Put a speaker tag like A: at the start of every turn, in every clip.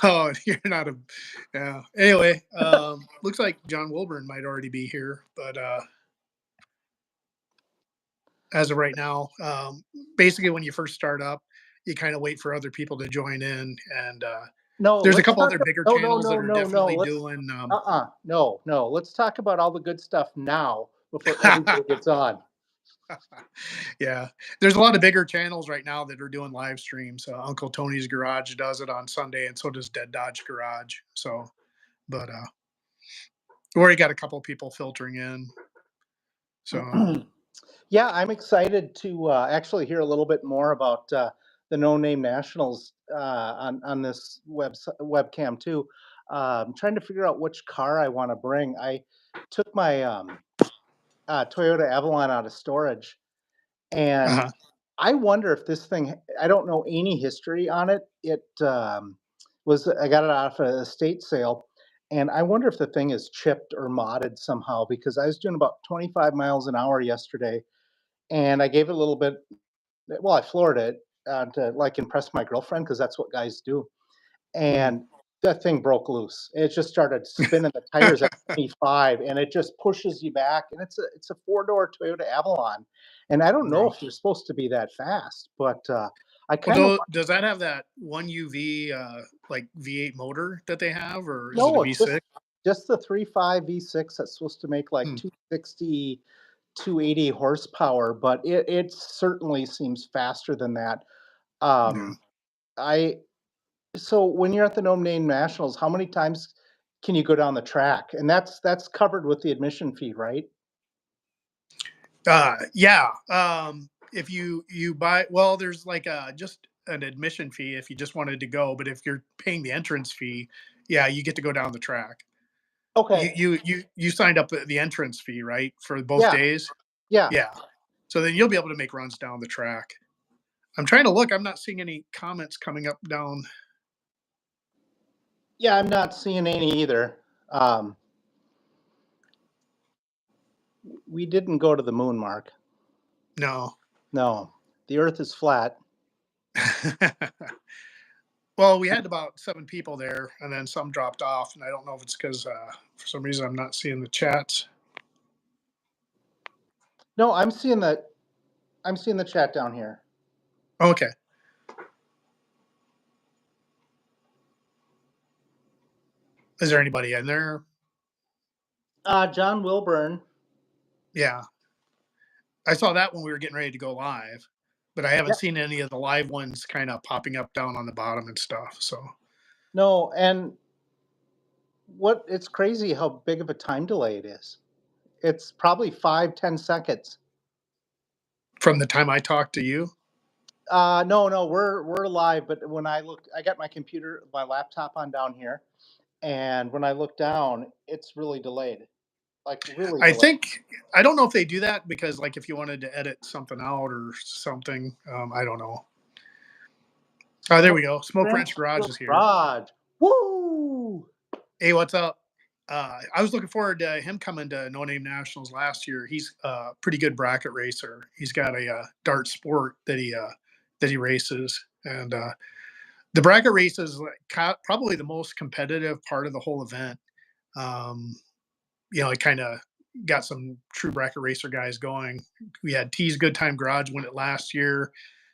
A: Oh, you're not a, yeah. Anyway, looks like John Wilburn might already be here, but as of right now, basically when you first start up, you kind of wait for other people to join in, and
B: No,
A: there's a
B: let's
A: couple
B: talk.
A: other bigger
B: No, no,
A: channels that
B: no,
A: are
B: no, no.
A: definitely
B: Let's.
A: doing.
B: No, no. Let's talk about all the good stuff now before everybody gets on.
A: Yeah, there's a lot of bigger channels right now that are doing live streams. Uncle Tony's Garage does it on Sunday, and so does Dead Dodge Garage. So, but we already got a couple people filtering in. So,
B: Yeah, I'm excited to actually hear a little bit more about the No Name Nationals on this webcam too. I'm trying to figure out which car I want to bring. I took my Toyota Avalon out of storage, and
A: uh-huh.
B: I wonder if this thing. I don't know any history on it. It I got it off an estate sale, and I wonder if the thing is chipped or modded somehow because I was doing about 25 miles an hour yesterday, and I gave it a little bit. Well, I floored it to like impress my girlfriend because that's what guys do.
A: Mm.
B: And that thing broke loose. It just started spinning the tires at 25, and it just pushes you back. And it's a four-door Toyota Avalon, and I don't know
A: Wow.
B: if they're supposed to be that fast, but I
A: Well,
B: kind of
A: does that have that one UV like V8 motor that they have, or is it a
B: no, it's
A: V6?
B: just the 3.5 V6 that's supposed to make like
A: Hmm.
B: 260, 280 horsepower, but it certainly seems faster than that.
A: Yeah.
B: Um, I So when you're at the Nome Name Nationals, how many times can you go down the track? And that's covered with the admission fee, right?
A: Yeah. If you buy, well, there's like just an admission fee if you just wanted to go, but if you're paying the entrance fee, yeah, you get to go down the track. You
B: Okay.
A: you you signed up the entrance fee, right, for both
B: Yeah.
A: days?
B: Yeah.
A: Yeah. So then you'll be able to make runs down the track. I'm trying to look. I'm not seeing any comments coming up down.
B: Yeah, I'm not seeing any either. Um, we didn't go to the moon, Mark.
A: No.
B: No. The earth is flat.
A: Well, we had about 7 people there, and then some dropped off, and I don't know if it's because for some reason I'm not seeing the chats.
B: No, I'm seeing the chat down here.
A: Okay. Is there anybody in there?
B: John Wilburn.
A: Yeah, I saw that when we were getting ready to go live, but I haven't
B: Yeah.
A: seen any of the live ones kind of popping up down on the bottom and stuff. So
B: No, and it's crazy how big of a time delay it is. It's probably 5-10 seconds.
A: from the time I talked to you,
B: No, no, we're live. But when I look, I got my laptop on down here, and when I look down, it's really delayed, like really
A: I
B: delayed.
A: think I don't know if they do that because like if you wanted to edit something out or something, I don't know. There we go. Smoke
B: French
A: Ranch Garage is here.
B: garage. Woo!
A: Hey, what's up? I was looking forward to him coming to No Name Nationals last year. He's a pretty good bracket racer. He's got a dart sport that he races, and the bracket race is like probably the most competitive part of the whole event. Um, it kind of got some true bracket racer guys going. We had T's Good Time Garage win it last year.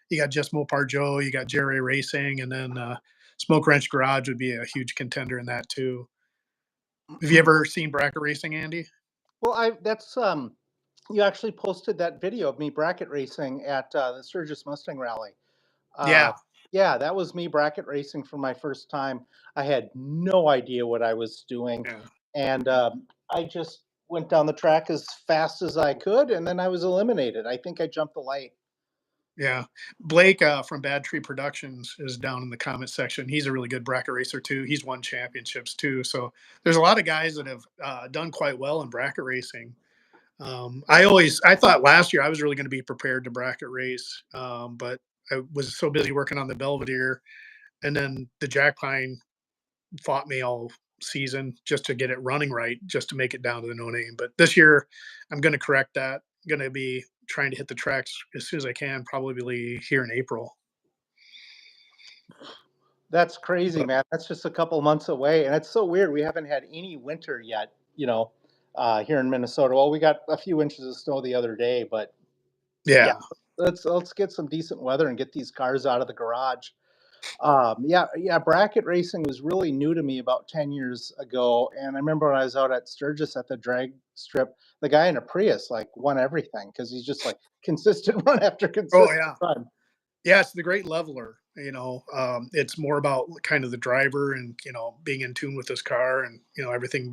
A: You got Just Mopar Joe, you got Jerry Racing, and then Smoke Ranch Garage would be a huge contender in that too. Have you ever seen bracket racing, Andy?
B: Well, you actually posted that video of me bracket racing at the Sturgis Mustang Rally. Uh,
A: Yeah,
B: yeah, that was me bracket racing for my first time. I had no idea what I was doing,
A: yeah,
B: and I just went down the track as fast as I could, and then I was eliminated. I think I jumped the light.
A: yeah. Blake from Bad Tree Productions is down in the comment section. He's a really good bracket racer too. He's won championships too. So there's a lot of guys that have done quite well in bracket racing. I thought last year I was really going to be prepared to bracket race, but I was so busy working on the Belvedere, and then the Jack Pine fought me all season just to get it running right, just to make it down to the no name. But this year, I'm going to correct that. I'm going to be trying to hit the tracks as soon as I can, probably here in April.
B: That's crazy,
A: But
B: man. That's just a couple months away, and it's so weird. We haven't had any winter yet, here in Minnesota. Well, we got a few inches of snow the other day, but yeah,
A: yeah,
B: let's get some decent weather and get these cars out of the garage. Yeah, yeah. Bracket racing was really new to me about 10 years ago, and I remember when I was out at Sturgis at the drag strip, the guy in a Prius like won everything because he's just like consistent run after
A: oh
B: consistent
A: yeah,
B: run.
A: yeah. It's the great leveler. It's more about kind of the driver and being in tune with this car and everything.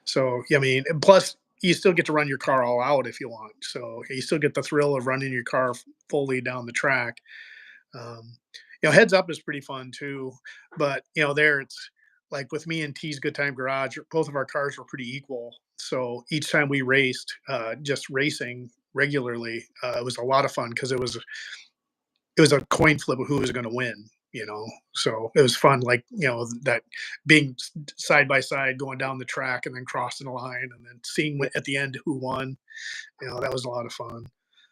A: So I mean, and plus you still get to run your car all out if you want. So you still get the thrill of running your car fully down the track. Um, Heads up is pretty fun too, but there it's like with me and T's Good Time Garage, both of our cars were pretty equal. So each time we raced, just racing regularly, it was a lot of fun because it was a coin flip of who was going to win. So it was fun, like that being side by side, going down the track and then crossing the line, and then seeing
B: Yeah.
A: at the end who won. That was a lot of fun.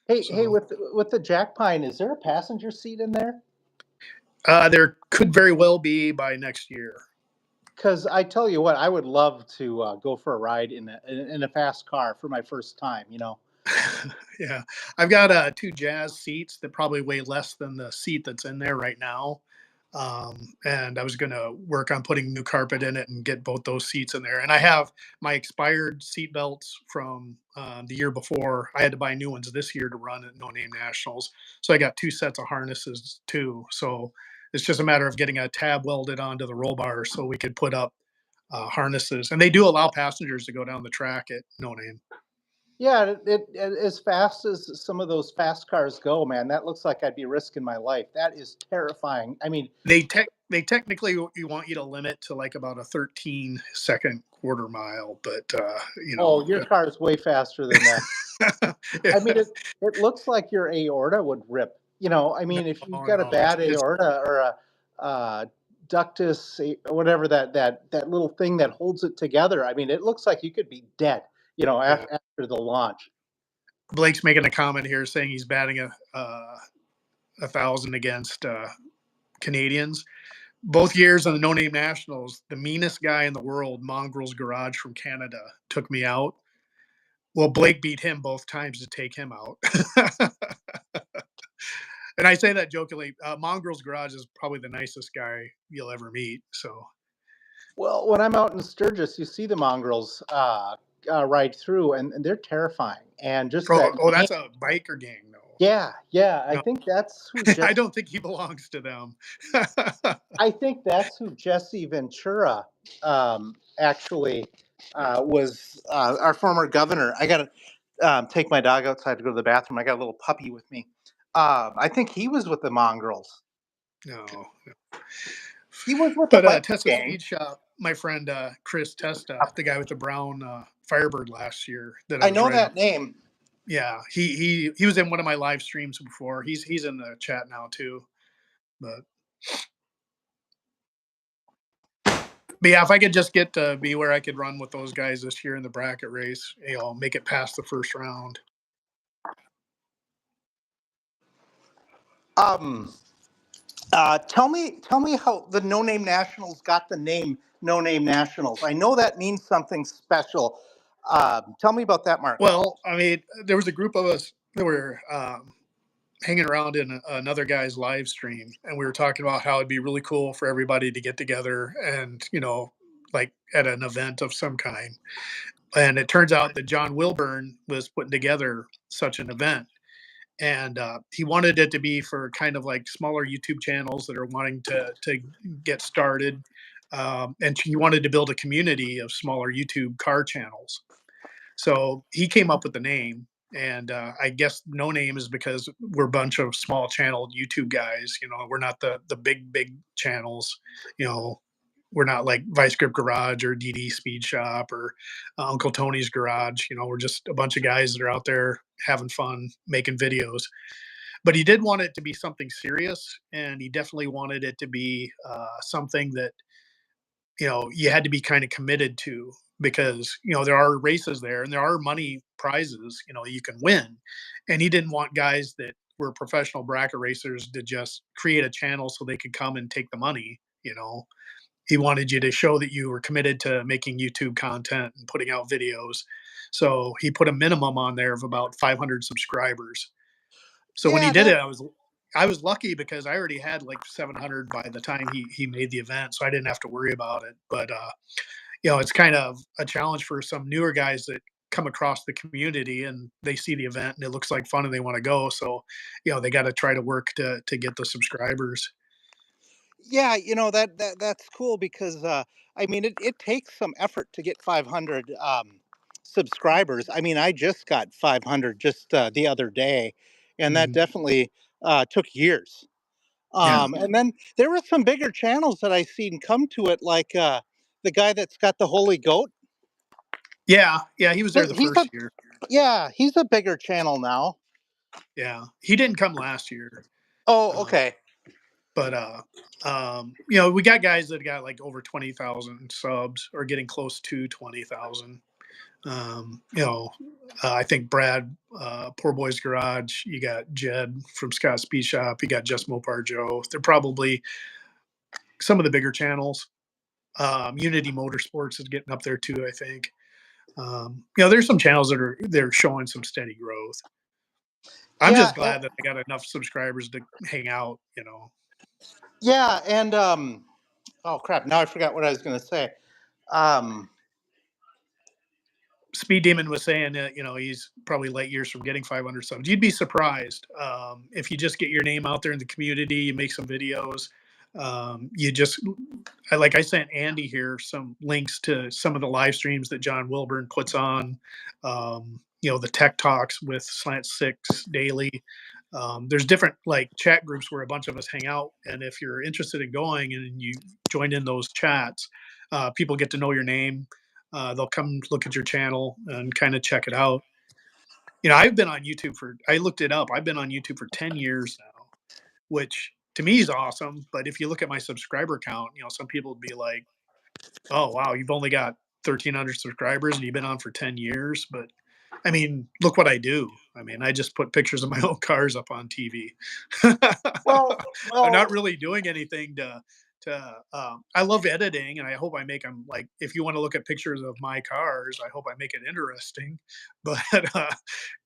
B: Hey,
A: So
B: with the Jack Pine, is there a passenger seat in there?
A: there could very well be by next year.
B: Because I tell you what, I would love to go for a ride in a fast car for my first time.
A: Yeah, I've got two jazz seats that probably weigh less than the seat that's in there right now. And I was going to work on putting new carpet in it and get both those seats in there. And I have my expired seat belts from the year before. I had to buy new ones this year to run at No Name Nationals. So I got two sets of harnesses too. So it's just a matter of getting a tab welded onto the roll bar so we could put up harnesses. And they do allow passengers to go down the track at No Name.
B: Yeah, as fast as some of those fast cars go, man, that looks like I'd be risking my life. That is terrifying. I mean,
A: They technically you want you to limit to like about a 13-second quarter mile, but
B: oh, your car is way faster than that. I mean, it looks like your aorta would rip. I
A: no,
B: mean, if you've got a
A: no,
B: bad
A: it's
B: aorta or a ductus, whatever that little thing that holds it together, I mean, it looks like you could be dead.
A: yeah.
B: After the launch.
A: Blake's making a comment here saying he's batting a thousand against Canadians. Both years on the No Name Nationals, the meanest guy in the world, Mongrel's Garage from Canada, took me out. Well, Blake beat him both times to take him out. And I say that jokingly. Mongrel's Garage is probably the nicest guy you'll ever meet. So,
B: Well, when I'm out in Sturgis, you see the mongrels ride through, and they're terrifying. And just that
A: oh,
B: name,
A: that's a biker gang, though.
B: yeah, yeah. I
A: No,
B: think that's who
A: I
B: Jesse.
A: don't think he belongs to them.
B: I think that's who Jesse Ventura actually was. Our former governor. I got to take my dog outside to go to the bathroom. I got a little puppy with me. I think he was with the mongrels.
A: No,
B: He was with the
A: but
B: biker
A: Testa
B: gang.
A: Speed Shop, my friend Chris Testa, the guy with the brown Firebird last year that I
B: I
A: was
B: know
A: riding.
B: that name.
A: Yeah, he was in one of my live streams before. He's in the chat now too. But but yeah, if I could just get to be where I could run with those guys this year in the bracket race, make it past the first round.
B: Um, tell me how the No Name Nationals got the name No Name Nationals. I know that means something special. Tell me about that, Mark.
A: Well, I mean, there was a group of us that were hanging around in another guy's live stream, and we were talking about how it'd be really cool for everybody to get together and like at an event of some kind. And it turns out that John Wilburn was putting together such an event, and he wanted it to be for kind of like smaller YouTube channels that are wanting to get started. And he wanted to build a community of smaller YouTube car channels. So he came up with the name, and I guess No Name is because we're a bunch of small channel YouTube guys. We're not the big channels. You know, we're not like Vice Grip Garage or DD Speed Shop or Uncle Tony's Garage. We're just a bunch of guys that are out there having fun making videos. But he did want it to be something serious, and he definitely wanted it to be something that you had to be kind of committed to, because there are races there and there are money prizes you can win, and he didn't want guys that were professional bracket racers to just create a channel so they could come and take the money. You know, he wanted you to show that you were committed to making YouTube content and putting out videos. So he put a minimum on there of about 500 subscribers. So when he
C: Yeah,
A: did it,
C: that
A: I was lucky because I already had like 700 by the time he made the event, so I didn't have to worry about it. But you know, it's kind of a challenge for some newer guys that come across the community and they see the event and it looks like fun and they want to go. So, you know, they got to try to work to get the subscribers.
C: yeah, that's cool because I mean it takes some effort to get 500 subscribers. I mean, I just got 500 just the other day, and that
A: Mhm.
C: definitely took years.
A: Yeah,
C: And then there were some bigger channels that I seen come to it, like the guy that's got the holy goat.
A: yeah, yeah. He was there the
C: He's a
A: first year.
C: Yeah, he's a bigger channel now.
A: Yeah, he didn't come last year.
C: Oh,
A: Uh,
C: okay.
A: but you know, we got guys that got like over 20,000 subs or getting close to 20,000. You know, I think Brad, Poor Boys Garage. You got Jed from Scott Speed Shop. You got Just Mopar Joe. They're probably some of the bigger channels. Unity Motorsports is getting up there too. I think. You know, there's some channels that are they're showing some steady growth. I'm
C: Yeah,
A: just glad that I got enough subscribers to hang out. You know,
C: yeah, and oh crap! Now I forgot what I was going to say. Um,
A: Speed Demon was saying that you know he's probably light years from getting 500 subs. You'd be surprised if you just get your name out there in the community, you make some videos. You just like I sent Andy here some links to some of the live streams that John Wilburn puts on. You know, the Tech Talks with Slant Six Daily. There's different like chat groups where a bunch of us hang out, and if you're interested in going and you join in those chats, people get to know your name. They'll come look at your channel and kind of check it out. You know, I've been on YouTube for, I looked it up. I've been on YouTube for 10 years now, which to me is awesome. But if you look at my subscriber count, you know, some people would be like, oh, wow, you've only got 1,300 subscribers and you've been on for 10 years. But I mean, look what I do. I mean, I just put pictures of my own cars up on TV.
C: well,
A: I'm not
C: well,
A: really doing anything I love editing and I hope I make them like, if you want to look at pictures of my cars, I hope I make it interesting. But,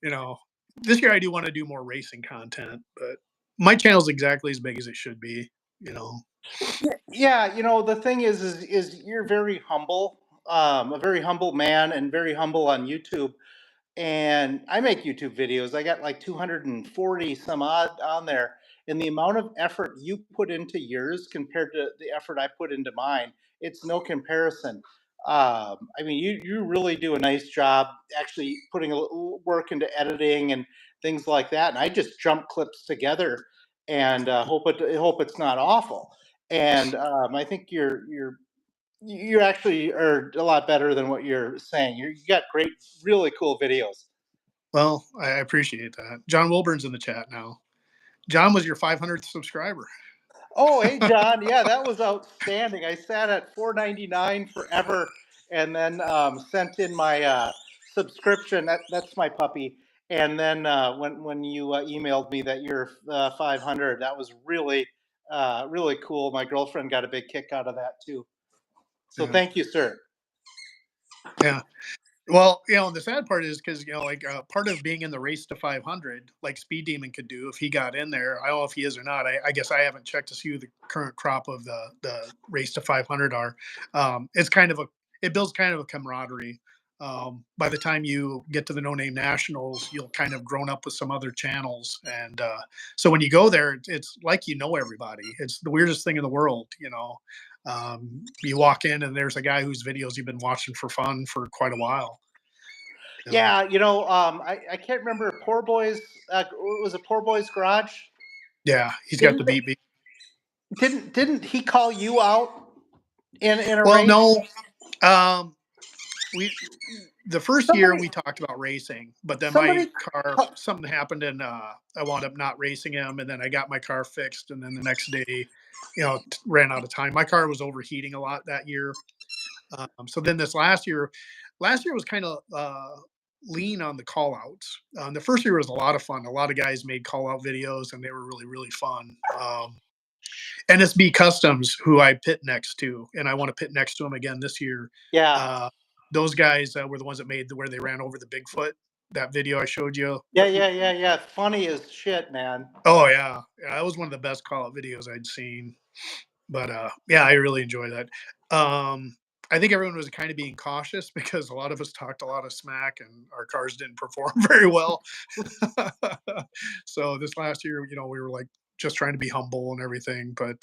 A: you know, this year I do want to do more racing content, but my channel's exactly as big as it should be, you know.
C: yeah. The thing is you're very humble, a very humble man, and very humble on YouTube. And I make YouTube videos. I got like 240 some odd on there. And the amount of effort you put into yours compared to the effort I put into mine, it's no comparison. I mean, you really do a nice job actually putting a little work into editing and things like that. And I just jump clips together and hope it's not awful. And I think you actually are a lot better than what you're saying. You got great, really cool videos.
A: Well, I appreciate that. John Wilburn's in the chat now. John was your 500th subscriber.
C: Oh, hey John, yeah, that was outstanding. I sat at 4.99 forever, and then sent in my subscription. That's my puppy. And then when you emailed me that you're 500, that was really cool. My girlfriend got a big kick out of that too. So
A: Yeah.
C: thank you, sir.
A: Yeah. Well, you know, the sad part is because, you know, like part of being in the race to 500, like Speed Demon could do if he got in there. I don't know if he is or not. I guess I haven't checked to see who the current crop of the race to 500 are. It's kind of it builds kind of a camaraderie. By the time you get to the No Name Nationals, you'll kind of grown up with some other channels. And so when you go there, it's like you know everybody. It's the weirdest thing in the world, you know. You walk in and there's a guy whose videos you've been watching for fun for quite a while. You know?
C: Yeah, I can't remember. Poor Boys, was it Poor Boys Garage?
A: Yeah, he's got the
C: Didn't
A: beat me.
C: didn't he call you out in a
A: Well,
C: race?
A: no, um, we the first year
C: Somebody
A: we talked about racing, but then my
C: somebody
A: car
C: ca-
A: something happened and I wound up not racing him, and then I got my car fixed, and then the next day, you know, ran out of time. My car was overheating a lot that year. So then this last year was kind of lean on the call outs. The first year was a lot of fun. A lot of guys made call out videos and they were really, really fun. NSB Customs, who I pit next to, and I want to pit next to him again this year.
C: Yeah.
A: Uh, those guys were the ones that made where they ran over the Bigfoot. That video I showed you.
C: Yeah. Funny as shit, man.
A: Oh yeah, that was one of the best call out videos I'd seen. But yeah, I really enjoy that. I think everyone was kind of being cautious because a lot of us talked a lot of smack and our cars didn't perform very well. So this last year, we were like just trying to be humble and everything. But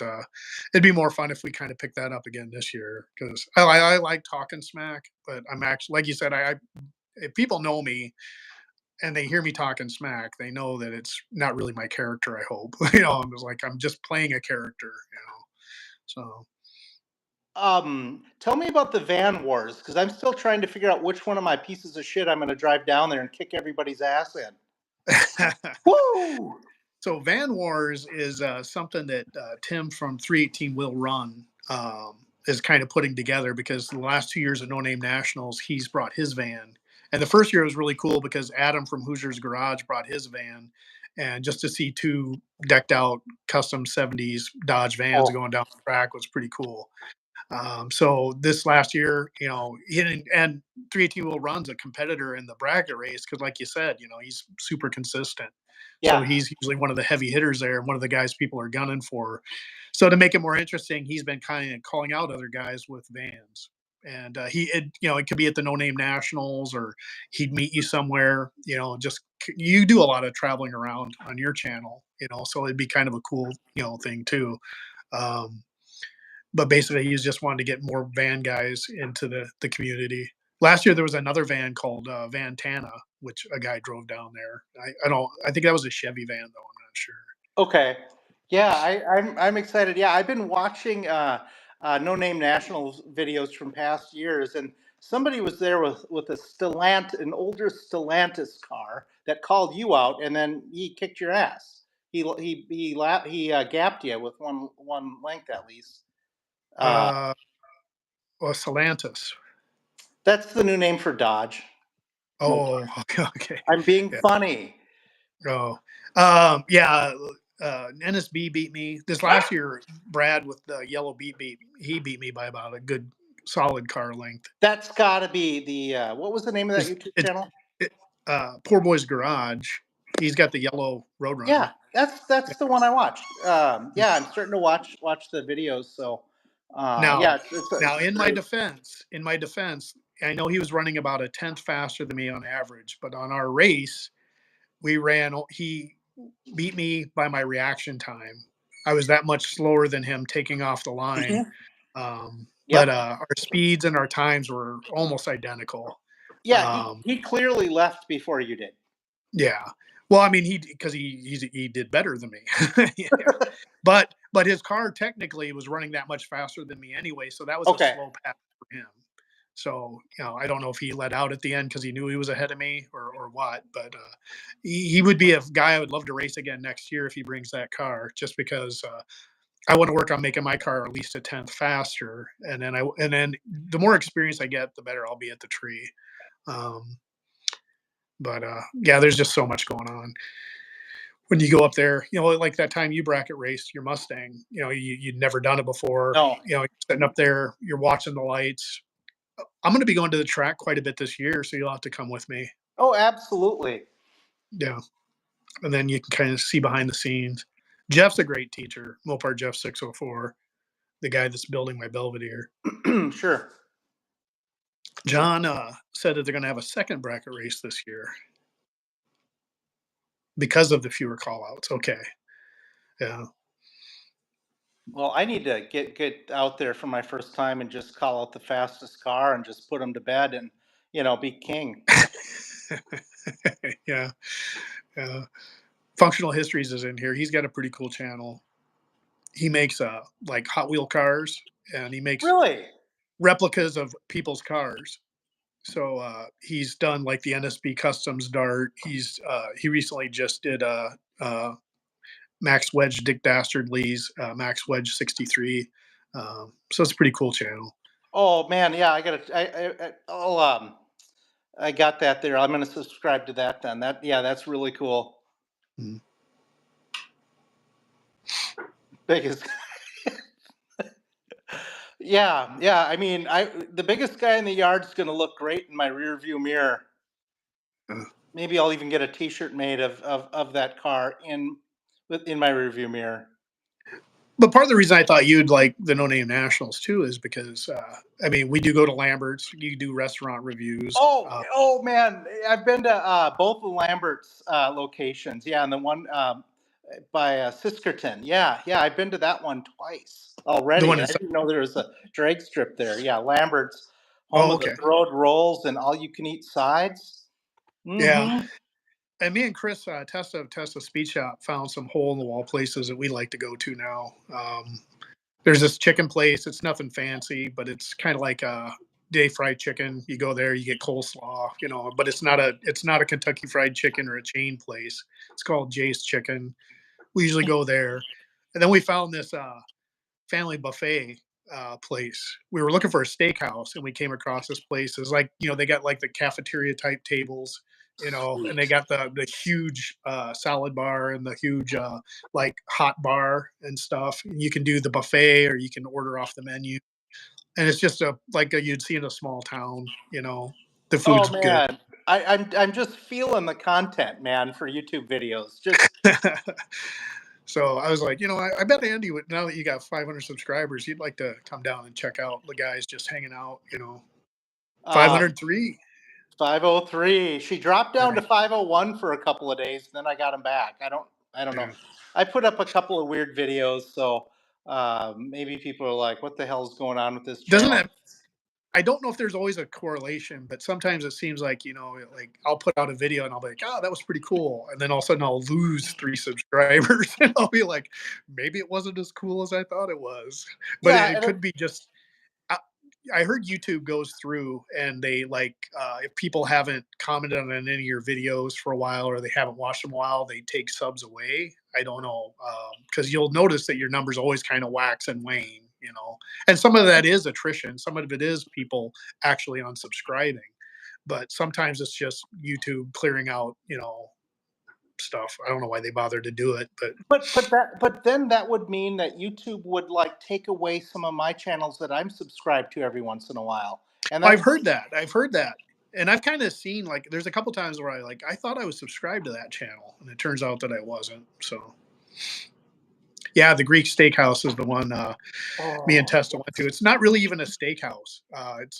A: it'd be more fun if we kind of pick that up again this year because I like talking smack. But I'm actually, like you said, if people know me and they hear me talking smack, they know that it's not really my character. I hope I'm just playing a character. So
C: Tell me about the van wars because I'm still trying to figure out which one of my pieces of shit I'm going to drive down there and kick everybody's ass in. Woo!
A: so Van Wars is something that Tim from 318 Will Run is kind of putting together because the last 2 years of No Name Nationals, he's brought his van. And the first year was really cool because Adam from Hoosier's Garage brought his van. And just to see two decked out custom 70s Dodge vans
C: Oh,
A: going down the track was pretty cool. So this last year, and 318 Will Run's a competitor in the bracket race because, like you said, he's super consistent. So
C: yeah.
A: he's usually one of the heavy hitters there, one of the guys people are gunning for. So to make it more interesting, he's been kind of calling out other guys with vans. And it could be at the No Name Nationals, or he'd meet you somewhere. Just you do a lot of traveling around on your channel. So it'd be kind of a cool, thing too. Um, but basically he's just wanted to get more van guys into the community. Last year there was another van called Vantana, which a guy drove down there. I don't. I think that was a Chevy van though. I'm not sure.
C: Okay. Yeah, I'm excited. Yeah, I've been watching No Name Nationals videos from past years, and somebody was there with an older Stellantis car that called you out, and then he kicked your ass. He gapped you with one length at least. Uh,
A: Uh, well, Stellantis.
C: that's the new name for Dodge Mopar.
A: Oh, okay.
C: I'm being
A: Yeah.
C: funny.
A: Oh, yeah. NSB beat me this last year. Brad with the yellow beat. He beat me by about a good solid car length.
C: That's got to be the what was the name of that
A: It's,
C: YouTube
A: it's
C: channel?
A: Poor Boy's Garage. He's got the yellow Roadrunner.
C: Yeah, that's the one I watched. Yeah, I'm starting to watch the videos. So, yeah,
A: Now,
C: it's great.
A: in my defense, I know he was running about a tenth faster than me on average, but on our race, he beat me by my reaction time. I was that much slower than him taking off the line.
C: Mhm.
A: But
C: Yep.
A: our speeds and our times were almost identical.
C: Yeah,
A: Um,
C: he clearly left before you did.
A: yeah. Well, I mean, because he did better than me. Yeah. But his car technically was running that much faster than me anyway, so that was a
C: Okay.
A: slow pass for him. So I don't know if he let out at the end because he knew he was ahead of me or what. But he would be a guy I would love to race again next year if he brings that car, just because I want to work on making my car at least a tenth faster, and then the more experience I get, the better I'll be at the tree. Um, but yeah, there's just so much going on when you go up there. Like that time you bracket raced your Mustang. You'd never done it before.
C: No.
A: You're sitting up there, you're watching the lights. I'm going to be going to the track quite a bit this year, so you'll have to come with me.
C: Oh, absolutely.
A: Yeah, and then you can kind of see behind the scenes. Jeff's a great teacher. Mopar Jeff 604, the guy that's building my Belvedere.
C: Sure.
A: John said that they're going to have a second bracket race this year because of the fewer callouts. Okay, yeah.
C: Well, I need to get out there for my first time and just call out the fastest car and just put him to bed and be king.
A: Yeah, yeah. Functional Histories is in here. He's got a pretty cool channel. He makes like Hot Wheel cars, and he makes
C: Really?
A: replicas of people's cars. So he's done like the NSB Customs Dart. He recently just did Max Wedge Dick Dastardly's Max Wedge 63. So it's a pretty cool channel.
C: Oh man, yeah. I got that there. I'm going to subscribe to that then. That's really cool.
A: Mm.
C: Biggest. Yeah, yeah. I mean, the biggest guy in the yard's gonna look great in my rear view mirror.
A: Uh,
C: Maybe I'll even get a T-shirt made of that car in my rear view mirror.
A: but part of the reason I thought you'd like the No Name Nationals too is because I mean we do go to Lambert's, you do restaurant reviews.
C: Oh man, I've been to both the Lambert's locations. Yeah, and the one by Siskerton. Yeah, yeah, I've been to that one twice
A: The
C: already,
A: one
C: and
A: in
C: I didn't know there was a drag strip there. Yeah, Lambert's, home
A: oh
C: of the
A: okay
C: throwed rolls and all you can eat sides.
A: yeah.
C: Mm-hmm.
A: And me and Chris Testa Speed Shop found some hole in the wall places that we like to go to now. There's this chicken place. It's nothing fancy, but it's kind of like a day fried chicken. You go there, you get coleslaw, you know, but it's not a Kentucky Fried Chicken or a chain place. It's called Jay's Chicken. We usually go there, and then we found this family buffet place. We were looking for a steakhouse, and we came across this place. It's like they got like the cafeteria type tables, and they
C: Sweet.
A: got the huge salad bar and the huge like hot bar and stuff. And you can do the buffet or you can order off the menu, and it's just you'd see in a small town. The
C: Oh
A: food's good.
C: man, I'm just feeling the content, man, for YouTube videos. Just
A: So I was like, I bet Andy would, now that you got 500 subscribers, you'd like to come down and check out the guys just hanging out.
C: um,
A: 503.
C: 503. She dropped
A: Yeah,
C: down to 501 for a couple of days, then I got him back. I don't know.
A: yeah.
C: I put up a couple of weird videos, so maybe people are like, "What the hell's going on with this
A: Doesn't
C: channel?"
A: that? I don't know if there's always a correlation, but sometimes it seems like like I'll put out a video and I'll be like, "Oh, that was pretty cool," and then all of a sudden I'll lose 3 subscribers, and I'll be like, "Maybe it wasn't as cool as I thought it was," but it,
C: Yeah,
A: it
C: and
A: could be just I I heard YouTube goes through and they like if people haven't commented on any of your videos for a while or they haven't watched them a while, they take subs away. I don't know because you'll notice that your numbers always kind of wax and wane, and some of that is attrition. Some of it is people actually unsubscribing, but sometimes it's just YouTube clearing out, stuff. I don't know why they bother to do it, but
C: but then that would mean that YouTube would like take away some of my channels that I'm subscribed to every once in a while, and
A: I've
C: that's
A: heard that. I've heard that. And I've kind of seen like there's a couple times where I thought I was subscribed to that channel and it turns out that I wasn't. So yeah, the Greek Steakhouse is the one me and
C: oh
A: Testa went to. It's not really even a steakhouse.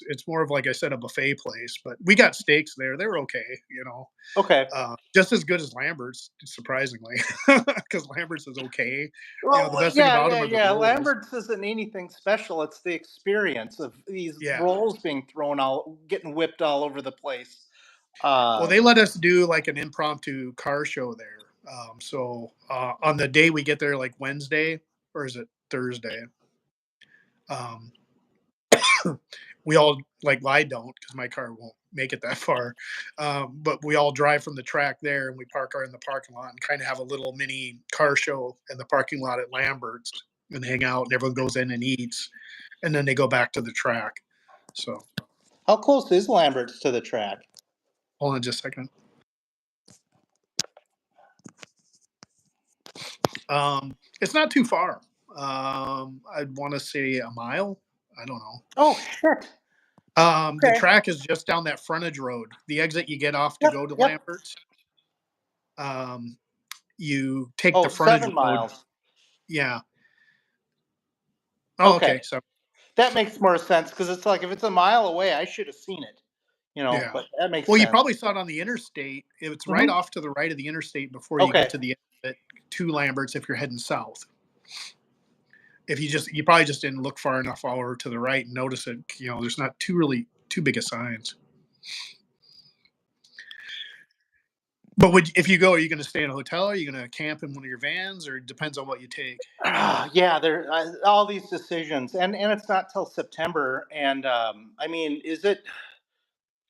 A: It's more of like I said a buffet place, but we got steaks there. They're okay.
C: okay.
A: Just as good as Lambert's, surprisingly, because Lambert's is okay. The
C: Well,
A: best thing
C: yeah,
A: about them
C: yeah,
A: are the
C: yeah.
A: rolls.
C: Lambert's isn't anything special. It's the experience of these
A: Yeah.
C: rolls being thrown all, getting whipped all over the place.
A: Well, they
C: Um,
A: let us do like an impromptu car show there. So on the day we get there, like Wednesday, or is it Thursday? Um, we all like, well, I don't because my car won't make it that far. But we all drive from the track there and we park our in the parking lot and kind of have a little mini car show in the parking lot at Lambert's and hang out and everyone goes in and eats and then they go back to the track. So
C: how close is Lambert's to the track?
A: hold on just a second. It's not too far. I'd want to say a mile. I don't know.
C: Oh shit.
A: The
C: Okay.
A: track is just down that frontage road. The exit you get off to
C: Yep.
A: go to
C: Yep.
A: Lambert's. Um, you take the
C: Oh,
A: frontage
C: seven
A: road.
C: miles.
A: Yeah. Oh,
C: Okay,
A: okay. So
C: that makes more sense because it's like if it's a mile away, I should have seen it.
A: yeah.
C: But that makes
A: Well, you
C: sense.
A: probably saw it on the interstate. It's right
C: Hmm.
A: off to the right of the interstate before you get
C: Okay.
A: to the exit to Lambert's if you're heading south. If you probably just didn't look far enough over to the right and notice it. There's not too big of signs. But if you go, are you going to stay in a hotel? Are you going to camp in one of your vans, or it depends on what you take?
C: Yeah, there all these decisions, and it's not till September. And I mean, is it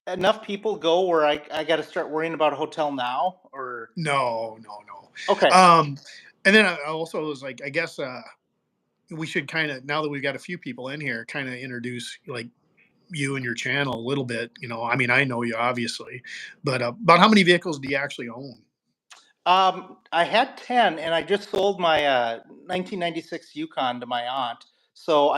C: enough people go where I got to start worrying about a hotel now? Or
A: No, no, no.
C: okay,
A: And then I also was like, I guess we should kind of now that we've got a few people in here, kind of introduce like you and your channel a little bit. I mean, I know you obviously, but about how many vehicles do you actually own?
C: I had 10, and I just sold my 1996 Yukon to my aunt. So
A: Uh,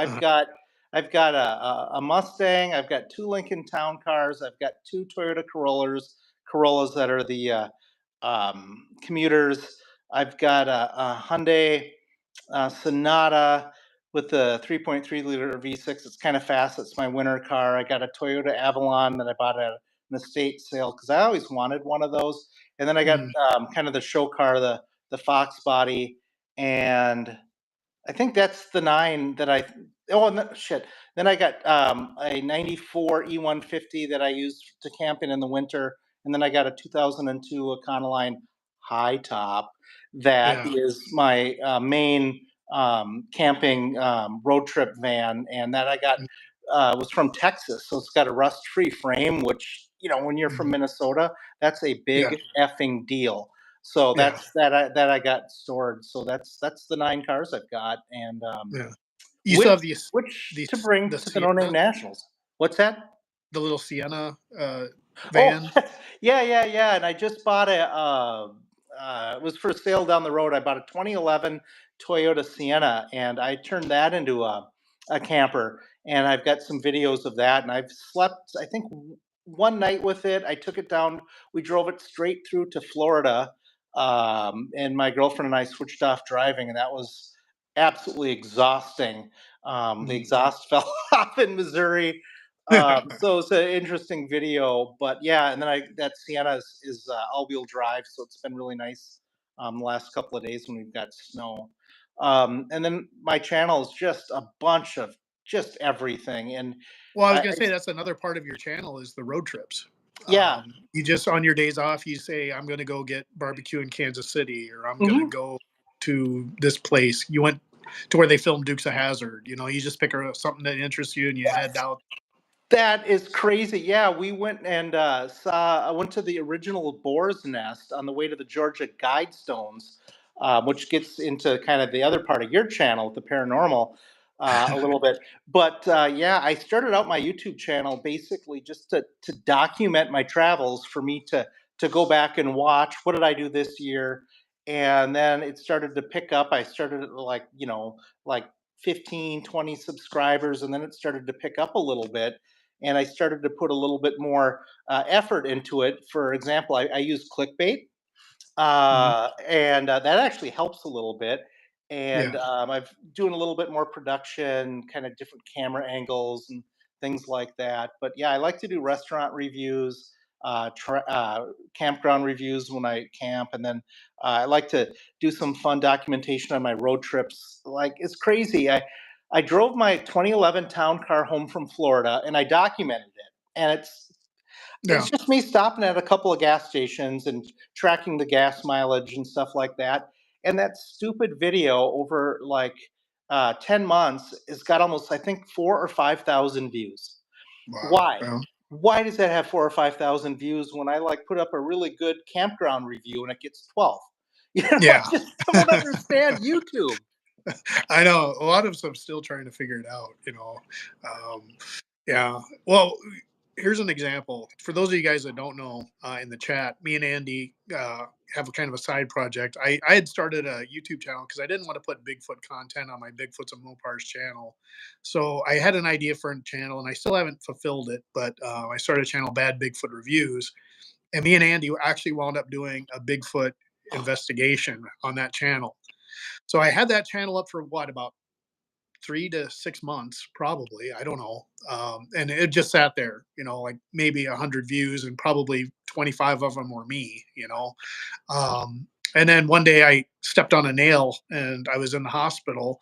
C: I've got a Mustang. I've got two Lincoln Town Cars. I've got two Toyota Corollas that are the commuters. I've got a Hyundai Sonata with the 3.3 liter V6. It's kind of fast. It's my winter car. I got a Toyota Avalon that I bought at an estate sale because I always wanted one of those. And then I got
A: mm,
C: kind of the show car, the Fox body, and I think that's the 9 that I. Oh no, shit! Then I got a '94 E150 that I use to camp in the winter, and then I got a 2002 Econoline high top that
A: yeah.
C: is my main camping road trip van, and that I got
A: Mm,
C: was from Texas, so it's got a rust-free frame, which when you're from
A: mhm,
C: Minnesota, that's a
A: yeah.
C: big effing deal. So
A: Yeah.
C: that's that I got stored. So that's the 9 cars I've got, and
A: Yeah. You still
C: which
A: have
C: which
A: the
C: to bring
A: the
C: to the No Name
A: Sienna,
C: Nationals. What's that?
A: the little Sienna
C: Oh,
A: van.
C: yeah. And I just bought it was for sale down the road. I bought a 2011 Toyota Sienna, and I turned that into a camper. And I've got some videos of that. And I've slept, I think, one night with it. I took it down. We drove it straight through to Florida, and my girlfriend and I switched off driving, and that was absolutely exhausting. The
A: Mm.
C: exhaust fell off in Missouri, so it's an interesting video, but yeah, and then that Sienna is all-wheel drive, so it's been really nice the last couple of days when we've got snow. And then my channel is just a bunch of just everything, and
A: Well, I was
C: I,
A: gonna say that's another part of your channel is the road trips.
C: yeah,
A: You just on your days off, you say, "I'm gonna go get barbecue in Kansas City," or "I'm gonna
C: mhm.
A: go to this place." You went to where they filmed Dukes of Hazzard. You just pick something that interests you and you head out.
C: That is crazy. Yeah, we went and I went to the original Boar's Nest on the way to the Georgia Guidestones, which gets into kind of the other part of your channel, the paranormal, a little bit. But yeah, I started out my YouTube channel basically just to document my travels for me to go back and watch what did I do this year, and then it started to pick up. I started at like 15, 20 subscribers, and then it started to pick up a little bit, and I started to put a little bit more effort into it. For example, I use clickbait,
A: Mhm.
C: and that actually helps a little bit. And
A: Yeah.
C: I'm doing a little bit more production, kind of different camera angles and things like that. But yeah, I like to do restaurant reviews, campground reviews when I camp, and then I like to do some fun documentation on my road trips. Like it's crazy. I drove my 2011 town car home from Florida, and I documented it, and it's
A: Yeah.
C: just me stopping at a couple of gas stations and tracking the gas mileage and stuff like that. And that stupid video over like 10 months has got almost, I think, 4 or 5 thousand views.
A: Wow.
C: Why?
A: Well,
C: Why does that have 4 or 5 thousand views when I like put up a really good campground review and it gets 12? I
A: yeah.
C: just don't understand YouTube.
A: I know a lot of us are still trying to figure it out. Um, yeah. Well, here's an example for those of you guys that don't know. In the chat, me and Andy have a kind of a side project. I had started a YouTube channel because I didn't want to put Bigfoot content on my Bigfoots and Mopars channel. So I had an idea for a channel, and I still haven't fulfilled it. But I started a channel, Bad Bigfoot Reviews, and me and Andy actually wound up doing a Bigfoot investigation on that channel. So I had that channel up for what, about 3 to 6 months, probably. I don't know. And it just sat there, like maybe 100 views, and probably 25 of them were me. And then one day I stepped on a nail and I was in the hospital,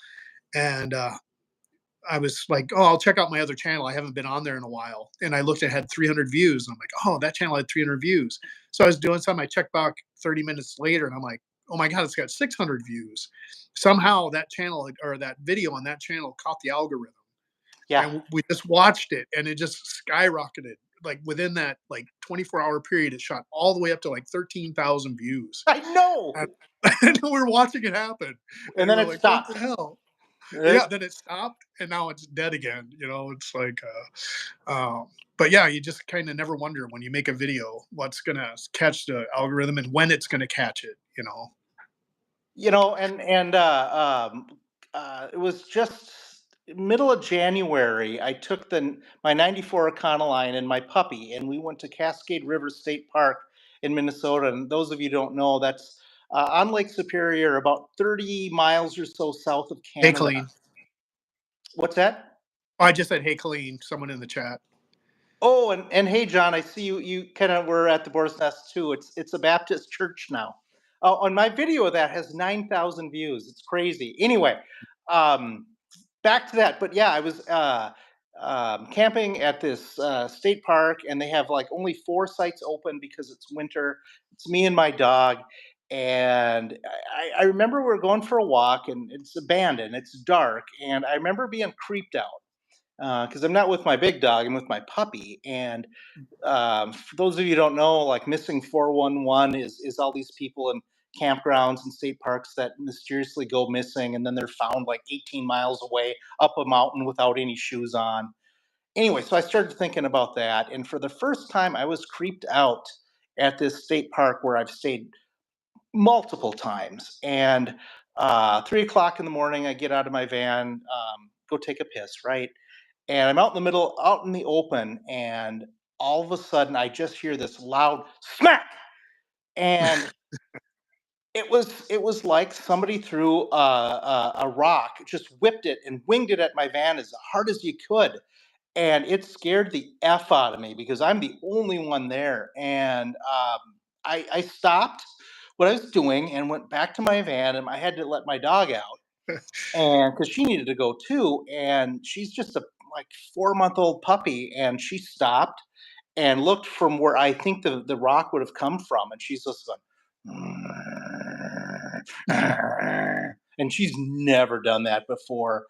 A: and I was like, oh, I'll check out my other channel. I haven't been on there in a while. And I looked and it had 300 views. And I'm like, oh, that channel had 300 views. So I was doing something. I checked back 30 minutes later and I'm like, oh my God, it's got 600 views. Somehow that channel or that video on that channel caught the algorithm.
C: Yeah,
A: And we just watched it and it just skyrocketed. Like within that like 24-hour period, it shot all the way up to like 13,000 views.
C: I know.
A: And, and we're watching it happen. And
C: And then
A: we're
C: it
A: like, what
C: stopped.
A: the hell? Yeah, then it stopped, and now it's dead again. It's like, but yeah, you just kind of never wonder when you make a video what's gonna catch the algorithm and when it's gonna catch it.
C: It was just middle of January. I took my '94 Econoline and my puppy, and we went to Cascade River State Park in Minnesota. And those of you who don't know, that's on Lake Superior, about 30 miles or so south of
A: Hey,
C: Canada.
A: Colleen.
C: What's that?
A: Oh, I just said, hey, Colleen, someone in the chat.
C: Oh, and hey, John, I see you kind of were at the Boar's Nest too. It's a Baptist church now. On my video, that has 9,000 views. It's crazy. Anyway, um, back to that. But yeah, I was camping at this state park, and they have like only 4 sites open because it's winter. It's me and my dog. And I remember we were going for a walk, and it's abandoned. It's dark, and I remember being creeped out because I'm not with my big dog, I'm with my puppy. And for those of you who don't know, like missing 411 is all these people in campgrounds and state parks that mysteriously go missing, and then they're found like 18 miles away up a mountain without any shoes on. Anyway, so I started thinking about that, and for the first time, I was creeped out at this state park where I've stayed multiple times. And 3 o'clock in the morning, I get out of my van, go take a piss, right? And I'm out in the middle, out in the open, and all of a sudden I just hear this loud smack, and it was like somebody threw a rock, just whipped it and winged it at my van as hard as you could, and it scared the f out of me because I'm the only one there. And I stopped what I was doing and went back to my van, and I had to let my dog out, and because she needed to go too, and she's just a like 4-month-old puppy, and she stopped and looked from where I think the rock would have come from, and she's just going, and she's never done that before.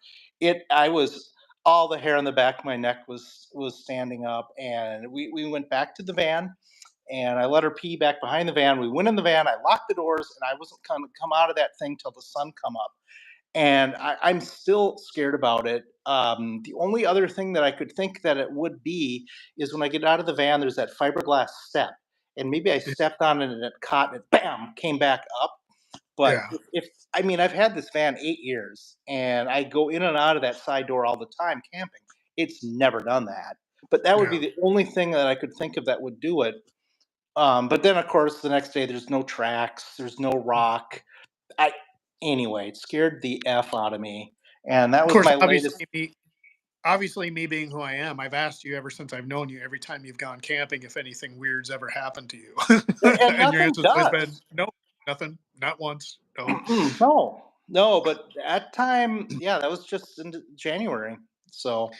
C: I was all the hair on the back of my neck was standing up, and we went back to the van, and I let her pee back behind the van. We went in the van, I locked the doors, and I wasn't going to come out of that thing till the sun come up. And I'm still scared about it. The only other thing that I could think that it would be is when I get out of the van, there's that fiberglass step, and maybe I stepped on it and it caught and it bam came back up. But
A: Yeah.
C: if I mean, I've had this van 8 years, and I go in and out of that side door all the time camping. It's never done that. But that would be
A: Yeah.
C: the only thing that I could think of that would do it. But then, of course, the next day there's no tracks, there's no rock. I Anyway, it scared the f out of me, and that
A: Of
C: was
A: course,
C: my latest.
A: obviously me being who I am, I've asked you ever since I've known you, every time you've gone camping, if anything weird's ever happened to you.
C: And
A: And your
C: nothing
A: answer's always been
C: does.
A: no, nothing, not once. No.
C: No, no, but that time, yeah, that was just in January. So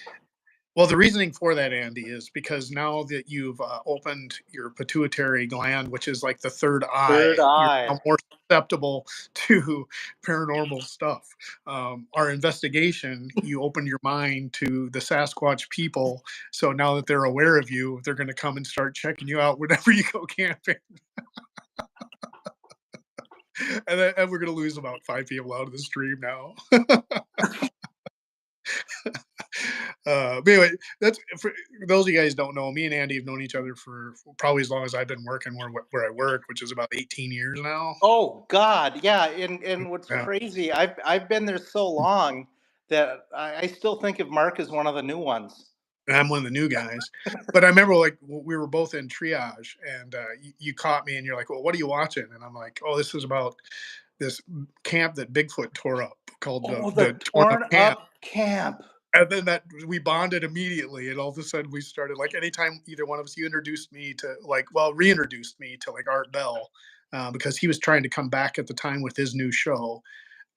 A: Well, the reasoning for that, Andy, is because now that you've opened your pituitary gland, which is like the third
C: third
A: eye, you're
C: eye.
A: now more susceptible to paranormal stuff. Our investigation, you opened your mind to the Sasquatch people. So now that they're aware of you, they're going to come and start checking you out whenever you go camping. And we're going to lose about 5 people out of the stream now. But anyway, that's for those of you guys don't know. Me and Andy have known each other for probably as long as I've been working where I work, which is about 18 years now.
C: Oh God, yeah, and what's
A: Yeah,
C: crazy, I've been there so long that I still think of Mark as one of the new ones.
A: and I'm one of the new guys. But I remember like we were both in triage, and you caught me, and you're like, "Well, what are you watching?" And I'm like, "Oh, this is about this camp that Bigfoot tore up called
C: Oh,
A: the
C: the
A: torn up
C: torn
A: camp."
C: up camp.
A: And then that we bonded immediately, and all of a sudden we started like anytime either one of us, you introduced me to like, well, reintroduced me to like Art Bell, because he was trying to come back at the time with his new show.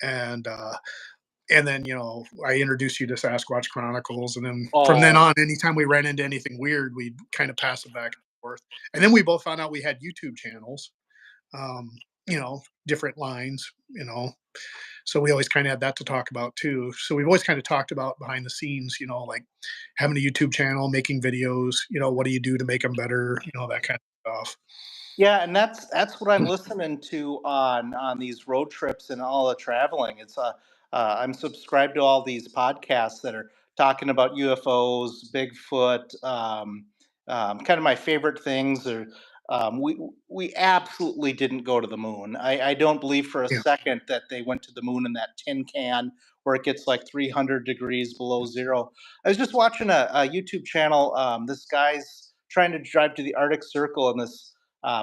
A: And uh and then I introduced you to Sasquatch Chronicles, and then from then
C: Oh,
A: on, anytime we ran into anything weird, we'd kind of pass it back and forth. And then we both found out we had YouTube channels, um different lines, so we always kind of had that to talk about too. So we've always kind of talked about behind the scenes, like having a YouTube channel, making videos, what do you do to make them better, that kind of stuff.
C: yeah, and that's what I'm listening to on these road trips and all the traveling. It's I'm subscribed to all these podcasts that are talking about UFOs, Bigfoot. Kind of my favorite things are we absolutely didn't go to the moon. I don't believe for a
A: Yeah.
C: second that they went to the moon in that tin can where it gets like 300 degrees below zero. I was just watching a YouTube channel. This guy's trying to drive to the Arctic Circle in this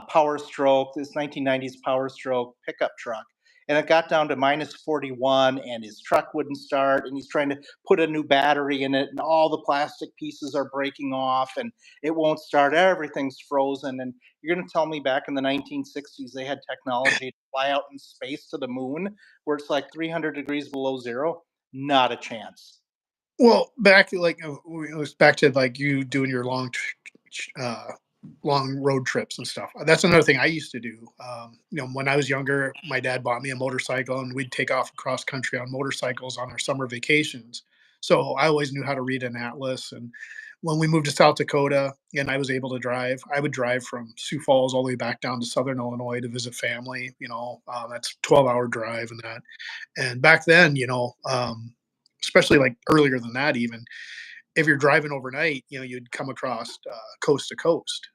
C: Power Stroke, this 1990s Power Stroke pickup truck. And it got down to minus 41, and his truck wouldn't start. And he's trying to put a new battery in it, and all the plastic pieces are breaking off, and it won't start. Everything's frozen. And you're going to tell me back in the 1960s they had technology to fly out in space to the moon where it's like 300 degrees below zero? Not a chance.
A: Well, back like it was back to like you doing your uh, long road trips and stuff. That's another thing I used to do. When I was younger, my dad bought me a motorcycle, and we'd take off across country on motorcycles on our summer vacations. So I always knew how to read an atlas. And when we moved to South Dakota, and I was able to drive, I would drive from Sioux Falls all the way back down to Southern Illinois to visit family. That's 12-hour drive and that. And back then, especially like earlier than that, even if you're driving overnight, you'd come across coast to coast,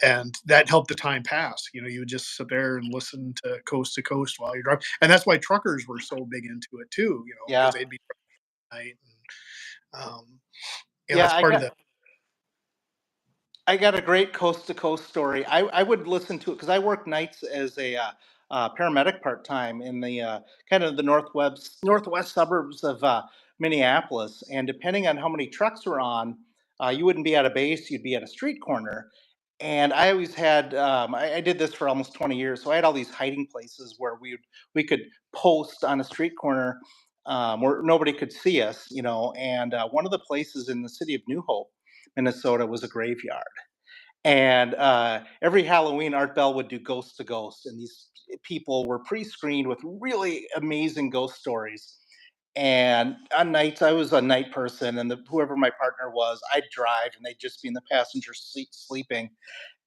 A: and that helped the time pass. You would just sit there and listen to coast while you're driving, and that's why truckers were so big into it too. Because
C: Yeah.
A: they'd be driving at night, and
C: Yeah,
A: that's part of the
C: I got a great coast to coast story. I would listen to it because I work nights as a paramedic part time in the kind of the northwest suburbs of Minneapolis. And depending on how many trucks were on, you wouldn't be at a base; you'd be at a street corner. And I always had I did this for almost 20 years, so I had all these hiding places where we could post on a street corner where nobody could see us, you know. And one of the places in the city of New Hope, Minnesota, was a graveyard. And every Halloween, Art Bell would do Ghost to Ghost, and these people were pre-screened with really amazing ghost stories. And on nights, I was a night person, and whoever my partner was, I'd drive, and they'd just be in the passenger seat sleeping.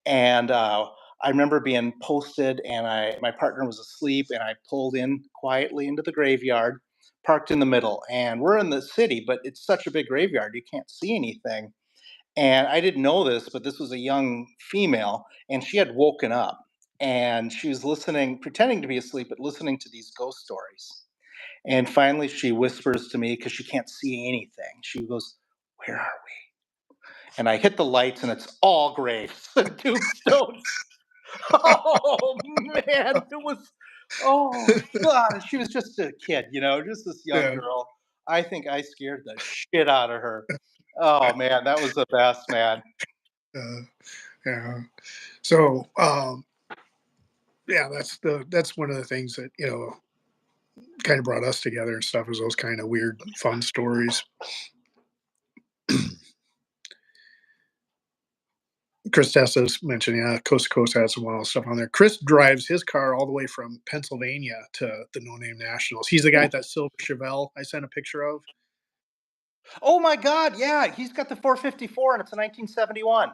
C: And I remember being posted, and my partner was asleep, and I pulled in quietly into the graveyard, parked in the middle, and we're in the city, but it's such a big graveyard, you can't see anything. And I didn't know this, but this was a young female, and she had woken up, and she was listening, pretending to be asleep, but listening to these ghost stories. And finally, she whispers to me because she can't see anything. She goes, "Where are we?" And I hit the lights, and it's all graves and tombstones. Oh man, it was. Oh God, she was just a kid, you know, just this young
A: yeah.
C: girl. I think I scared the shit out of her. Oh man, that was the best, man.
A: Uh, yeah. So yeah, that's one of the things that kind of brought us together and stuff, is those kind of weird, fun stories. Chris Tessa's mentioned, yeah, Coast to Coast has some wild stuff on there. Chris drives his car all the way from Pennsylvania to the No Name Nationals. He's the guy at that silver Chevelle I sent a picture of.
C: Oh my God, yeah, he's got the 454 and it's a 1971,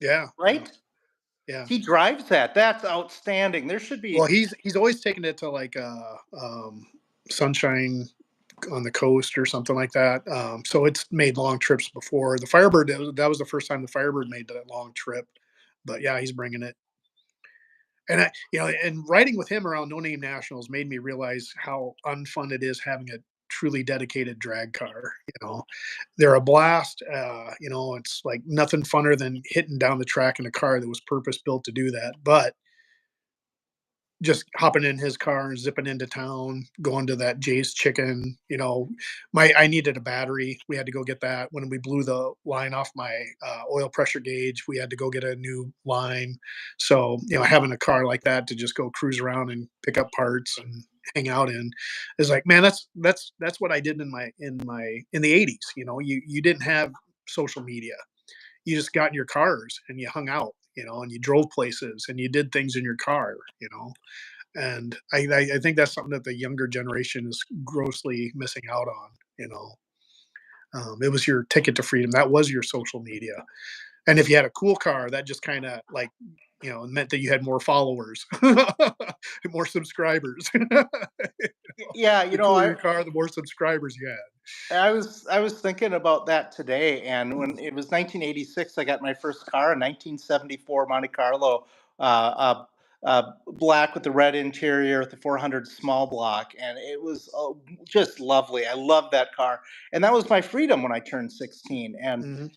A: Yeah, yeah,
C: right?
A: yeah.
C: He drives that. That's outstanding. There should
A: Well,
C: be.
A: he's always taken it to like Sunshine on the coast or something like that. So it's made long trips before. The Firebird, that was the first time the Firebird made that long trip. But yeah, he's bringing it. And and riding with him around No Name Nationals made me realize how unfun it is having a truly dedicated drag car. They're a blast. It's like nothing funner than hitting down the track in a car that was purpose built to do that. But just hopping in his car and zipping into town, going to that Jay's Chicken. My I needed a battery. We had to go get that. When we blew the line off my oil pressure gauge, we had to go get a new line. So having a car like that to just go cruise around and pick up parts and hang out in is like, man, that's what I did in the 80s. You didn't have social media. You just got in your cars and you hung out. And you drove places and you did things in your car. And I think that's something that the younger generation is grossly missing out on. It was your ticket to freedom. That was your social media. And if you had a cool car, that just kind of like it meant that you had more followers, more subscribers.
C: Yeah,
A: The cooler your car, the more subscribers you had.
C: I was thinking about that today, and when it was 1986, I got my first car, a 1974 Monte Carlo, black with the red interior, with the 400 small block, and it was just lovely. I loved that car, and that was my freedom when I turned 16, and
A: Mhm.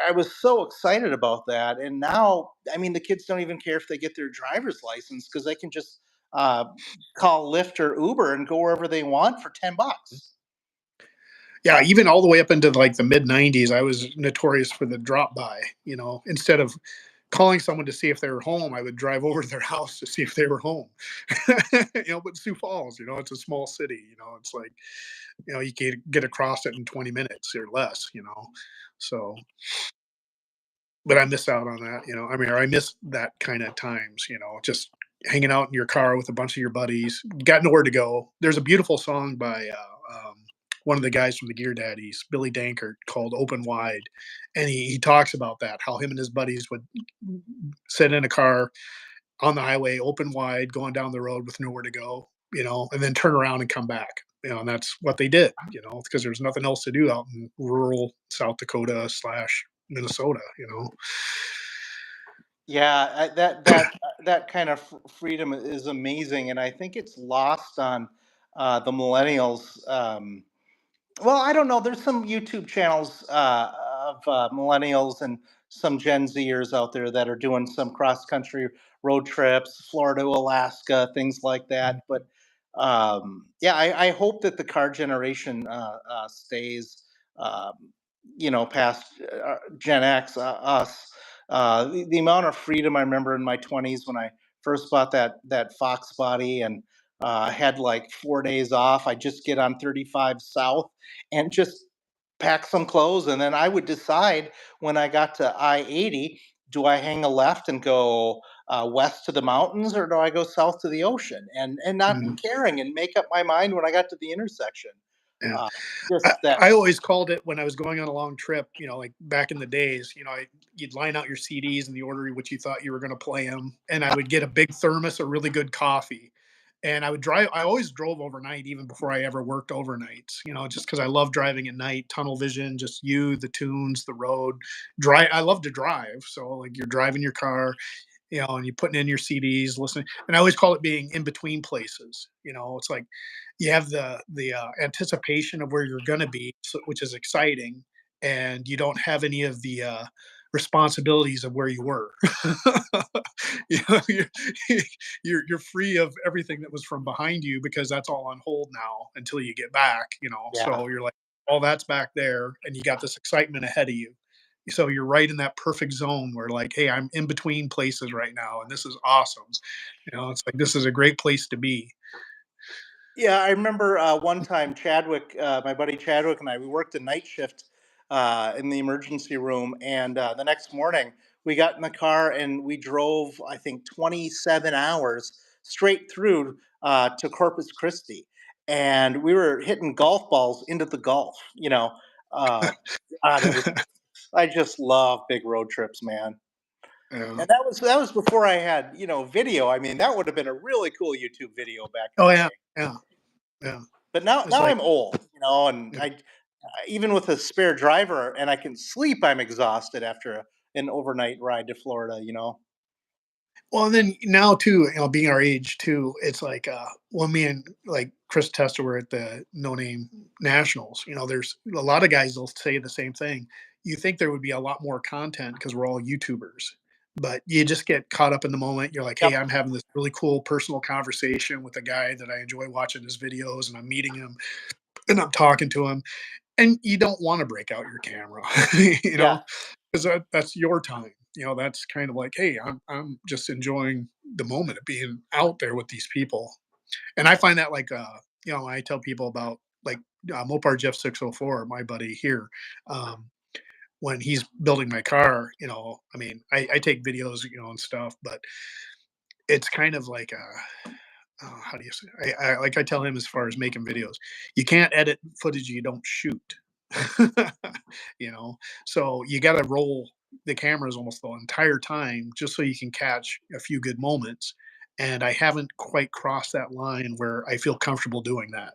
C: I was so excited about that. And now, I mean, the kids don't even care if they get their driver's license because they can just uh, call Lyft or Uber and go wherever they want for $10.
A: Yeah, even all the way up into like the mid '90s, I was notorious for the drop by. Instead of calling someone to see if they were home, I would drive over to their house to see if they were home. But Sioux Falls, it's a small city. It's like, you can get across it in 20 minutes or less. So, but I miss out on that. I mean, or I miss that kind of times. Just hanging out in your car with a bunch of your buddies. You got nowhere to go. There's a beautiful song by one of the guys from the Gear Daddies, Billy Dankert, called "Open Wide," and he talks about that, how him and his buddies would sit in a car on the highway, open wide, going down the road with nowhere to go, and then turn around and come back. And that's what they did, because there's nothing else to do out in rural South Dakota slash Minnesota.
C: Yeah, that kind of freedom is amazing, and I think it's lost on the millennials. Well, I don't know. There's some YouTube channels of millennials and some Gen Zers out there that are doing some cross country road trips, Florida, Alaska, things like that. But yeah, I hope that the car generation stays, um, past Gen X, us. The amount of freedom I remember in my 20s when I first bought that Fox body and had like 4 days off. I just get on 35 South and just pack some clothes. And then I would decide when I got to I-80, do I hang a left and go west to the mountains, or do I go south to the ocean? And not
A: Mhm.
C: caring, and make up my mind when I got to the intersection.
A: Yeah.
C: Uh,
A: I,
C: just that,
A: I always called it when I was going on a long trip, like back in the days, you'd line out your CDs in the order in which you thought you were going to play them. And I would get a big thermos of really good coffee. And I would drive, I always drove overnight, even before I ever worked overnights, just because I love driving at night, tunnel vision, just the tunes, the road. I love to drive. So, like, you're driving your car, and you're putting in your CDs, listening. And I always call it being in between places. It's like you have the anticipation of where you're going to be, so, which is exciting, and you don't have any of the responsibilities of where you were. you know, you're, you're free of everything that was from behind you because that's all on hold now until you get back.
C: yeah.
A: So you're like, all that's back there, and you got this excitement ahead of you. So you're right in that perfect zone where, like, hey, I'm in between places right now, and this is awesome. It's like this is a great place to be.
C: Yeah, I remember one time Chadwick, my buddy Chadwick, and I, we worked a night shift in the emergency room, and the next morning we got in the car and we drove, I think, 27 hours straight through to Corpus Christi, and we were hitting golf balls into the Gulf. Uh, God, it was. I just love big road trips, man.
A: Yeah.
C: And that was before I had video. I mean, that would have been a really cool YouTube video back in
A: Oh
C: the
A: yeah,
C: day.
A: yeah, yeah.
C: But now
A: It's
C: now
A: like,
C: I'm old, and
A: yeah.
C: I even with a spare driver and I can sleep, I'm exhausted after an overnight ride to Florida.
A: Well, and then now too, being our age too, it's like when me and like Chris Tester were at the No Name Nationals, there's a lot of guys will say the same thing. You think there would be a lot more content because we're all YouTubers, but you just get caught up in the moment. You're like, hey,
C: Yep.
A: I'm having this really cool personal conversation with a guy that I enjoy watching his videos, and I'm meeting him and I'm talking to him, and you don't want to break out your camera, you
C: Yeah.
A: know, because that's your time. That's kind of like, hey, I'm just enjoying the moment of being out there with these people. And I find that, like, I tell people about, like, Mopar Jeff 604, my buddy here, um, when he's building my car. I mean, I take videos, and stuff, but it's kind of like how do you say? I tell him, as far as making videos, you can't edit footage you don't shoot. you know, so you got to roll. the cameras almost the entire time just so you can catch a few good moments. And I haven't quite crossed that line where I feel comfortable doing that.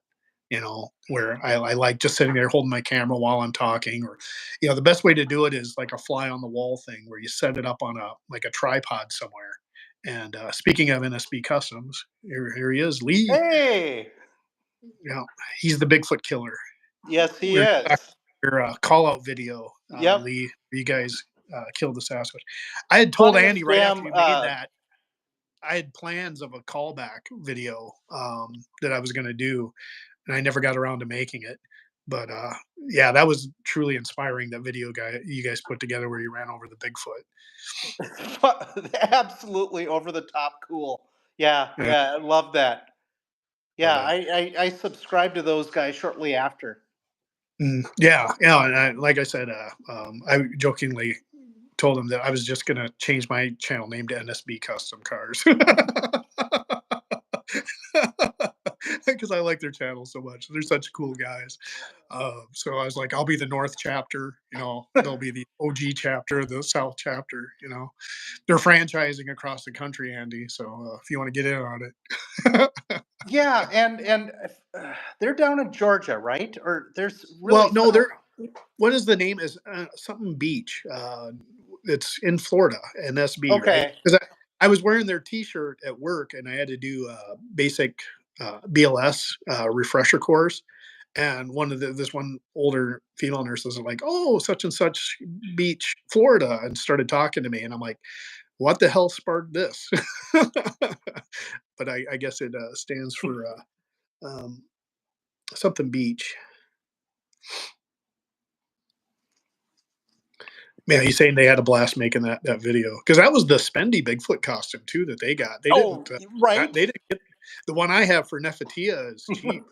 A: Where I like just sitting there holding my camera while I'm talking, or the best way to do it is like a fly on the wall thing where you set it up on a tripod somewhere. And speaking of NSB Customs, here he is, Lee.
C: Hey,
A: Yeah, he's the Bigfoot killer.
C: yes, he
A: We're back
C: is.
A: to your call out video,
C: Yep.
A: Lee. You guys killed the Sasquatch. I had told Andy
C: Funniest
A: right after
C: damn.
A: you made that, I had plans of a callback video that I was going to do, and I never got around to making it. But yeah, that was truly inspiring. That video guy you guys put together where you ran over the Bigfoot.
C: Absolutely over the top cool. Yeah,
A: Yeah,
C: yeah, I love that.
A: but
C: Yeah, I subscribed to those guys shortly after.
A: yeah, and like I said, I jokingly told him that I was just gonna change my channel name to NSB Custom Cars because I like their channel so much. They're such cool guys. So I was like, I'll be the North chapter. They'll be the OG chapter, the South chapter. They're franchising across the country, Andy. So if you want to get in on it.
C: Yeah, and they're down in Georgia, right? Or there's really
A: Well, no,
C: some.
A: what is the name? Is something Beach? It's in Florida, NSB, right?
C: Okay.
A: Because I was wearing their T-shirt at work, and I had to do basic BLS refresher course. And this one older female nurse was like, "Oh, such and such Beach, Florida," and started talking to me, and I'm like, "What the hell sparked this?" But I guess it stands for something Beach. Man, he's saying they had a blast making that video because that was the spendy Bigfoot costume too that they got. They
C: Oh,
A: didn't.
C: right.
A: They didn't get the one I have for Nefertia is cheap.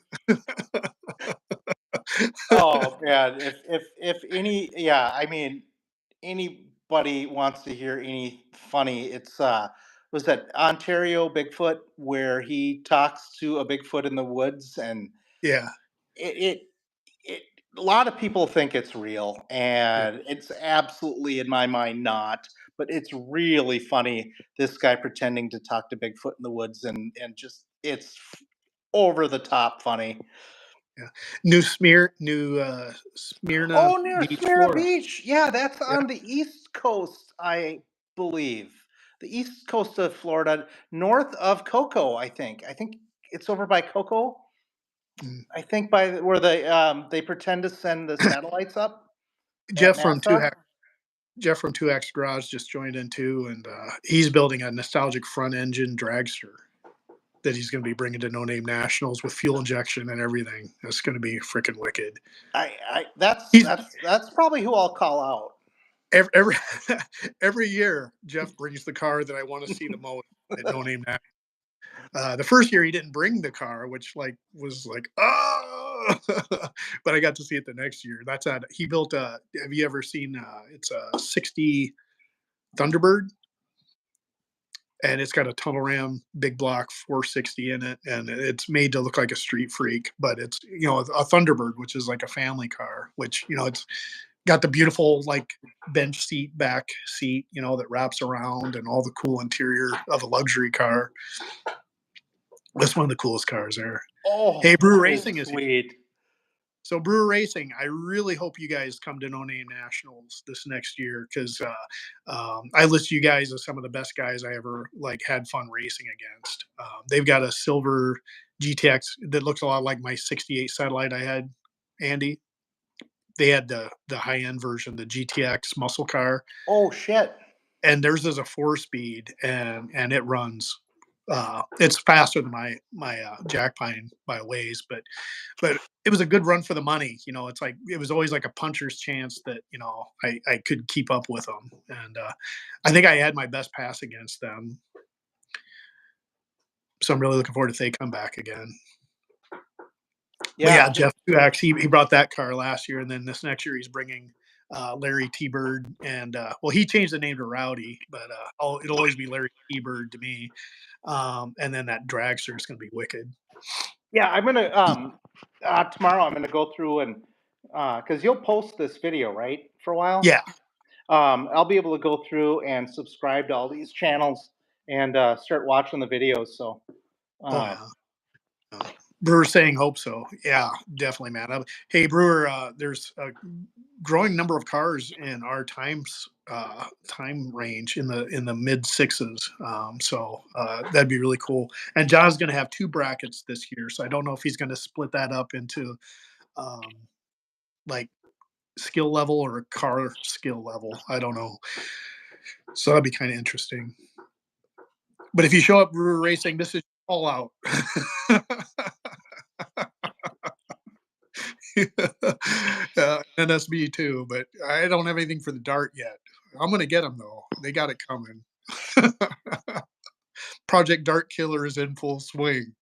C: Oh man, if any, yeah, I mean, anybody wants to hear any funny, it's was that Ontario Bigfoot where he talks to a Bigfoot in the woods, and
A: Yeah,
C: it it, it a lot of people think it's real,
A: yeah,
C: and it's absolutely in my mind not, but it's really funny, this guy pretending to talk to Bigfoot in the woods, and just it's over the top funny.
A: yeah. New Smyrna
C: Oh, near
A: Beach,
C: Smyrna
A: Florida.
C: Beach. Yeah, that's
A: Yeah,
C: on the East Coast, I believe. The East Coast of Florida, north of Cocoa, I think. I think it's over by Cocoa.
A: mm.
C: I think by where they pretend to send the satellites up at
A: Jeff from Two
C: NASA.
A: Hack. Jeff from Two X Garage just joined in too, and he's building a nostalgic front engine dragster that he's going to be bringing to No Name Nationals with fuel injection and everything. That's going to be freaking wicked.
C: I that's
A: He's
C: that's that's probably who I'll call out.
A: every every year. Jeff brings the car that I want to see the most at No Name Nationals. The first year he didn't bring the car, which was like oh, but I got to see it the next year. He built a. Have you ever seen? It's a '60 Thunderbird, and it's got a tunnel ram big block 460 in it, and it's made to look like a street freak, but it's a Thunderbird, which is like a family car, which it's got the beautiful like bench seat back seat that wraps around, and all the cool interior of a luxury car. That's one of the coolest cars there. Hey,
C: Oh,
A: Brew
C: that is
A: Racing is here.
C: sweet.
A: So Brewer Racing, I really hope you guys come to No Name Nationals this next year because I list you guys as some of the best guys I ever had fun racing against. They've got a silver GTX that looks a lot like my '68 satellite I had, Andy. They had the high end version, the GTX muscle car,
C: Oh shit.
A: and theirs is a 4 speed, and it runs. It's faster than my Jack Pine by a ways, but it was a good run for the money. It's like it was always like a puncher's chance that I could keep up with them, and I think I had my best pass against them. So I'm really looking forward if they come back again. But
C: Yeah.
A: yeah, Jeff Truax, he brought that car last year, and then this next year he's bringing Larry T Bird, and well, he changed the name to Rowdy, but it'll always be Larry T Bird to me. And then that dragster is going to be wicked.
C: Yeah, I'm gonna tomorrow I'm gonna go through and because you'll post this video, right, for a while.
A: Yeah,
C: I'll be able to go through and subscribe to all these channels and start watching the videos. So,
A: Oh
C: uh,
A: yeah. Brewer saying hope so. Yeah, definitely, man. Hey, Brewer, there's a growing number of cars in our time range in the mid sixes. So that'd be really cool. And John's going to have two brackets this year, so I don't know if he's going to split that up into um, like skill level or car skill level. I don't know. So that'd be kind of interesting. But if you show up Brewer Racing, this is all out. NSB too, but I don't have anything for the dart yet. I'm gonna get them though. They got it coming. Project Dart Killer is in full swing.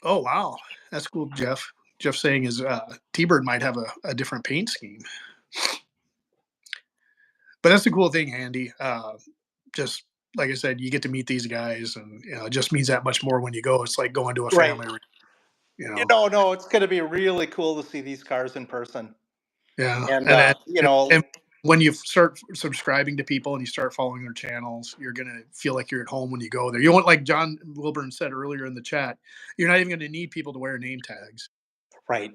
A: Oh wow, that's cool, Jeff. Jeff saying his T-Bird might have a different paint scheme, but that's the cool thing, Andy. Just like I said, you get to meet these guys, and it just means that much more when you go. It's like going to a
C: right.
A: family,
C: No, it's going to be really cool to see these cars in person.
A: Yeah,
C: And,
A: and when you start subscribing to people and you start following their channels, you're gonna feel like you're at home when you go there. You want, like John Wilburn said earlier in the chat, you're not even gonna need people to wear name tags
C: right,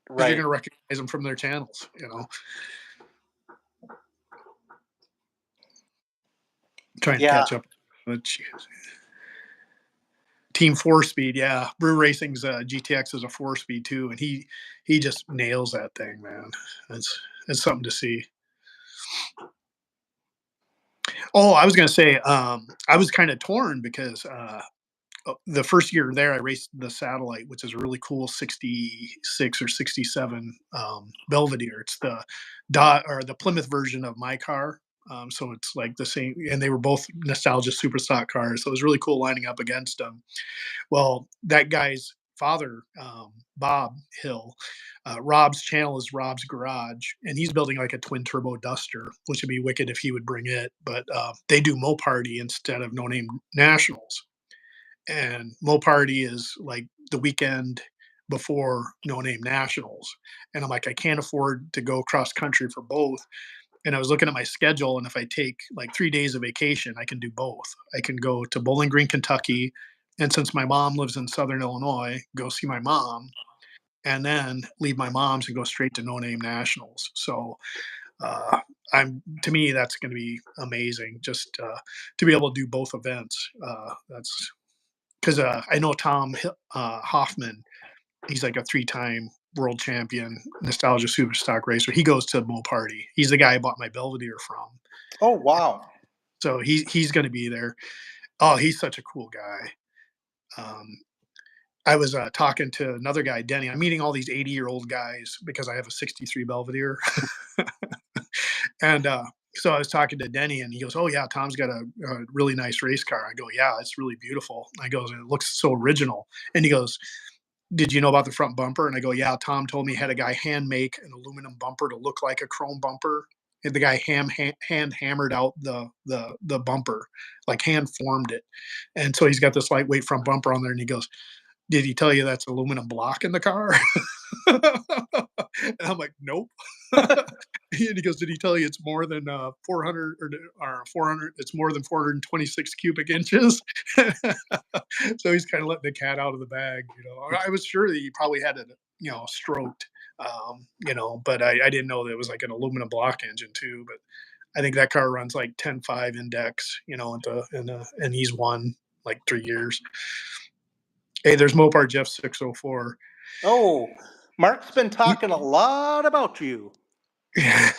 A: because you're
C: right.
A: gonna recognize them from their channels. Trying to
C: Yeah.
A: catch up. But Team 4 Speed, yeah, Brew Racing's GTX is a 4 speed too, and he just nails that thing, man. It's something to see. Oh, I was gonna say, I was kind of torn because the first year there, I raced the Satellite, which is a really cool 66 or 67 Belvedere. It's the dot or the Plymouth version of my car. So it's like the same, and they were both nostalgia super stock cars. So it was really cool lining up against them. Well, that guy's father, Bob Hill, Rob's channel is Rob's Garage, and he's building like a twin turbo Duster, which would be wicked if he would bring it. But they do Mo Party instead of No Name Nationals, and Mo Party is like the weekend before No Name Nationals. And I'm like, I can't afford to go cross country for both. And I was looking at my schedule, and if I take like 3 days of vacation, I can do both. I can go to Bowling Green, Kentucky, and since my mom lives in Southern Illinois, go see my mom, and then leave my mom's and go straight to No Name Nationals. So uh, I'm to me that's going to be amazing, just to be able to do both events. That's because I know Tom Hoffman. He's like a three-time world champion, nostalgia super stock racer. He goes to Mo Party. He's the guy I bought my Belvedere from.
C: Oh, wow.
A: So he's going to be there. Oh, he's such a cool guy. Um, I was talking to another guy, Denny. I'm meeting all these 80-year-old guys because I have a 63 Belvedere. And so I was talking to Denny, and he goes, "Oh yeah, Tom's got a really nice race car." I go, "Yeah, it's really beautiful." I goes, "It looks so original." And he goes, "Did you know about the front bumper?" And I go, "Yeah, Tom told me he had a guy hand make an aluminum bumper to look like a chrome bumper." And the guy hand hammered out the bumper, like hand formed it. And so he's got this lightweight front bumper on there, and he goes, "Did he tell you that's aluminum block in the car?" And I'm like, "Nope." And he goes, "Did he tell you it's more than 400 or 400? It's more than 426 cubic inches." So he's kind of letting the cat out of the bag. I was sure that he probably had it, stroked, but I didn't know that it was like an aluminum block engine too. But I think that car runs like 10.5 index, and he's won like 3 years. Hey, there's Mopar Jeff 604.
C: Oh, Mark's been
A: He,
C: talking a lot about you.
A: yeah,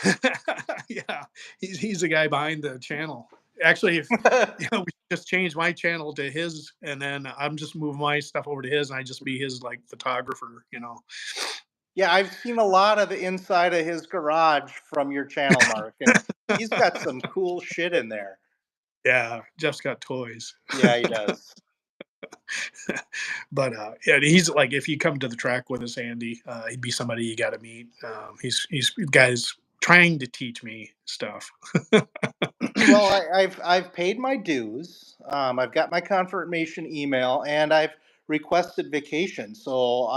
A: he's the guy behind the channel. Actually, if we just changed my channel to his, and then I'm just move my stuff over to his, and I just be his like photographer.
C: Yeah, I've seen a lot of the inside of his garage from your channel, Mark, and he's got some cool shit in there.
A: Yeah, Jeff's got toys.
C: Yeah, he does.
A: But yeah, he's like, if you come to the track with us, Andy, he'd be somebody you got to meet. He's guys trying to teach me stuff.
C: Well, I've paid my dues. I've got my confirmation email, and I've requested vacation. So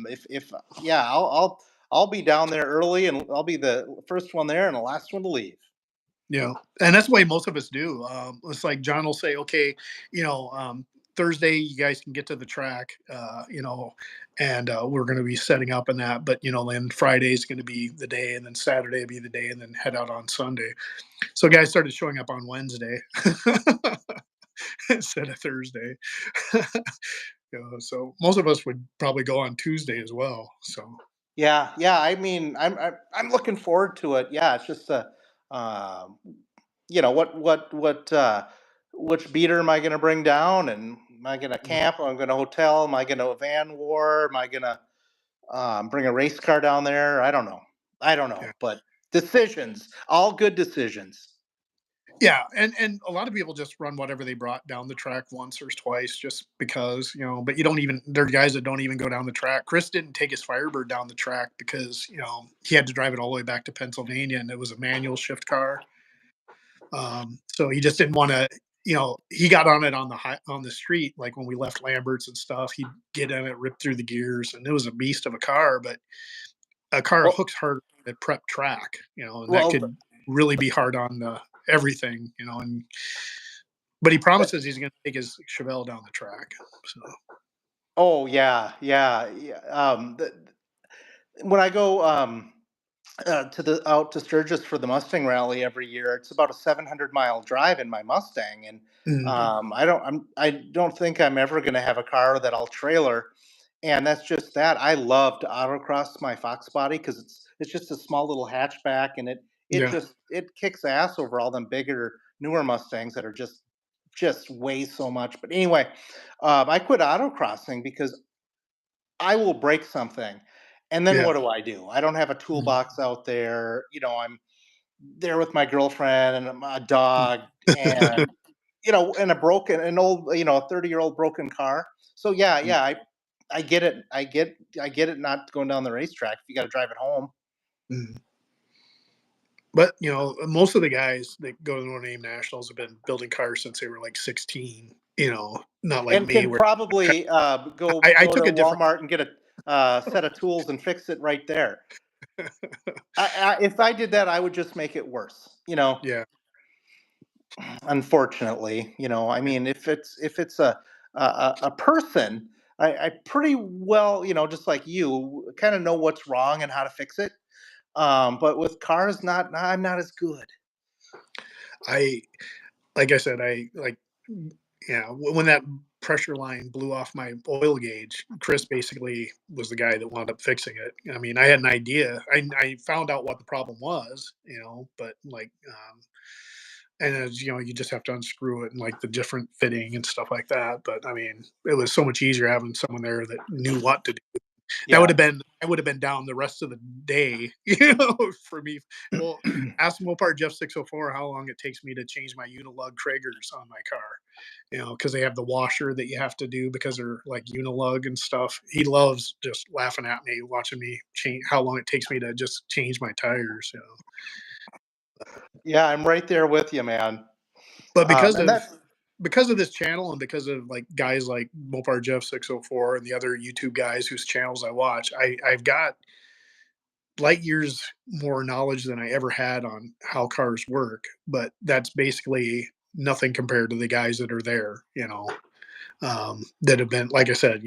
C: if yeah, I'll be down there early, and I'll be the first one there and the last one to leave.
A: Yeah, and that's the way most of us do. It's like John will say, "Okay, you know, Thursday you guys can get to the track, and we're going to be setting up and that. But then Friday's going to be the day, and then Saturday will be the day, and then head out on Sunday." So guys started showing up on Wednesday instead of Thursday. So most of us would probably go on Tuesday as well. So
C: Yeah, yeah. I mean, I'm looking forward to it. Yeah, it's just um, which beater am I going to bring down, and am I going to
A: mm,
C: camp? Am I going to hotel? Am I going to a van war? Am I going to bring a race car down there? I don't know,
A: yeah.
C: but decisions, all good decisions.
A: Yeah, and a lot of people just run whatever they brought down the track once or twice just because, but you don't even there are guys that don't even go down the track. Chris didn't take his Firebird down the track because, he had to drive it all the way back to Pennsylvania and it was a manual shift car. So he just didn't want to, he got on it on the street like when we left Lambert's and stuff. He'd get in it, rip through the gears, and it was a beast of a car, but a car
C: Well,
A: hooks hard at prep track, and that
C: well,
A: could really be hard on everything, and but he promises he's going to take his Chevelle down the track. So,
C: oh yeah, yeah, yeah. When I go to the out to Sturgis for the Mustang Rally every year, it's about a 700-mile drive in my Mustang, and
A: mm,
C: I don't think I'm ever going to have a car that I'll trailer, and that's just that. I love to autocross my Fox body because it's just a small little hatchback, and
A: yeah,
C: it kicks ass over all them bigger newer Mustangs that are just weigh so much. But anyway, I quit autocrossing because I will break something. And then
A: yeah,
C: what do? I don't have a
A: mm,
C: toolbox out there. I'm there with my girlfriend and my dog, and and an old, a 30-year-old broken car. So yeah,
A: mm,
C: yeah, I get it. I get it not going down the racetrack if you got to drive it home.
A: mm. But most of the guys that go to the No Name Nationals have been building cars since they were like 16. Not like
C: And
A: me,
C: can
A: where
C: probably
A: I
C: go to
A: took a different.
C: Walmart and get a set of tools and fix it right there. If I did that, I would just make it worse.
A: Yeah,
C: Unfortunately, I mean, if it's a person, I pretty well, just like you, kind of know what's wrong and how to fix it. But with cars, I'm not as good.
A: I like I said, I like yeah, when that pressure line blew off my oil gauge, Chris basically was the guy that wound up fixing it. I mean, I had an idea. I found out what the problem was, but like, and as you just have to unscrew it and like the different fitting and stuff like that. But I mean, it was so much easier having someone there that knew what to do. That would
C: Yeah.
A: have been I would have been down the rest of the day, for me. Well, ask Mopar Jeff 604 how long it takes me to change my Unilug Traegers on my car. Because they have the washer that you have to do because they're like Unilug and stuff. He loves just laughing at me, watching me change how long it takes me to just change my tires.
C: Yeah, I'm right there with you, man.
A: But
C: And that's
A: because of this channel and because of like guys like Mopar Jeff 604 and the other YouTube guys whose channels I watch, I've got light years more knowledge than I ever had on how cars work, but that's basically nothing compared to the guys that are there, that have been, like I said,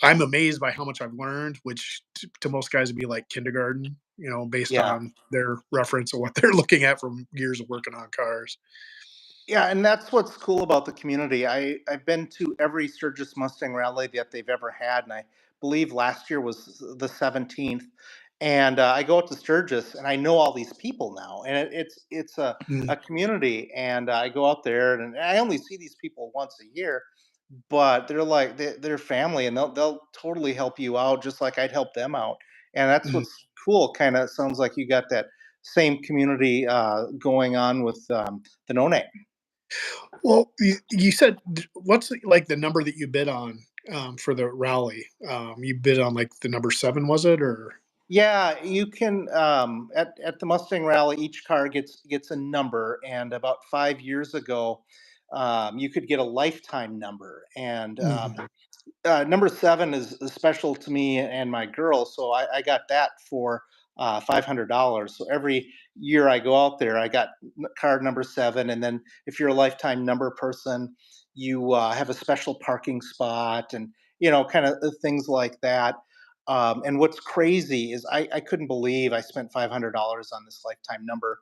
A: I'm amazed by how much I've learned, which to most guys would be like kindergarten, based
C: yeah.
A: on their reference of what they're looking at from years of working on cars.
C: Yeah, and that's what's cool about the community. I've been to every Sturgis Mustang rally that they've ever had, and I believe last year was the 17th. And I go out to Sturgis, and I know all these people now, and it's
A: Mm,
C: a community. And I go out there, and I only see these people once a year, but they're like they're family, and they'll totally help you out, just like I'd help them out. And that's
A: mm.
C: what's cool. Kind of sounds like you got that same community going on with the No Name.
A: Well, you said what's like the number that you bid on for the rally? You bid on like the number seven, was it, or?
C: Yeah, you can at the Mustang Rally, each car gets a number, and about 5 years ago, you could get a lifetime number, and
A: Mhm.
C: Number 7 is special to me and my girl, so I got that for $500. So every year I go out there, I got card number 7, and then if you're a lifetime number person, you have a special parking spot, and kind of things like that. And what's crazy is I couldn't believe I spent $500 on this lifetime number.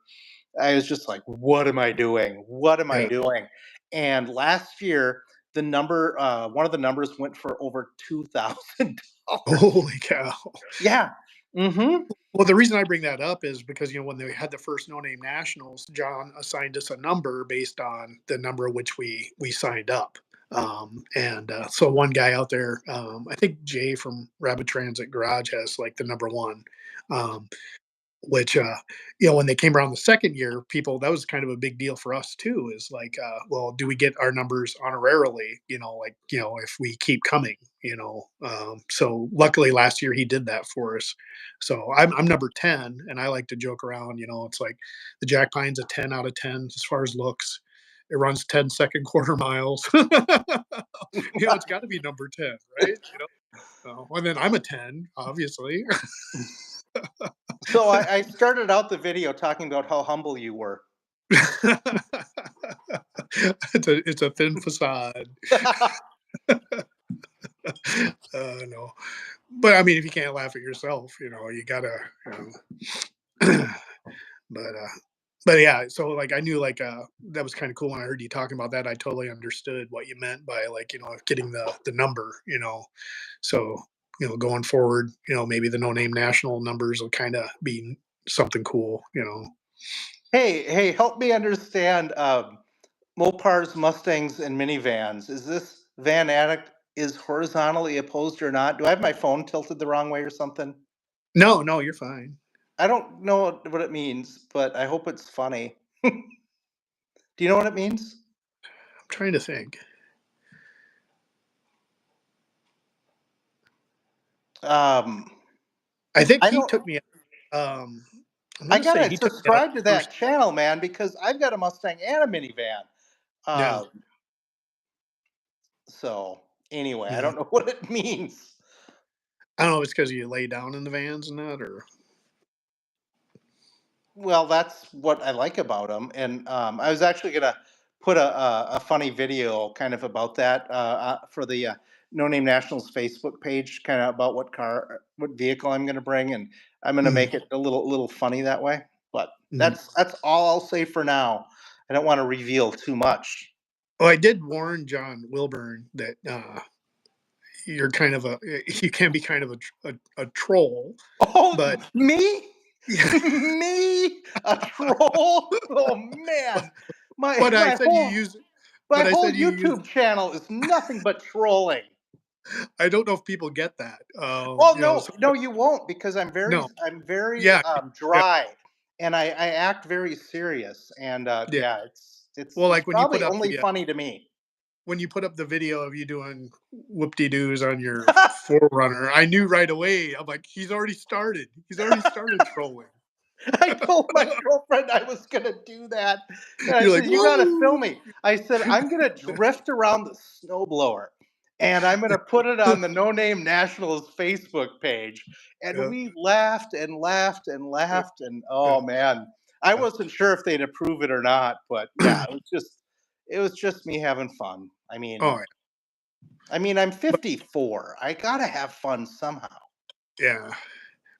C: I was just like, "What am I doing? What am I
A: Yeah.
C: doing?" And last year, one of the numbers went for over $2,000.
A: Holy cow.
C: Yeah. Mhm.
A: Well, the reason I bring that up is because, when they had the first No Name Nationals, John assigned us a number based on the number at which we signed up. And so one guy out there, I think Jay from Rabbit Transit Garage has like the number one. Um, which when they came around the second year, people, that was kind of a big deal for us too, is like, well, do we get our numbers honorarily, like, if we keep coming, so luckily last year he did that for us. So I'm number 10, and I like to joke around, it's like the Jack Pine's a 10 out of 10 as far as looks. It runs 10-second quarter miles. It's got to be number 10, right? And then I'm a 10, obviously.
C: So I started out the video talking about how humble you were.
A: It's a thin facade. No, but I mean, if you can't laugh at yourself, you gotta. But yeah. So like, I knew like that was kind of cool when I heard you talking about that. I totally understood what you meant by like getting the number. So going forward, maybe the No Name National numbers will kind of be something cool.
C: Hey, help me understand Mopars, Mustangs, and minivans. Is this Van Addict is horizontally opposed or not? Do I have my phone tilted the wrong way or something?
A: No, no, you're fine.
C: I don't know what it means, but I hope it's funny. Do you know what it means?
A: I'm trying to think.
C: Um,
A: I think
C: I
A: he
C: don't.
A: took me. Um, I'm
C: I
A: gonna say
C: gotta
A: he took me out
C: subscribe to
A: first.
C: that channel, man, because I've got a Mustang and a minivan.
A: Yeah,
C: Um, so anyway, I
A: yeah.
C: don't know what it means.
A: I don't know if it's because you lay down in the vans and that, or
C: Well, that's what I like about them, and I was actually gonna put a funny video kind of about that for the No Name Nationals Facebook page, kind of about what vehicle I'm gonna bring, and I'm gonna
A: Mhm,
C: make it a little funny that way. But
A: mhm.
C: that's all I'll say for now. I don't want to reveal too much.
A: Oh, I did warn John Wilburn that you're kind of you can be kind of a troll,
C: Oh,
A: but
C: me?
A: yeah.
C: Me? A troll? Oh man. My
A: But I
C: my
A: said you
C: whole
A: use.
C: my
A: But I
C: whole
A: said you use.
C: YouTube channel is nothing but trolling.
A: I don't know if people get that.
C: Well,
A: So,
C: no, you won't because
A: no,
C: I'm very
A: yeah, yeah,
C: dry, and I act very serious, and
A: yeah.
C: yeah, it's
A: Well,
C: it's
A: like
C: probably only funny to me.
A: when you put up the video of you doing whoop-de-doos on your Forerunner, I knew right away. I'm like, he's already started. He's already started trolling.
C: I told my girlfriend I was gonna do that, and I
A: You're like,
C: said, "You gotta film
A: woo!
C: me." I said, "I'm gonna drift around the snowblower, and I'm gonna put it on the No Name Nationals Facebook page." And
A: Yeah,
C: we laughed and laughed and
A: yeah,
C: laughed, and oh man, I wasn't sure if they'd approve it or not, but yeah,
A: yeah.
C: it was just me having fun. I mean,
A: Oh, yeah.
C: I mean, I'm
A: But
C: 54. I gotta have fun somehow.
A: yeah.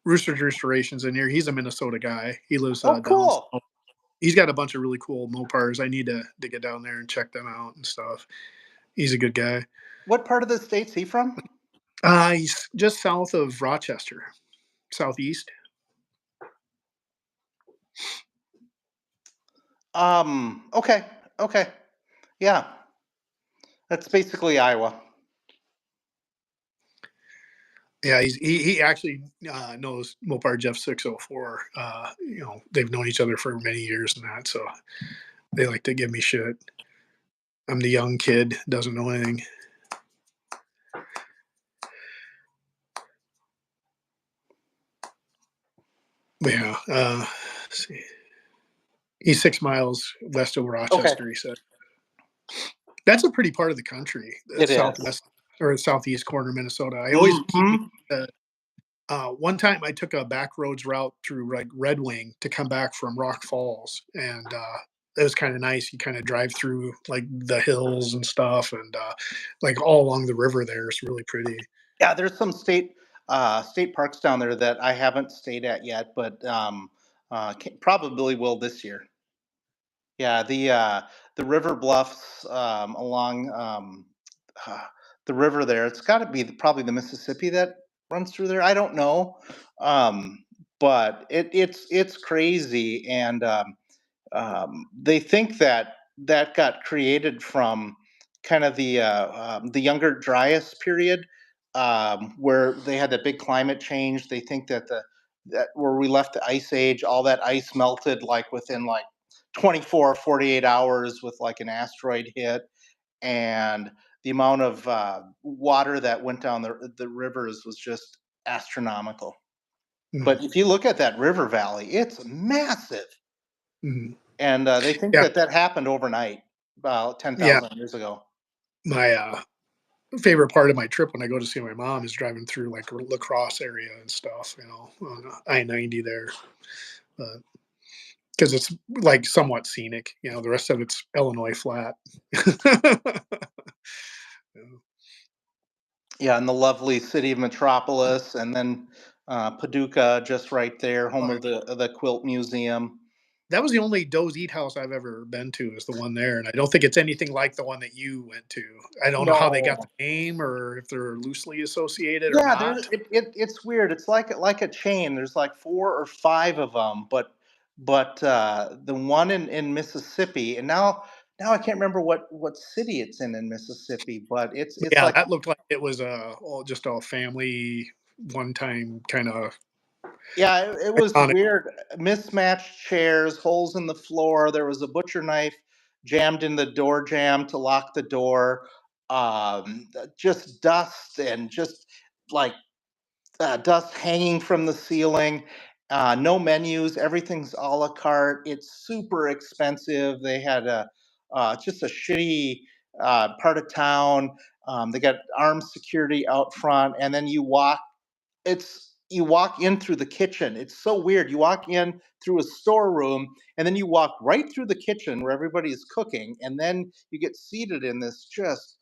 A: Rooster's Restorations in here. He's a Minnesota guy. He lives
C: Oh,
A: down
C: cool.
A: south. He's got a bunch of really cool Mopars. I need to get down there and check them out and stuff. He's a good guy.
C: What part of the state's he from?
A: He's just south of Rochester, southeast.
C: Okay, okay. Yeah, that's basically Iowa.
A: Yeah, he actually knows Mopar Jeff 604. They've known each other for many years and that, so they like to give me shit. I'm the young kid, doesn't know anything. But yeah, let's see. He's 6 miles west of
C: Okay,
A: Rochester. He said that's a pretty part of the country,
C: it is.
A: southwest. or southeast corner of Minnesota. I always keep
C: Mhm.
A: the one time I took a back roads route through like Red Wing to come back from Rock Falls, and it was kind of nice. You kind of drive through like the hills and stuff, and like all along the river there. It's really pretty.
C: Yeah, there's some state parks down there that I haven't stayed at yet, but probably will this year. Yeah, the river bluffs along uh, the river there. It's got to be probably the Mississippi that runs through there. I don't know, um, but it's crazy, and they think that that got created from kind of the younger Dryas period, where they had that big climate change. They think that the that where we left the ice age, all that ice melted like within like 24 or 48 hours with like an asteroid hit, and the amount of water that went down the rivers was just astronomical.
A: Mhm,
C: But if you look at that river valley, it's massive.
A: mhm.
C: And they think
A: Yeah,
C: that that happened overnight about
A: yeah.
C: 10,000 years ago.
A: My favorite part of my trip when I go to see my mom is driving through like La Crosse area and stuff. On I-90 there, because it's like somewhat scenic. The rest of it's Illinois flat. Yeah.
C: Yeah, in the lovely city of Metropolis, and then Paducah, just right there, home of the Quilt Museum.
A: That was the only Doe's Eat House I've ever been to, is the one there, and I don't think it's anything like the one that you went to. I don't know how they got
C: No,
A: the name or if they're loosely associated or
C: yeah, there
A: not.
C: it's weird. It's like a chain. There's like four or five of them, but the one in Mississippi, and now I can't remember what city it's in Mississippi, but it's
A: Yeah,
C: like.
A: that looked like it was just a family one-time kinda
C: Yeah, it was
A: iconic.
C: weird. Mismatched chairs, holes in the floor. There was a butcher knife jammed in the door jamb to lock the door. Just dust and just like dust hanging from the ceiling. No menus. Everything's a la carte. It's super expensive. They had just a shitty part of town. They got armed security out front, and then you walk in through the kitchen. It's so weird. You walk in through a storeroom, and then you walk right through the kitchen where everybody is cooking, and then you get seated in this just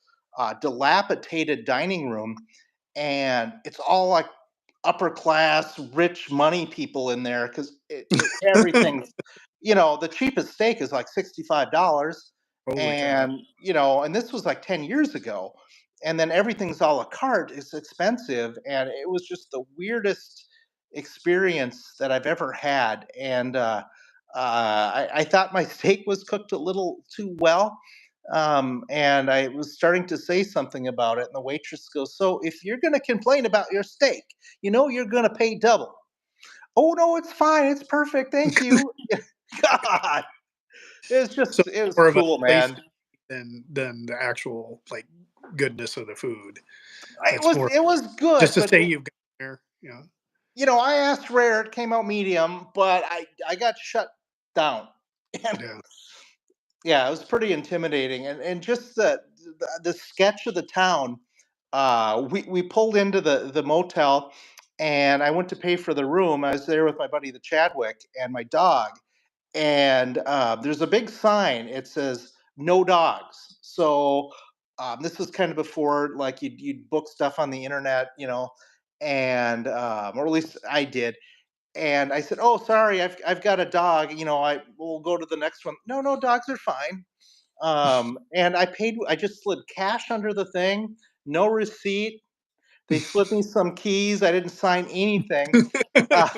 C: dilapidated dining room, and it's all like upper class, rich money people in there because everything's, the cheapest steak is like $65,
A: Holy cow.
C: and this was like 10 years ago, and then everything's a la carte. It's expensive, and it was just the weirdest experience that I've ever had. And I thought my steak was cooked a little too well, and I was starting to say something about it, and the waitress goes, "So if you're going to complain about your steak, you're going to pay double." Oh no, it's fine, it's perfect, thank you. God,
A: So
C: it was
A: more of a
C: cool,
A: place
C: man.
A: to eat than the actual, like, goodness of the food.
C: It
A: It's
C: was
A: more
C: it was
A: just
C: good,
A: to
C: but
A: say you've got there, yeah.
C: I asked rare, it came out medium, but I got shut down. And
A: Yeah.
C: yeah, it was pretty intimidating, and just the sketch of the town. We pulled into the motel, and I went to pay for the room. I was there with my buddy the Chadwick and my dog, and there's a big sign. It says no dogs. So this was kind of before like you'd book stuff on the internet, and or at least I did. And I said, "Oh, sorry, I've got a dog. I will go to the next one." No, no, dogs are fine. And I paid. I just slid cash under the thing, no receipt. They slid me some keys. I didn't sign anything. Uh,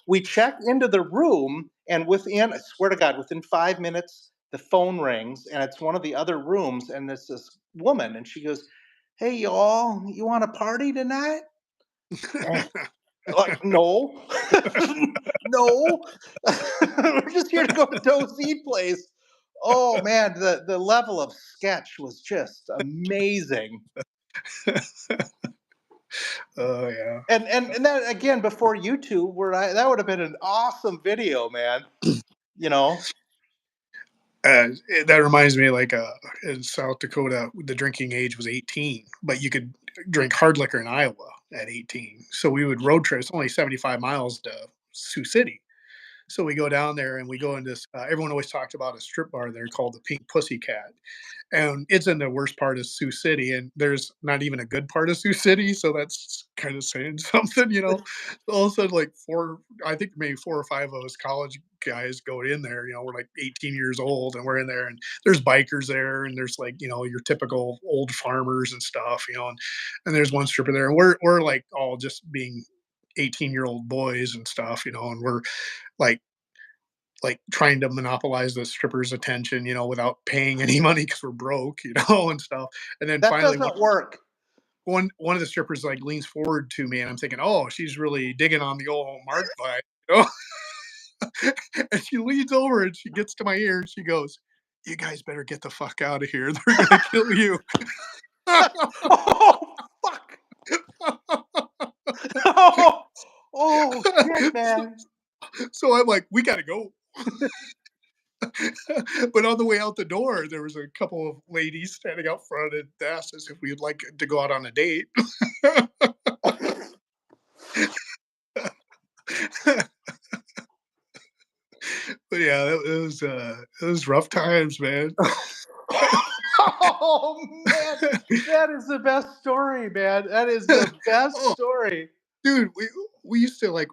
C: we checked into the room, and I swear to God, within 5 minutes, the phone rings, and it's one of the other rooms, and it's this woman, and she goes, "Hey, y'all, you want a party tonight?" And like, no, no, we're just here to go to Doe's Eat Place. Oh man, the level of sketch was just amazing.
A: Oh, yeah.
C: And that again before YouTube, that would have been an awesome video, man. You know?
A: That reminds me, like, in South Dakota, the drinking age was 18, but you could drink hard liquor in Iowa at 18. So we would road trip. It's only 75 miles to Sioux City. So we go down there and we go into this. Everyone always talked about a strip bar there called the Pink Pussycat, and it's in the worst part of Sioux City, and there's not even a good part of Sioux City, so that's kind of saying something, you know. All of a sudden, like I think maybe 4 or 5 of us college guys go in there. You know, we're like 18 years old, and we're in there, and there's bikers there, and there's like your typical old farmers and stuff, and there's one stripper there, and we're like all just being 18-year-old boys and stuff, and we're like trying to monopolize the stripper's attention, without paying any money because we're broke, and stuff. And then
C: That
A: finally,
C: doesn't work.
A: one of the strippers like leans forward to me, and I'm thinking, oh, she's really digging on the old Mark vibe, you know. And she leans over and she gets to my ear and she goes, "You guys better get the fuck out of here. They're gonna kill you."
C: Oh, fuck. Oh, oh shit,
A: so,
C: man.
A: so I'm like, we gotta go. But on the way out the door, there was a couple of ladies standing out front and asked us if we'd like to go out on a date. But yeah, it was rough times, man.
C: Oh man, that is the best story, man. That is the best
A: Oh,
C: story.
A: dude, we used to like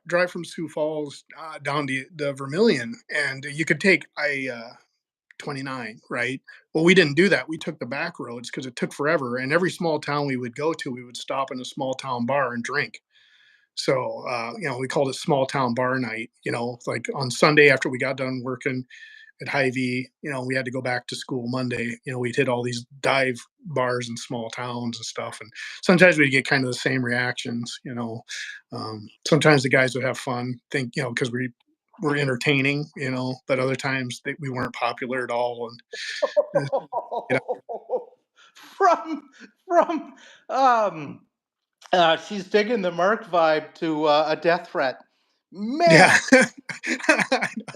A: drive from Sioux Falls down to Vermilion, and you could take I 29, right? Well, we didn't do that. We took the back roads because it took forever. And every small town we would go to, we would stop in a small town bar and drink. So, we called it small town bar night. Like on Sunday after we got done working at Hy-Vee, we had to go back to school Monday. We'd hit all these dive bars in small towns and stuff. And sometimes we'd get kind of the same reactions. Sometimes the guys would have fun, because we were entertaining, but other times we weren't popular at all. And,
C: from from um she's digging the Mark vibe to a death threat.
A: yeah.
C: Man,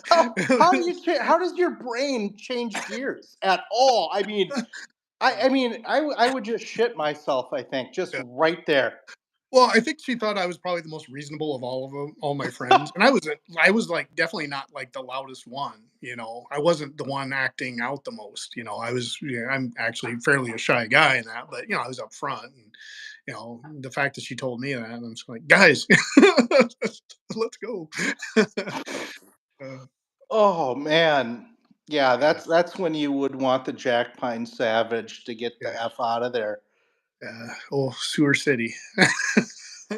C: how do you how does your brain change gears at all? I mean, I would just shit myself. I think just
A: Yeah.
C: right there.
A: Well, I think she thought I was probably the most reasonable of all of them, all my friends, and I was like definitely not like the loudest one. I wasn't the one acting out the most. I'm actually fairly a shy guy in that, but I was up front, and the fact that she told me that, I'm just like, guys, let's go. uh,
C: Oh man, yeah,
A: yeah,
C: that's when you would want the Jack Pine Savage to get
A: yeah,
C: the f out of there.
A: yeah. Oh, Sewer City. uh,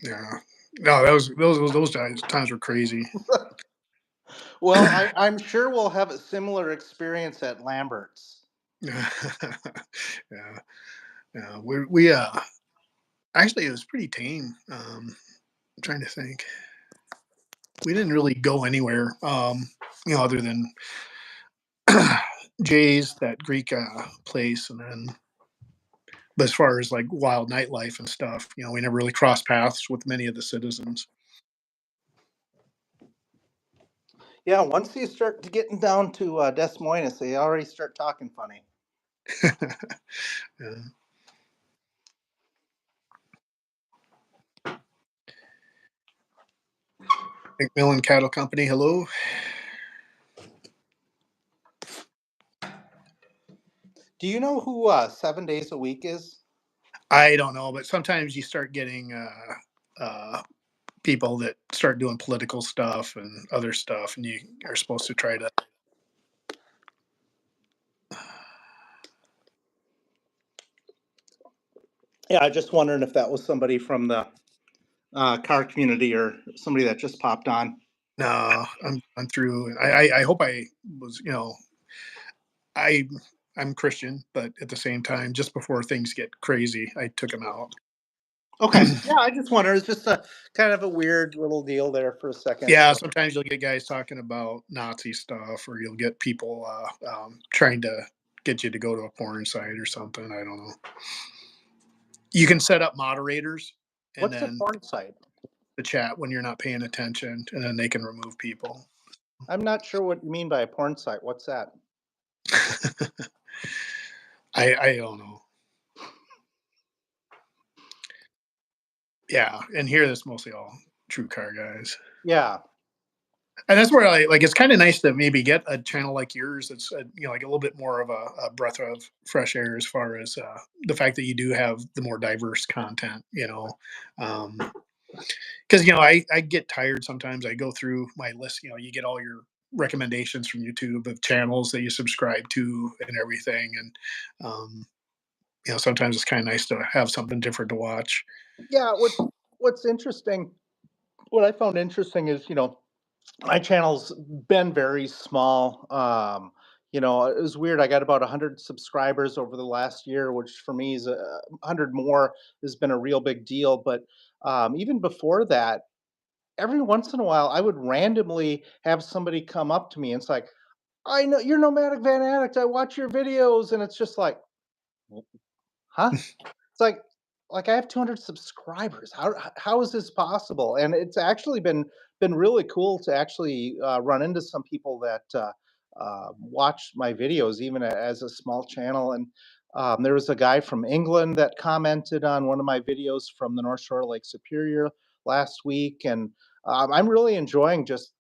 A: yeah. No, that was those times were crazy.
C: Well, I'm sure we'll have a similar experience at Lambert's.
A: Yeah, yeah. We actually it was pretty tame. I'm trying to think. We didn't really go anywhere, other than Jay's, that Greek place, and then. But as far as like wild nightlife and stuff, we never really crossed paths with many of the citizens.
C: Yeah, once you start to getting down to Des Moines, they already start talking funny.
A: Yeah. McMillan Cattle Company, hello.
C: Do you know who 7 days a week is?
A: I don't know, but sometimes you start getting people that start doing political stuff and other stuff, and you are supposed to try to.
C: Yeah, I just wondering if that was somebody from the car community or somebody that just popped on.
A: No, I'm through. I hope I was. I I'm Christian, but at the same time, just before things get crazy, I took him out.
C: Okay. Yeah, I just wonder. It's just a kind of a weird little deal there for a second.
A: Yeah,
C: So.
A: sometimes you'll get guys talking about Nazi stuff, or you'll get people trying to get you to go to a porn site or something. I don't know. You can set up moderators, and
C: What's a
A: then
C: porn site?
A: the chat when you're not paying attention, and then they can remove people.
C: I'm not sure what you mean by a porn site. What's that?
A: I don't know. Yeah, and here it's mostly all true car guys.
B: Yeah.
A: And that's where I like. It's kind of nice to maybe get a channel like yours. That's like a little bit more of a breath of fresh air as far as the fact that you do have the more diverse content. Because I get tired sometimes. I go through my list. You get all your recommendations from YouTube of channels that you subscribe to and everything, and sometimes it's kind of nice to have something different to watch.
B: Yeah, what's interesting, what I found interesting is, my channel's been very small. It was weird. I got about 100 subscribers over the last year, which for me is 100 more has been a real big deal. But even before that, every once in a while, I would randomly have somebody come up to me and it's like, I know you're Nomadic Vanaddict. I watch your videos, and it's just like, huh? It's like I have 200 subscribers. How is this possible? And it's actually been really cool to actually run into some people that watch my videos, even as a small channel. And there was a guy from England that commented on one of my videos from the North Shore of Lake Superior last week, and I'm really enjoying just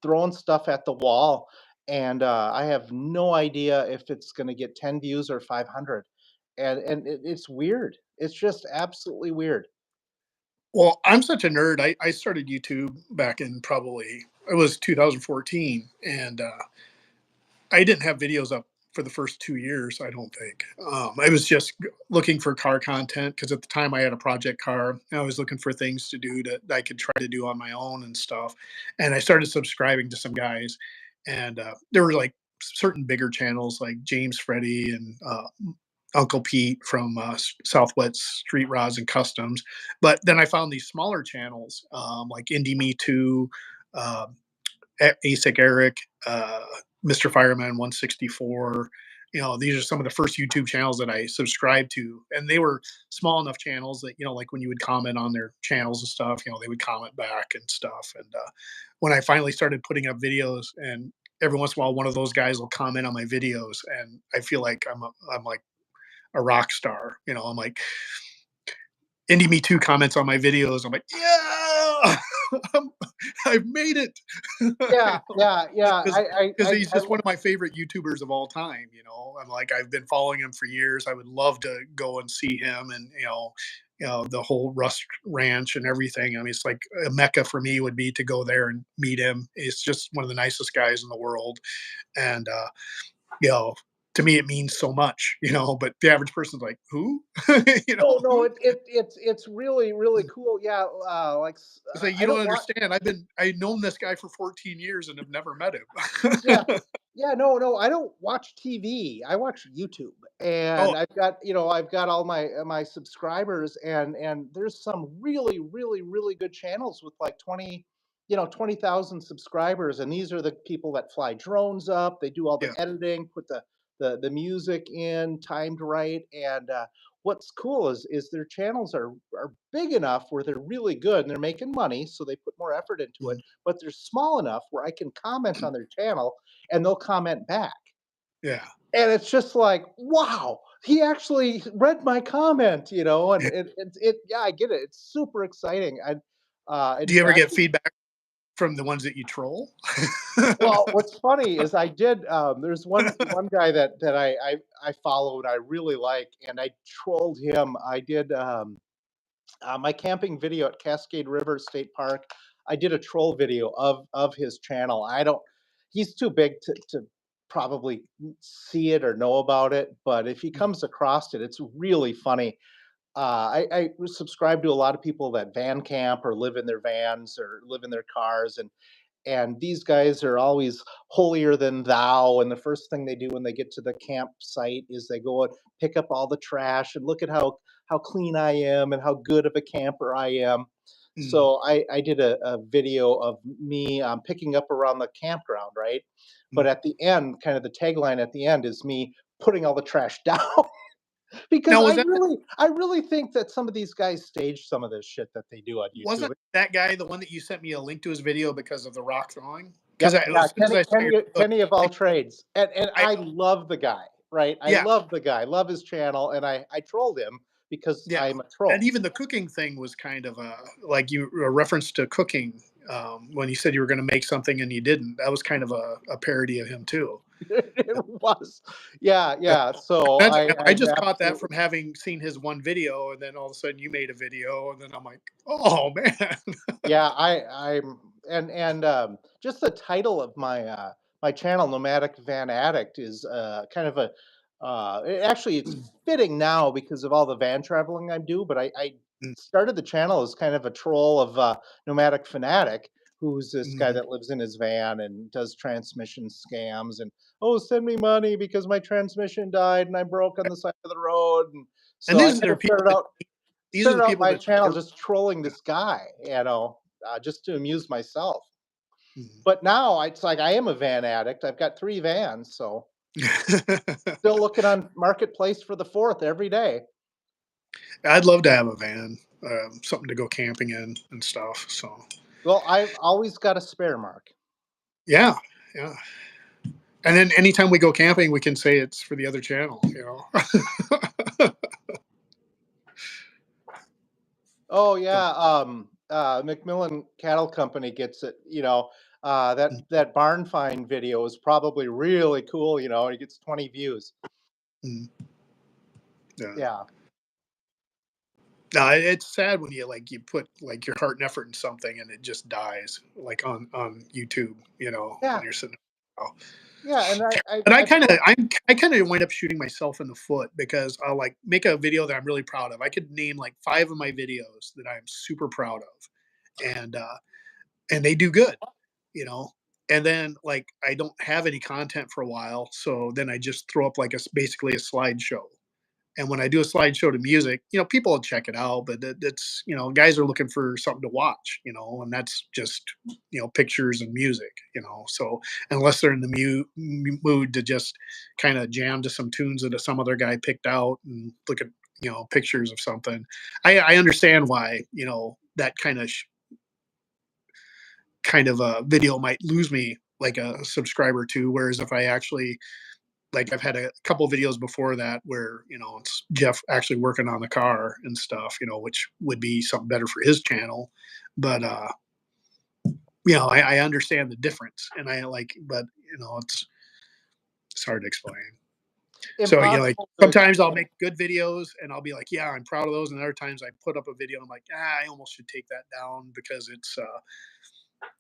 B: throwing stuff at the wall. And I have no idea if it's going to get 10 views or 500, and it's weird. It's just absolutely weird.
A: Well, I'm such a nerd. I started YouTube back in probably it was 2014, and I didn't have videos up for the first 2 years. I don't think. I was just looking for car content because at the time I had a project car. And I was looking for things to do that I could try to do on my own and stuff. And I started subscribing to some guys, and there were like certain bigger channels like James Freddy and Uncle Pete from Southwest Street Rods and Customs. But then I found these smaller channels like Indie Me Too, uh, ASIC Eric, Mr. Fireman 164. These are some of the first YouTube channels that I subscribed to, and they were small enough channels that like when you would comment on their channels and stuff, they would comment back and stuff. And when I finally started putting up videos, and every once in a while, one of those guys will comment on my videos, and I feel like I'm like a rock star. I'm like Indie Me Too comments on my videos. I'm like, yeah, I've made it.
B: Yeah, yeah, yeah.
A: Because he's just one of my favorite YouTubers of all time. I'm like I've been following him for years. I would love to go and see him, and the whole Rust Ranch and everything. I mean, it's like a mecca for me would be to go there and meet him. He's just one of the nicest guys in the world, and you know, to me it means so much, but the average person's like, who?
B: No, no,
A: Who?
B: it's really really cool. Yeah,
A: It's like you
B: I
A: don't
B: don't want.
A: understand. I've known this guy for 14 years and have never met
B: Yeah,
A: him.
B: yeah, no, no, I don't watch TV. I watch YouTube,
A: Oh
B: and I've got all my subscribers, and there's some really really really good channels with like 20,000 subscribers, and these are the people that fly drones up. They do all the
A: yeah.
B: editing, put the music in timed right, and what's cool is their channels are big enough where they're really good and they're making money, so they put more effort into it.
A: Mhm.
B: But they're small enough where I can comment on their channel and they'll comment back.
A: Yeah.
B: And it's just like, wow, he actually read my comment, and
A: Yeah.
B: yeah, I get it. It's super exciting.
A: Do
B: In
A: you ever get
B: fact,
A: feedback from the ones that you troll?
B: well, what's funny is I did. There's one guy that I follow and I really like, and I trolled him. I did my camping video at Cascade River State Park. I did a troll video of his channel. I don't. He's too big to probably see it or know about it, but if he comes across it, it's really funny. I subscribe to a lot of people that van camp or live in their vans or live in their cars, and these guys are always holier than thou, and the first thing they do when they get to the campsite is they go and pick up all the trash and look at how clean I am and how good of a camper I am.
A: Mm,
B: So I did a video of me picking up around the campground, right? But
A: mm.
B: at the end, kind of the tagline at the end is me putting all the trash down. Because
A: Now was that
B: I really think that some of these guys stage some of this shit that they do on YouTube.
A: wasn't that guy the one that you sent me a link to his video because of the rock throwing? Because
B: Yep, yeah,
A: as soon as I saw your video,
B: Kenny of all
A: like,
B: trades, and
A: I
B: I love the guy. right? I
A: Yeah,
B: love the guy, love his channel, and I trolled him because
A: yeah.
B: I'm a
A: And
B: troll.
A: even the cooking thing was kind of like you a reference to cooking when you said you were going to make something and you didn't. That was kind of a parody of him too.
B: It was. Yeah,
A: Uh,
B: yeah. So
A: That's I
B: I'm
A: just caught that
B: absolutely
A: from having seen his one video, and then all of a sudden you made a video, and then I'm like, oh man.
B: yeah, I'm and just the title of my channel, Nomadic Vanaddict, is kind of a actually it's fitting now because of all the van traveling I do. But I
A: Mm,
B: started the channel as kind of a troll of Nomadic Fanatic, who's this guy
A: mhm.
B: that lives in his van and does transmission scams and oh send me money because my transmission died and I broke on the side of the road. And
A: And
B: so I
A: these
B: kind
A: are
B: of
A: people that these are
B: started
A: the
B: out
A: people
B: my
A: that
B: channel
A: they're
B: just trolling this guy, just to amuse myself.
A: Mhm.
B: But now it's like I am a van addict. I've got 3 vans, so still looking on marketplace for the 4th every day.
A: I'd love to have a van, something to go camping in and stuff. So
B: Well, I've always got a spare, Mark.
A: yeah, yeah. And then anytime we go camping, we can say it's for the other channel.
B: Oh
A: So,
B: yeah, McMillan Cattle Company gets it. That barn find video is probably really cool. He gets 20 views.
A: mm, yeah.
B: Yeah,
A: No, it's sad when you put like your heart and effort in something and it just dies, like on YouTube. When
B: yeah,
A: you're sitting. Oh.
B: yeah. And
A: And
B: I post.
A: I kind of wind up shooting myself in the foot because I'll like make a video that I'm really proud of. I could name like 5 of my videos that I'm super proud of, and they do good, you know. And then like I don't have any content for a while, so then I just throw up like basically a slideshow. And when I do a slideshow to music, people will check it out, but it's guys are looking for something to watch, and that's just pictures and music, So unless they're in the mood to just kind of jam to some tunes that some other guy picked out and look at pictures of something, I understand why that kind of a video might lose me like a subscriber to. Whereas if I actually like I've had a couple videos before that where it's Jeff actually working on the car and stuff, which would be something better for his channel. But I understand the difference, and I like, but it's hard to explain. So like
B: Impossible to
A: sometimes I'll
B: explain.
A: make good videos and I'll be like, yeah, I'm proud of those, and other times I put up a video and I'm like, I almost should take that down because it's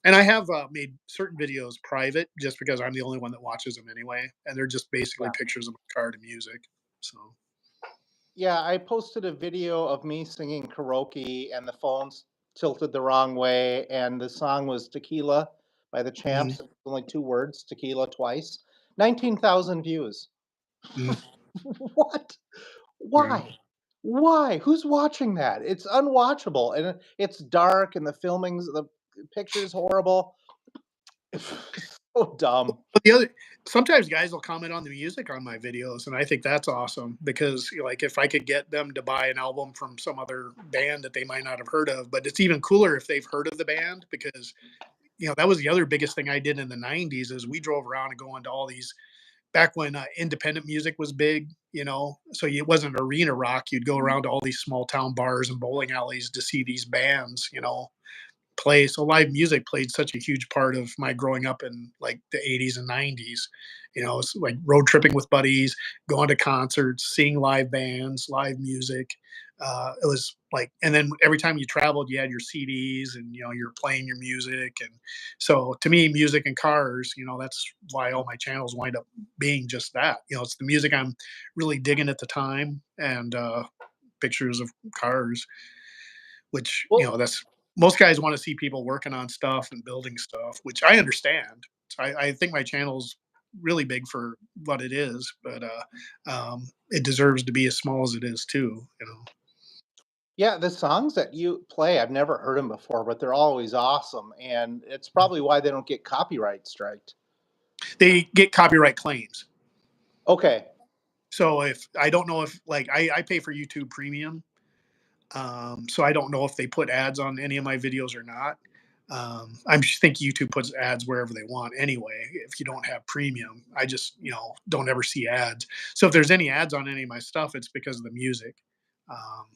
A: and I have made certain videos private just because I'm the only one that watches them anyway, and they're just basically
B: Yeah.
A: pictures of my car to music. So.
B: Yeah, I posted a video of me singing karaoke and the phone's tilted the wrong way, and the song was Tequila by the
A: Mhm,
B: Champs. It's only 2 words, tequila twice. 19,000 views.
A: mhm,
B: What?
A: yeah.
B: Why? Why? Who's watching that? It's unwatchable, and it's dark, and the picture's horrible. So dumb.
A: But sometimes guys will comment on the music on my videos, and I think that's awesome because like if I could get them to buy an album from some other band that they might not have heard of, but it's even cooler if they've heard of the band because that was the other biggest thing I did in the '90s is we drove around and going to all these back when independent music was big, so it wasn't arena rock. You'd go around to all these small town bars and bowling alleys to see these bands, play. So live music played such a huge part of my growing up in like the '80s and '90s. It's like road tripping with buddies, going to concerts, seeing live bands, live music. It was like, and then every time you traveled, you had your CDs, and you're playing your music. And so, to me, music and cars, that's why all my channels wind up being just that. It's the music I'm really digging at the time, and pictures of cars, which
B: Well,
A: that's most guys want to see people working on stuff and building stuff, which I understand. So I think my channel's really big for what it is, but it deserves to be as small as it is too.
B: yeah, the songs that you play, I've never heard them before, but they're always awesome, and it's probably why they don't get copyright striked.
A: They get copyright claims.
B: Okay.
A: So if I don't know if like I pay for YouTube Premium, so I don't know if they put ads on any of my videos or not. I just think YouTube puts ads wherever they want anyway. If you don't have premium, I just don't ever see ads. So if there's any ads on any of my stuff, it's because of the music. Um,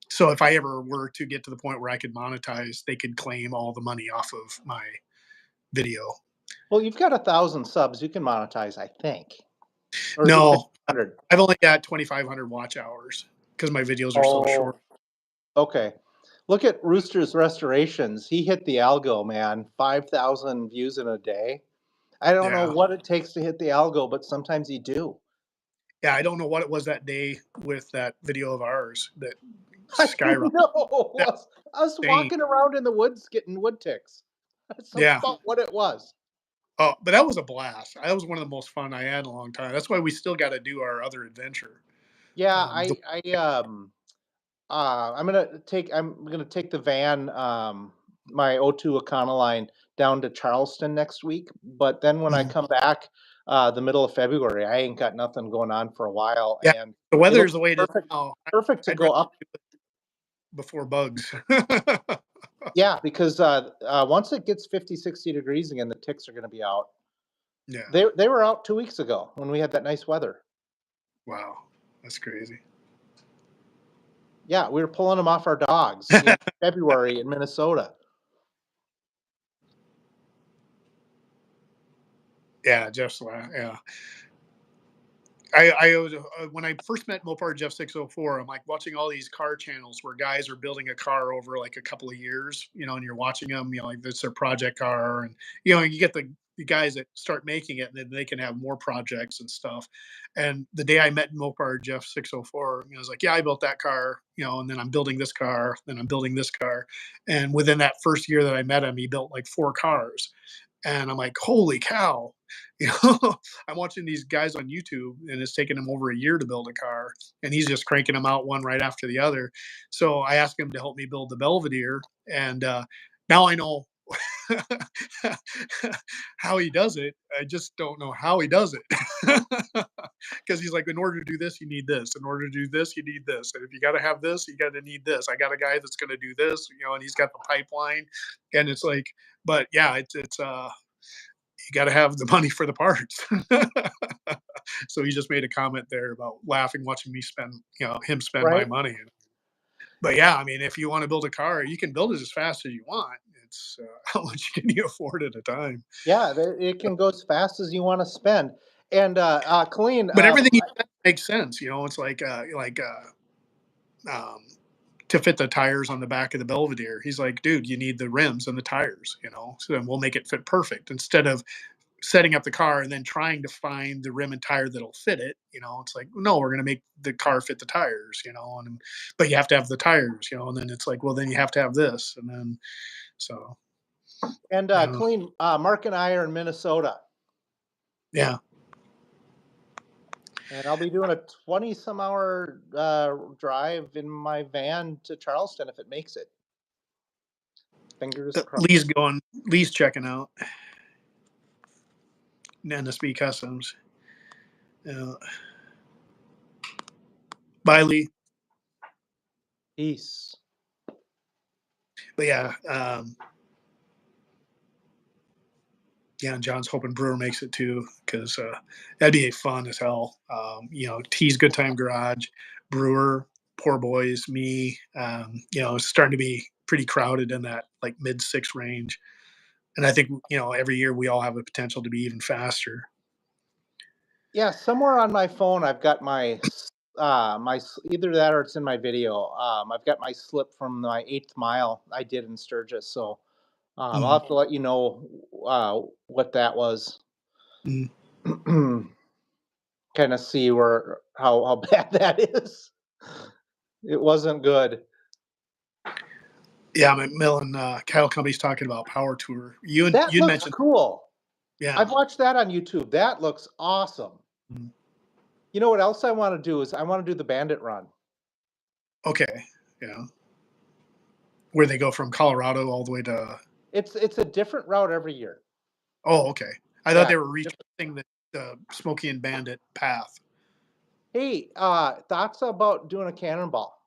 A: so if I ever were to get to the point where I could monetize, they could claim all the money off of my video.
B: Well, you've got 1,000 subs. You can monetize, I think. Or is it
A: No,
B: 1,500?
A: I've only got 2,500 watch hours because my videos are so short.
B: Oh, okay. Look at Rooster's Restorations. He hit the algo, man. 5,000 views in a day. I don't know
A: Yeah.
B: what it takes to hit the algo, but sometimes you do.
A: Yeah, I don't know what it was that day with that video of ours that
B: I
A: skyrocketed.
B: know.
A: That's
B: I was
A: insane.
B: walking around in the woods getting wood ticks. That's
A: Yeah.
B: about what it was.
A: Oh, but that was a blast. That was one of the most fun I had in a long time. That's why we still got to do our other adventure.
B: Yeah,
A: The
B: I'm gonna take the van, my O2 Econoline down to Charleston next week. But then when I
A: Mhm.
B: come back, the middle of February, I ain't got nothing going on for a while,
A: Yeah,
B: and
A: the
B: it
A: weather is
B: looks
A: the way it is
B: perfect,
A: now.
B: perfect to
A: I'd rather
B: go up.
A: do it before bugs.
B: Yeah, because once it gets 50, 60 degrees again, the ticks are going to be out.
A: Yeah.
B: They were out 2 weeks ago when we had that nice weather.
A: Wow. That's crazy.
B: Yeah, we were pulling them off our dogs in February in Minnesota.
A: Yeah, Jeff's yeah. I was when I first met Mopar Jeff 604, I'm like watching all these car channels where guys are building a car over like a couple of years, and you're watching them, like it's their project car, and you get the guys that start making it, and then they can have more projects and stuff. And the day I met Mopar Jeff 604, I was like, yeah, I built that car, and then I'm building this car, then I'm building this car, and within that first year that I met him, he built like 4 cars. And I'm like, holy cow. You know, I'm watching these guys on YouTube and it's taken him over a year to build a car and he's just cranking them out one right after the other. So I asked him to help me build the Belvedere. And now I know how he does it. I just don't know how he does it. Because he's like, in order to do this, you need this. In order to do this, you need this. And if you got to have this, you got to need this. I got a guy that's going to do this, and he's got the pipeline. And it's like, but yeah, it's you got to have the money for the parts. So he just made a comment there about laughing watching me spend, him spend my
B: Right?
A: money. But yeah, I mean, if you want to build a car, you can build it as fast as you want. It's how much can you afford at a time?
B: Yeah, it can go as fast as you want to spend. And Colleen,
A: But everything he said makes sense. It's um, to fit the tires on the back of the Belvedere. He's like, dude, you need the rims and the tires, so then we'll make it fit perfect instead of setting up the car and then trying to find the rim and tire that'll fit it. It's like, no, we're going to make the car fit the tires, but you have to have the tires, and then it's like, well, then you have to have this. And then, so, yeah,
B: Colleen, Mark and I are in Minnesota,
A: yeah.
B: and I'll be doing a 20 some hour drive in my van to Charleston if it makes it. Fingers crossed.
A: Lee's checking out NSB Customs. Uh, Bye, Lee.
B: Peace.
A: But yeah, yeah, and John's hoping Brewer makes it too, because that'd be fun as hell. T's Good Time Garage, Brewer, Poor Boys, me. It's starting to be pretty crowded in that like mid 6 range, and I think every year we all have a potential to be even faster.
B: Yeah, somewhere on my phone I've got either that or it's in my video. I've got my slip from my 8th mile I did in Sturgis, so I'll
A: Mm,
B: have to let you know what that was.
A: mm.
B: Kind of see where how bad that is. It wasn't good.
A: Yeah, McMillan Cattle Company's talking about Power Tour.
B: That
A: You'd
B: looks
A: mentioned,
B: cool.
A: yeah.
B: I've watched that on YouTube. That looks awesome.
A: Mm.
B: You know what else I want to do is I want to do the Bandit Run.
A: Okay, yeah, where they go from Colorado all the way to.
B: It's a different route every year.
A: Oh, okay. I thought
B: Yeah.
A: they were retracing the Smoky and Bandit path.
B: Hey, thoughts about doing a cannonball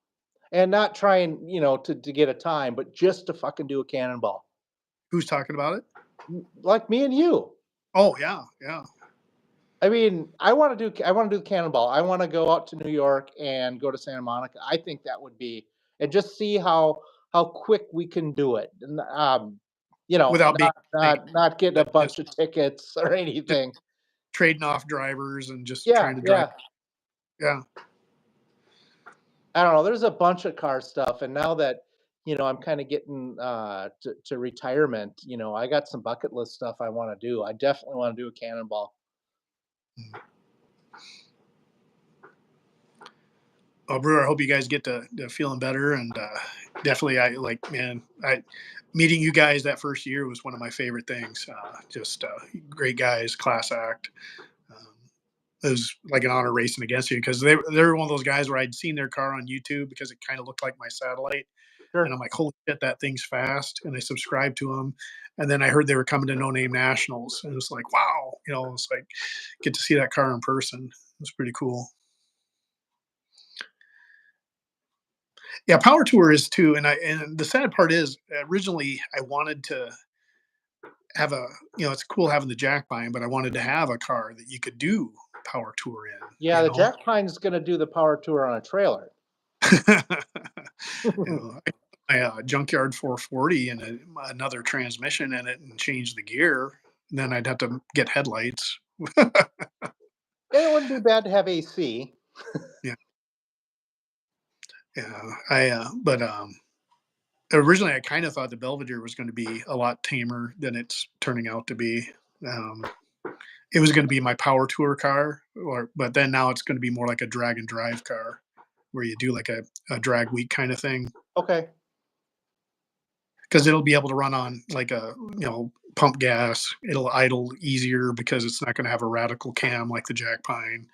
B: and not trying, to get a time, but just to fucking do a cannonball.
A: Who's talking about it?
B: Like me and you.
A: Oh yeah, yeah.
B: I mean, I wanna do Cannonball. I wanna go out to New York and go to Santa Monica. I think that would be, and just see how quick we can do it. And,
A: Without being like
B: not getting a
A: just
B: bunch of tickets or
A: just
B: anything.
A: trading off drivers and just
B: Yeah,
A: trying to drive.
B: yeah.
A: Yeah.
B: I don't know, there's a bunch of car stuff, and now that, I'm kinda getting, to retirement, I got some bucket list stuff I wanna do. I definitely wanna do a Cannonball.
A: Well, Brewer, I hope you guys get to feeling better, and definitely, I like, man, I meeting you guys that first year was one of my favorite things. Just great guys, class act. Um, it was like an honor racing against you because they're one of those guys where I'd seen their car on YouTube because it kind of looked like my satellite, and
B: Sure.
A: I'm like, holy shit, that thing's fast, and I subscribed to them, and then I heard they were coming to No Name Nationals, and it was like, wow, it's like get to see that car in person. It's pretty cool. Yeah, Power Tour is too, and the sad part is originally I wanted to have a it's cool having the jack bind, but I wanted to have a car that you could do Power Tour in,
B: Yeah, the Jack Pine's gonna do the power tour on a trailer.
A: Junkyard 440 and another transmission in it and change the gear. And then I'd have to get headlights.
B: It wouldn't be bad to have AC.
A: Yeah, yeah. But originally I kind of thought the Belvedere was going to be a lot tamer than it's turning out to be. Um, it was going to be my power tour car, but then now it's going to be more like a drag and drive car, where you do like a drag week kind of thing,
B: Okay.
A: because it'll be able to run on like a pump gas. It'll idle easier because it's not going to have a radical cam like the Jack Pine.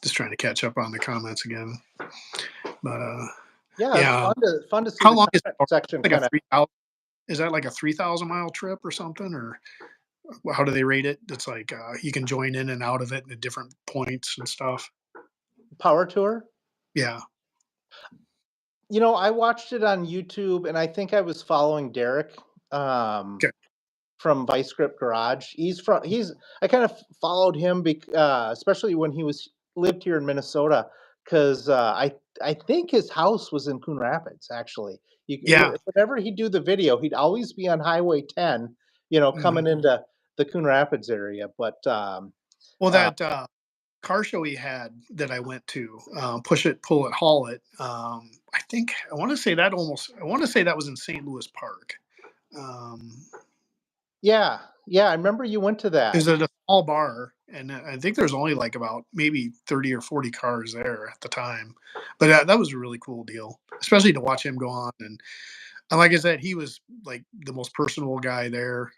A: Just trying to catch up on the comments again, but
B: Yeah, it's
A: yeah.
B: fun to see
A: How
B: the
A: long is
B: comment
A: it?
B: section
A: Like a
B: kinda.
A: 3,000? Is that like a 3,000-mile trip or something, or how do they rate it? It's like you can join in and out of it at different points and stuff.
B: Power tour?
A: Yeah.
B: I watched it on YouTube, and I think I was following Derek, um,
A: Okay.
B: from Vice Grip Garage. I kind of followed him especially when he lived here in Minnesota, 'cause, I think his house was in Coon Rapids, actually.
A: Yeah.
B: Whenever he'd do the video, he'd always be on Highway 10,
A: Mhm.
B: coming into the Coon Rapids area, but,
A: Well,
B: uh
A: that car show he had that I went to, Push It, Pull It, Haul It. I want to say that was in St. Louis Park. Um,
B: yeah, yeah, I remember you went to
A: it was
B: that.
A: at a small bar, and I think there's only like about maybe 30 or 40 cars there at the time. But that was a really cool deal, especially to watch him go on. And like I said, he was like the most personable guy there.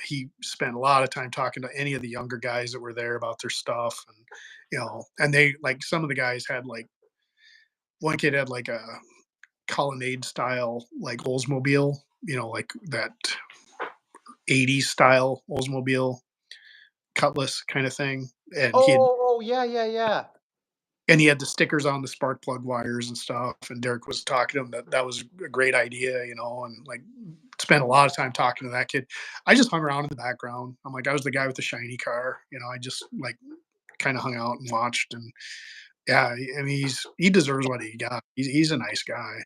A: He spent a lot of time talking to any of the younger guys that were there about their stuff, and and they like some of the guys had like one kid had like a colonnade style like Oldsmobile, like that 80s style Oldsmobile Cutlass kind of thing,
B: Oh, yeah, yeah, yeah.
A: and he had the stickers on the spark plug wires and stuff. And Derek was talking to him that was a great idea, and like spent a lot of time talking to that kid. I just hung around in the background. I'm like, I was the guy with the shiny car, I just like kind of hung out and watched. And yeah, I mean, he deserves what he got. He's a nice guy.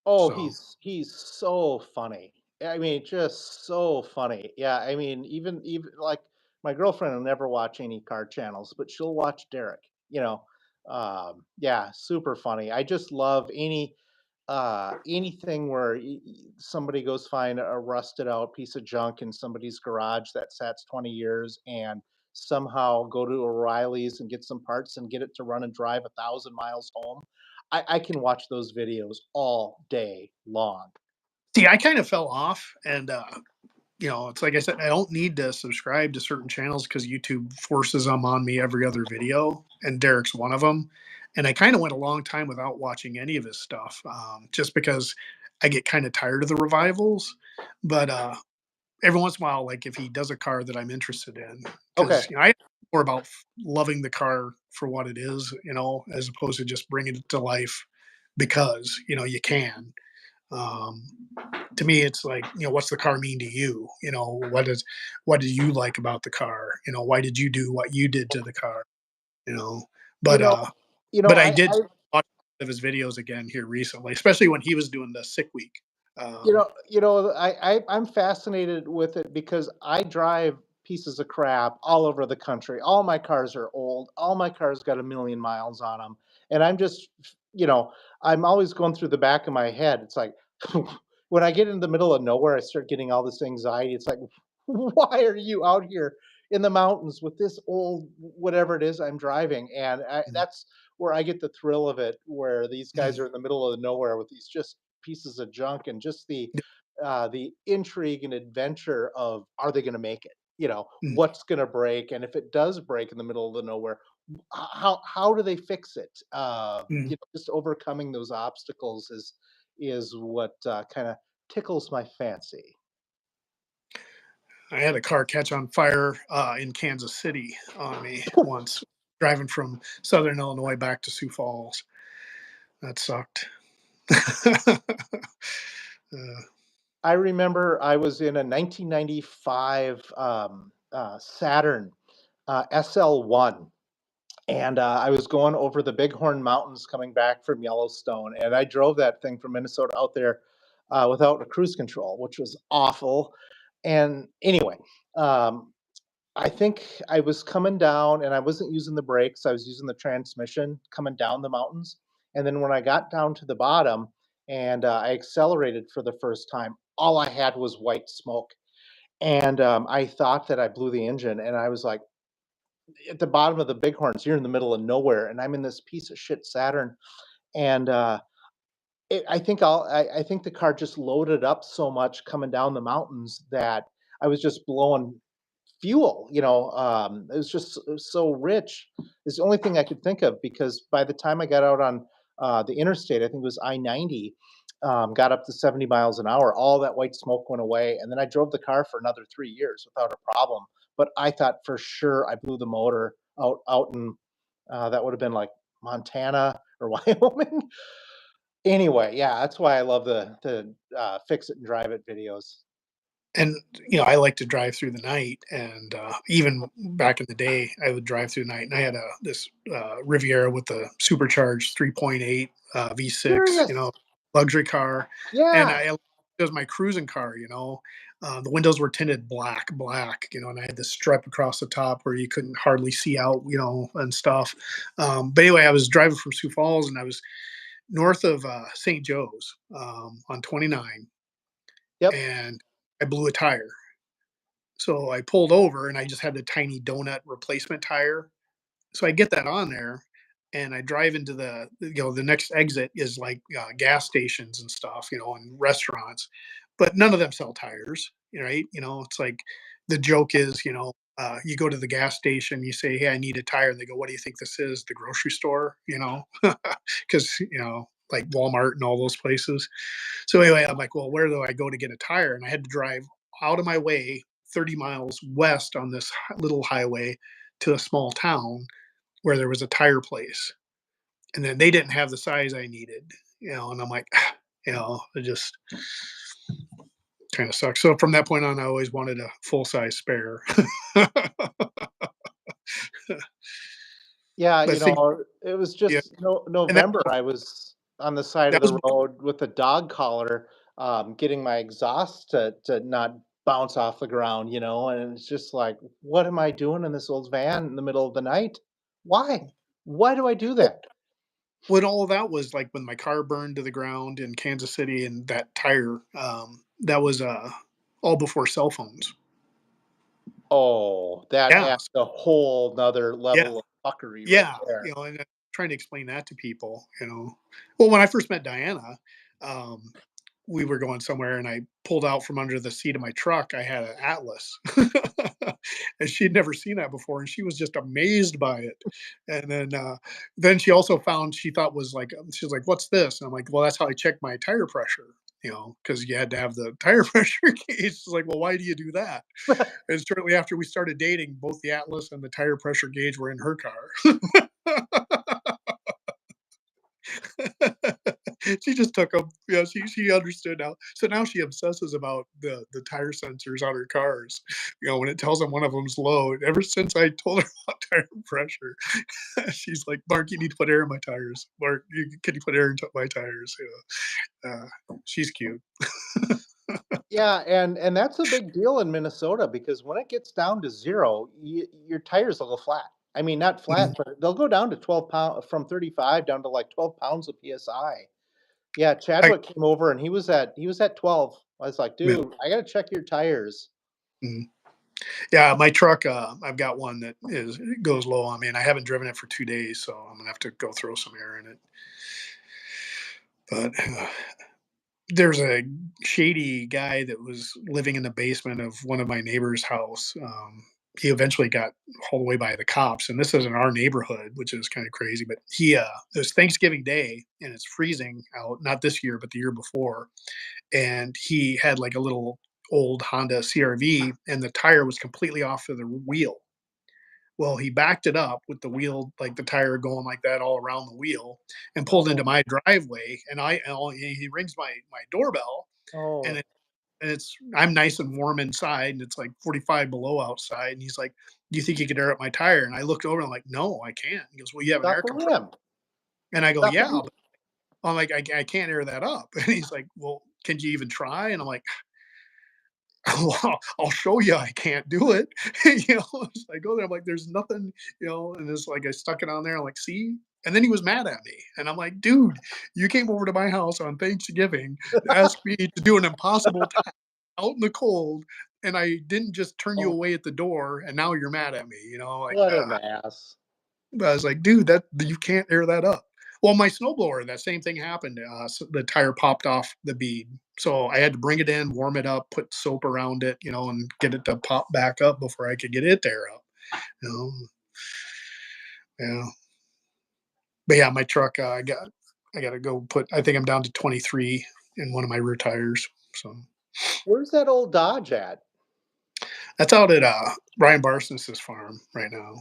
B: Oh,
A: So
B: he's so funny. I mean, just so funny. Yeah, I mean, even like my girlfriend will never watch any car channels, but she'll watch Derek. Yeah, super funny. I just love anything where somebody goes find a rusted out piece of junk in somebody's garage that sats 20 years and somehow go to O'Reilly's and get some parts and get it to run and drive 1,000 miles home. I can watch those videos all day long.
A: see, I kind of fell off, and it's like I said, I don't need to subscribe to certain channels because YouTube forces them on me every other video, and Derek's one of them. And I kind of went a long time without watching any of his stuff, just because I get kind of tired of the revivals. But every once in a while, like if he does a car that I'm interested in, because
B: Okay.
A: more about loving the car for what it is, as opposed to just bringing it to life because you can. Um, to me, it's like, what's the car mean to you? What do you like about the car? Why did you do what you did to the car? You know,
B: You
A: but
B: know,
A: but I
B: I
A: did watch one of his videos again here recently, especially when he was doing the sick week. Um,
B: I'm fascinated with it because I drive pieces of crap all over the country. All my cars are old. All my cars got a million miles on them, and you know, I'm always going through the back of my head. It's like when I get in the middle of nowhere, I start getting all this anxiety. It's like, why are you out here in the mountains with this old whatever it is I'm driving? And
A: mm,
B: that's where I get the thrill of it, where these guys
A: mm,
B: are in the middle of nowhere with these just pieces of junk and just the intrigue and adventure of are they going to make it?
A: mm,
B: What's going to break, and if it does break in the middle of the nowhere, how do they fix it?
A: mm.
B: Just overcoming those obstacles is what kind of tickles my fancy.
A: I had a car catch on fire in Kansas City on me once, driving from Southern Illinois back to Sioux Falls. That sucked. uh,
B: I remember I was in a 1995 Saturn SL1. And I was going over the Bighorn Mountains coming back from Yellowstone, and I drove that thing from Minnesota out there without a cruise control, which was awful. And anyway, um, I think I was coming down and I wasn't using the brakes. I was using the transmission coming down the mountains. And then when I got down to the bottom and I accelerated for the first time, all I had was white smoke. And I thought that I blew the engine. And I was like, at the bottom of the Bighorns, you're in the middle of nowhere. And I'm in this piece of shit Saturn. And I think the car just loaded up so much coming down the mountains that I was just blowing fuel. It was so rich. It's the only thing I could think of because by the time I got out on the interstate, I think it was I-90, got up to 70 miles an hour. All that white smoke went away, and then I drove the car for another 3 years without a problem. But I thought for sure I blew the motor out in that would have been like Montana or Wyoming. Anyway, yeah, that's why I love the fix it and drive it videos.
A: and I like to drive through the night, and even back in the day, I would drive through the night, and I had this Riviera with a supercharged 3.8 V6,
B: Serious?
A: luxury car, and
B: Yeah.
A: it was my cruising car. The windows were tinted black, and I had this stripe across the top where you couldn't hardly see out, and stuff. But anyway, I was driving from Sioux Falls, and I was north of St. Joe's on 29,
B: Yep.
A: and I blew a tire. So I pulled over and I just had the tiny donut replacement tire. So I get that on there and I drive into the next exit is like gas stations and stuff, and restaurants, but none of them sell tires, right? It's like the joke is, you go to the gas station, you say, "Hey, I need a tire." And they go, "What do you think this is? The grocery store?" Because, like Walmart and all those places. So anyway, I'm like, well, where do I go to get a tire? And I had to drive out of my way 30 miles west on this little highway to a small town where there was a tire place. And then they didn't have the size I needed, and I'm like, it just kind of sucks. So from that point on, I always wanted a full size spare.
B: Yeah,
A: But things,
B: it was
A: yeah.
B: just
A: And that,
B: November. I was on the side of
A: that
B: the
A: was,
B: road with a dog collar, getting my exhaust to not bounce off the ground, and it's just like, what am I doing in this old van in the middle of the night? Why? Why do I do that?
A: what all of that was like when my car burned to the ground in Kansas City and that tire, that was all before cell phones.
B: Oh, that
A: Yeah.
B: adds a whole nother
A: Yeah.
B: level of fuckery right
A: Yeah,
B: there.
A: and trying to explain that to people. Well, when I first met Diana, um, we were going somewhere, and I pulled out from under the seat of my truck. I had an atlas, and she'd never seen that before, and she was just amazed by it. And then she also found she thought was like she's like, "What's this?" And I'm like, "Well, that's how I check my tire pressure." because you had to have the tire pressure gauge. It's like, well, why do you do that? And shortly after we started dating, both the Atlas and the tire pressure gauge were in her car. She just took them. She understood now. So now she obsesses about the tire sensors on her cars. When it tells them one of them's low. Ever since I told her about tire pressure, she's like, "Mark, you need to put air in my tires. Mark, can you put air in my tires?" She's cute.
B: Yeah, and that's a big deal in Minnesota because when it gets down to 0, your tires will go flat. I mean, not
A: Mhm.
B: flat, but they'll go down to 12 pound from 35 down to like 12 pounds of PSI. Yeah,
A: I,
B: Chadwick came over and he was at 12. I was like,
A: yeah,
B: dude, I gotta check your tires.
A: mhm. Yeah, my truck. I've got one that goes low on me, and I haven't driven it for 2 days, so I'm gonna have to go throw some air in it. But there's a shady guy that was living in the basement of one of my neighbor's house. He eventually got hauled away by the cops, and this is in our neighborhood, which is kind of crazy. But it was Thanksgiving Day, and it's freezing out. Not this year, but the year before. And he had like a little old Honda CRV, and the tire was completely off of the wheel. Well, he backed it up with the wheel, like the tire going like that all around the wheel, and pulled into
B: Oh,
A: my driveway. He rings my doorbell, and
B: oh,
A: I'm nice and warm inside, and it's like 45 below outside. And he's like, "Do you think you could air up my tire?" And I looked over, and I'm like, "No, I can't." He goes, "Well, you have an
B: stop
A: air
B: the
A: compressor."
B: rim.
A: And I go,
B: Stop the
A: "Yeah."
B: rim.
A: But I'm like, I can't air that up." And he's like, "Well, can you even try?" And I'm like, "Well, I'll show you I can't do it." So I go there, I'm like, "There's nothing," and it's like I stuck it on there. I'm like, "See?" And then he was mad at me. And I'm like, "Dude, you came over to my house on Thanksgiving to ask me to do an impossible task out in the cold, and I didn't just turn you
B: Oh,
A: away at the door, and now you're mad at me." Like,
B: what an ass.
A: but I was like, "Dude, that you can't air that up." Well, my snowblower, that same thing happened. So the tire popped off the bead, so I had to bring it in, warm it up, put soap around it, and get it to pop back up before I could get it there up. You know, yeah. But yeah, my truck, I got to go put. I think I'm down to 23 in one of my rear tires. So
B: Where's that old Dodge at?
A: that's out at Ryan Barsness's farm right now.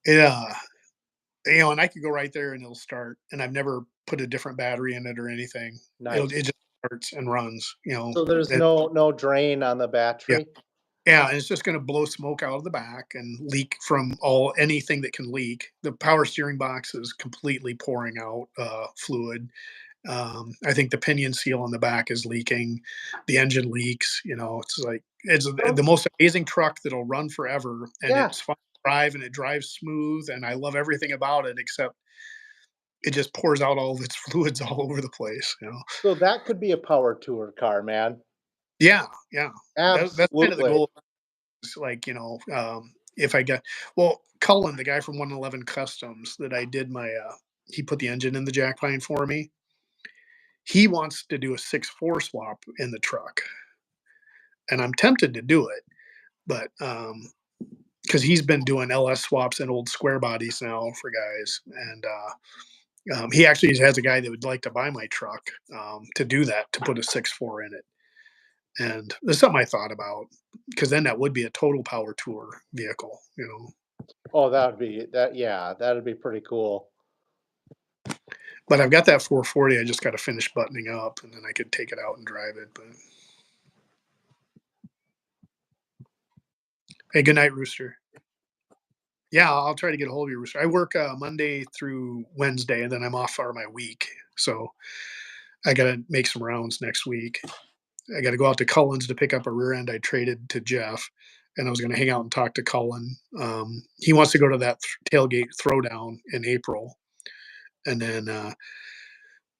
A: Yeah, and I could go right there and it'll start. And I've never put a different battery in it or anything. It
B: Nice.
A: just starts and runs.
B: So there's
A: And,
B: no drain on the
A: yeah,
B: battery?
A: yeah, and it's just going to blow smoke out of the back and leak from anything that can leak. The power steering box is completely pouring out fluid. I think the pinion seal on the back is leaking. The engine leaks. It's like it's
B: Sounds
A: the most amazing truck that'll run forever, and
B: yeah.
A: it's fun to drive, and it drives smooth, and I love everything about it except it just pours out all of its fluids all over the place.
B: So that could be a power tour car, man.
A: Yeah, yeah. That's kind of the
B: Absolutely.
A: goal. Is like if I get Cullen, the guy from 111 Customs that I did he put the engine in the jack pine for me. He wants to do a 6.4 swap in the truck, and I'm tempted to do it, but because he's been doing LS swaps and old square bodies now for guys, and he actually has a guy that would like to buy my truck to do that, to put a 6.4 in it. And there's something I thought about because then that would be a total power tour vehicle.
B: Oh, that would be that yeah, that'd be pretty cool.
A: But I've got that 440. I just got to finish buttoning up, and then I could take it out and drive it. But hey, good night, Rooster. Yeah, I'll try to get a hold of you, Rooster. I work Monday through Wednesday, and then I'm off for my week. So I got to make some rounds next week. I got to go out to Cullen's to pick up a rear end I traded to Jeff, and I was going to hang out and talk to Cullen. He wants to go to that tailgate throwdown in April, and then uh,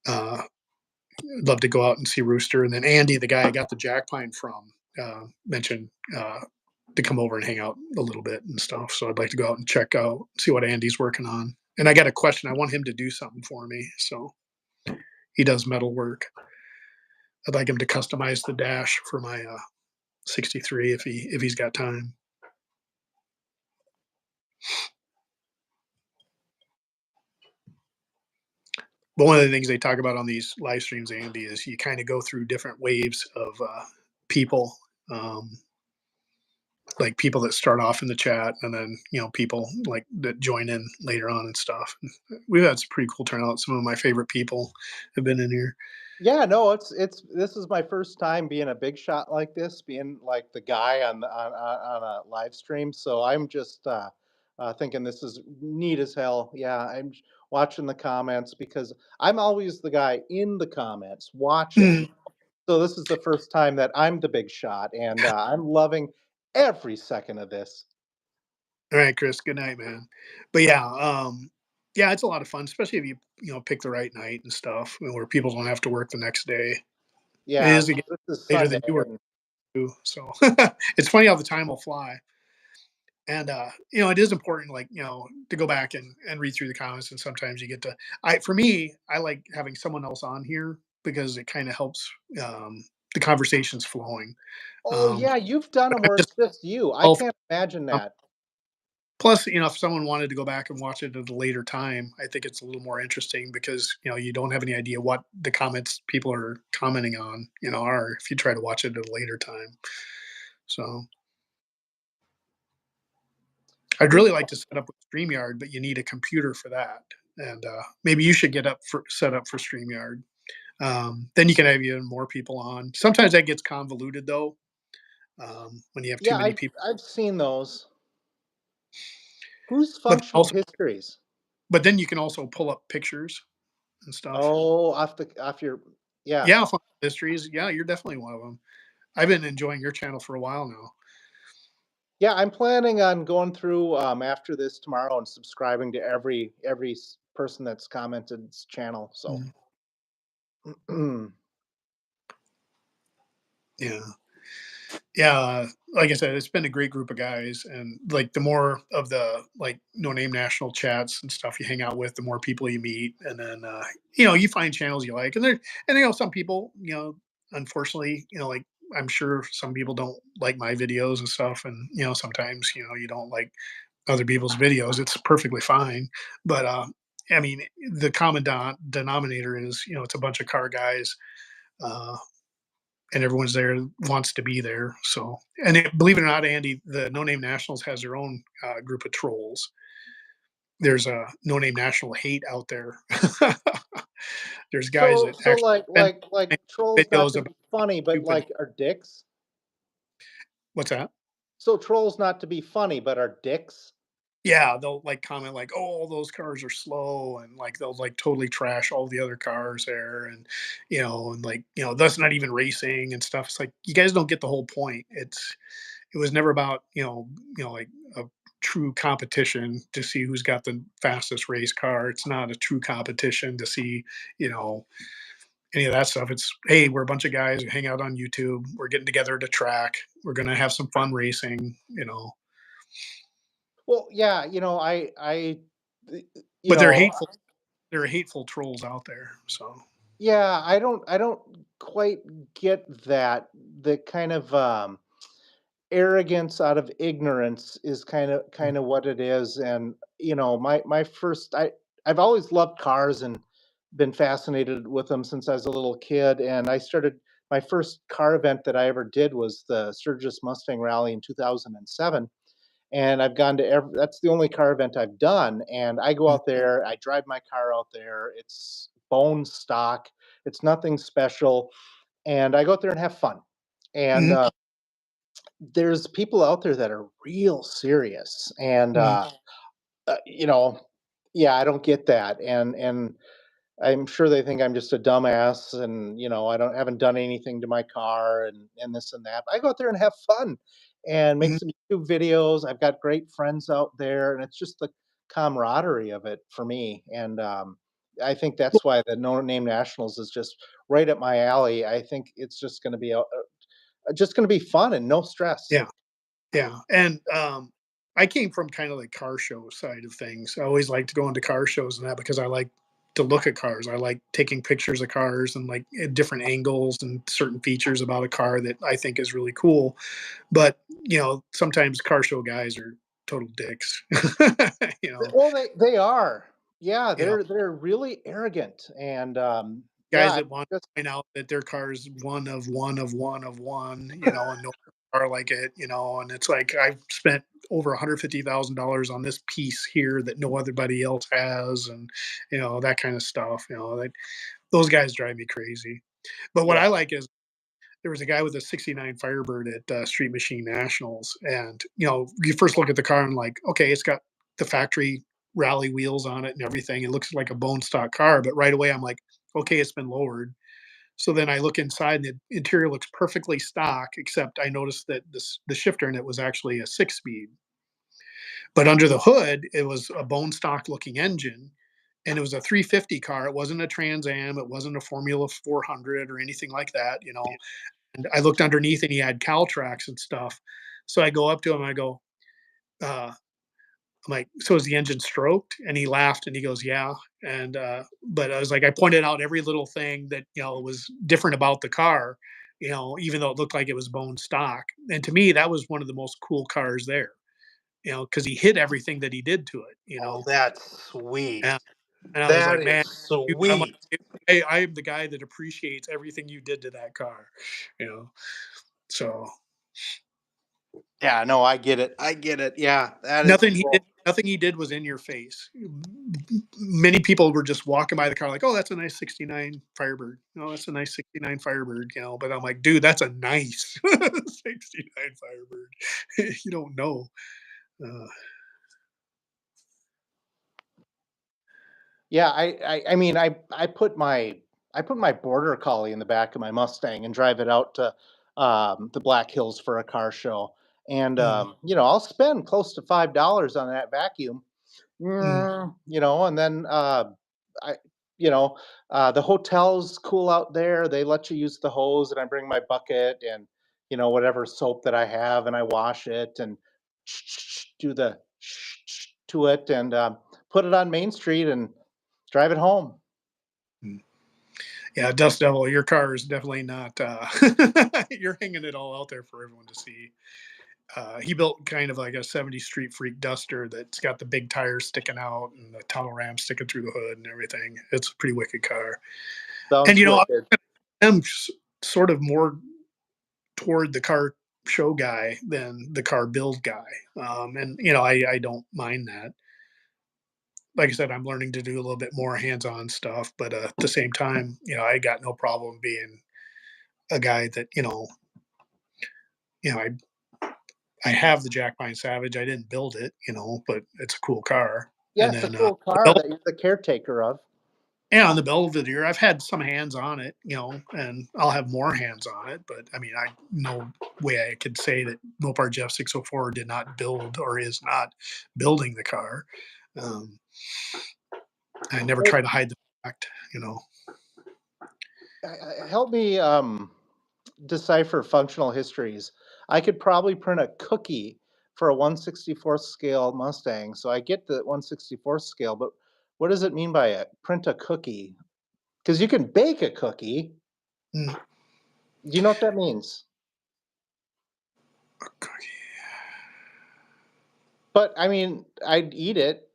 A: I'd love to go out and see Rooster. And then Andy, the guy I got the jack pine from, mentioned to come over and hang out a little bit and stuff. So I'd like to go out and check out, see what Andy's working on. And I got a question. I want him to do something for me. So he does metal work. I'd like him to customize the dash for my 63 if he's got time. But one of the things they talk about on these live streams, Andy, is you kind of go through different waves of people, um, like people that start off in the chat, and then people like that join in later on and stuff. We've had some pretty cool turnout. Some of my favorite people have been in here.
B: Yeah, no, it's this is my first time being a big shot like this, being like the guy on a live stream. So I'm just thinking this is neat as hell. Yeah, watching the comments because I'm always the guy in the comments watching.
A: Mm.
B: So this is the first time that I'm the big shot, and I'm loving every second of this.
A: All right, Chris. Good night, man. But yeah, yeah, it's a lot of fun, especially if you pick the right night and stuff, where people don't have to work the next day. It
B: Yeah,
A: is
B: so
A: again
B: this is
A: later
B: Sunday,
A: than you work
B: and
A: too, so it's funny how the time will fly. And it is important, like to go back and read through the comments, and sometimes you get to. For me, I like having someone else on here because it kind of helps the conversations flowing.
B: oh
A: Um,
B: yeah, you've done
A: but
B: them
A: I
B: where
A: just
B: it's just you. I
A: myself,
B: can't imagine that.
A: plus, if someone wanted to go back and watch it at a later time, I think it's a little more interesting because you don't have any idea what the comments people are commenting on, are if you try to watch it at a later time. So I'd
B: Pretty
A: really like to set up with StreamYard, but you need a computer for that. And maybe you should get set up for StreamYard. Then you can have even more people on. Sometimes that gets convoluted though, when you have too
B: Yeah,
A: many
B: I've
A: people.
B: I've seen those. Whose
A: But
B: functional
A: also,
B: histories?
A: but then you can also pull up pictures and stuff.
B: Oh, off your yeah.
A: Yeah, fun histories. Yeah, you're definitely one of them. I've been enjoying your channel for a while now.
B: Yeah, I'm planning on going through after this tomorrow and subscribing to every person that's commented's channel. So
A: Mm, yeah. Yeah, like I said, it's been a great group of guys, and like the more of the like no name national chats and stuff you hang out with, the more people you meet, and then you find channels you like, and some people unfortunately like I'm sure some people don't like my videos and stuff, and sometimes you don't like other people's videos. It's perfectly fine, but I mean the common denominator is it's a bunch of car guys. Uh, and everyone's there wants to be there. So, and believe it or not, Andy, the No Name Nationals has their own group of trolls. There's a No Name National hate out there. There's guys
B: so
A: that
B: so
A: actually spend
B: like trolls not
A: videos
B: to
A: about
B: be funny, but
A: stupid.
B: like are dicks.
A: What's that?
B: So trolls not to be funny, but are dicks.
A: Yeah, they'll like comment like, "Oh, all those cars are slow," and like they'll like totally trash all the other cars there, and and like that's not even racing and stuff. It's like you guys don't get the whole point. It was never about like a true competition to see who's got the fastest race car. It's not a true competition to see you know any of that stuff. It's, hey, we're a bunch of guys who hang out on YouTube, we're getting together at a track, we're gonna have some fun racing.
B: Well, yeah, you
A: But they're
B: know,
A: hateful. There are hateful trolls out there, so
B: yeah, I don't quite get that. The kind of arrogance out of ignorance is kind of what it is. And my first I've always loved cars and been fascinated with them since I was a little kid. And I started my first car event that I ever did was the Sturgis Mustang Rally in 2007. And I've gone to that's the only car event I've done. And I go
A: mm,
B: out there, I drive my car out there. It's bone stock. It's nothing special. And I go out there and have fun. And
A: mhm,
B: there's people out there that are real serious. And
A: mhm,
B: you know, yeah, I don't get that. And I'm sure they think I'm just a dumbass, and I don't haven't done anything to my car, and this and that. I go out there and have fun and make
A: mhm,
B: some YouTube videos. I've got great friends out there, and it's just the camaraderie of it for me. And I think that's why the No Name Nationals is just right up my alley. I think it's just going to be fun and no stress.
A: yeah. Yeah, and, I came from kinda like car show side of things. I always liked going to car shows and that because I like to look at cars. I like taking pictures of cars and, like, at different angles and certain features about a car that I think is really cool. But, sometimes car show guys are total dicks. You know?
B: Well, they are. Yeah,
A: You know,
B: they're really arrogant, and yeah,
A: guys that want
B: just
A: to point out that their car is one of one of one of one, you know, and no car like it, you know, and it's like I've spent over $150,000 on this piece here that no otherbody else has, and you know that kind of stuff. You know, like those guys drive me crazy. But what
B: yeah,
A: I like is there was a guy with a '69 Firebird at Street Machine Nationals, and you know, you first look at the car and like, okay, it's got the factory rally wheels on it and everything. It looks like a bone stock car, but right away I'm like, okay, it's been lowered. So then I look inside, and the interior looks perfectly stock, except I noticed that the shifter in it was actually a 6 speed. But under the hood, it was a bone stock looking engine, and it was a 350 car. It wasn't a Trans Am, it wasn't a Formula 400 or anything like that, you know. And I looked underneath, and he had cowl tracks and stuff. So I go up to him, I go, uh, I'm like, "So is the engine stroked?" And he laughed and he goes, "Yeah." And but I was like, I pointed out every little thing that you know was different about the car, you know, even though it looked like it was bone stock. And to me, that was one of the most cool cars there, you know, because he hit everything that he did to it, you
C: Oh,
A: know.
C: that's sweet.
A: And, and I was
C: That
A: like,
C: is
A: man, I'm like,
C: sweet.
A: hey, I am the guy that appreciates everything you did to that car, you know. So
C: Yeah, no, I get it. I get it. Yeah, that is cool.
A: nothing he did was in your face. Many people were just walking by the car like, "Oh, that's a nice '69 Firebird. Oh, that's a nice '69 Firebird," you know, but I'm like, "Dude, that's a nice '69 Firebird." You don't know. Uh,
B: yeah. I mean, I put my border collie in the back of my Mustang and drive it out to the Black Hills for a car show, and
A: mm,
B: you know, I'll spend close to $5 on that vacuum.
A: mm,
B: You know, and then I, you know, the hotel's cool out there. They let you use the hose, and I bring my bucket and you know whatever soap that I have, and I wash it and do the to it, and put it on Main Street and drive it home.
A: mm. Yeah, Dust Devil, your car is definitely not. You're hanging it all out there for everyone to see. He built kind of like a '70s street freak duster that's got the big tires sticking out and the tunnel ram sticking through the hood and everything. It's a pretty wicked car. And
B: Sounds
A: you know,
B: wicked.
A: I'm sort of more toward the car show guy than the car build guy. And you know, I don't mind that. Like I said, I'm learning to do a little bit more hands-on stuff, but at the same time, you know, I got no problem being a guy that you know, I have the Jack Pine Savage. I didn't build it, you know, but it's a cool car.
B: Yeah,
A: And
B: it's a
A: then
B: cool
A: the
B: car
A: belt,
B: that you're the caretaker of.
A: yeah, on the Belvedere, I've had some hands on it, you know, and I'll have more hands on it. But I mean, I no way I could say that Mopar Jeff 604 did not build or is not building the car. Um, I never
B: Hey,
A: try to hide the fact, you know.
B: help me decipher functional histories. I could probably print a cookie for a 1/64th scale Mustang. So I get the 1/64th scale, but what does it mean by a print a cookie? Because you can bake a cookie.
A: Mm,
B: Do you know what that means?
A: cookie.
B: But I mean, I'd eat it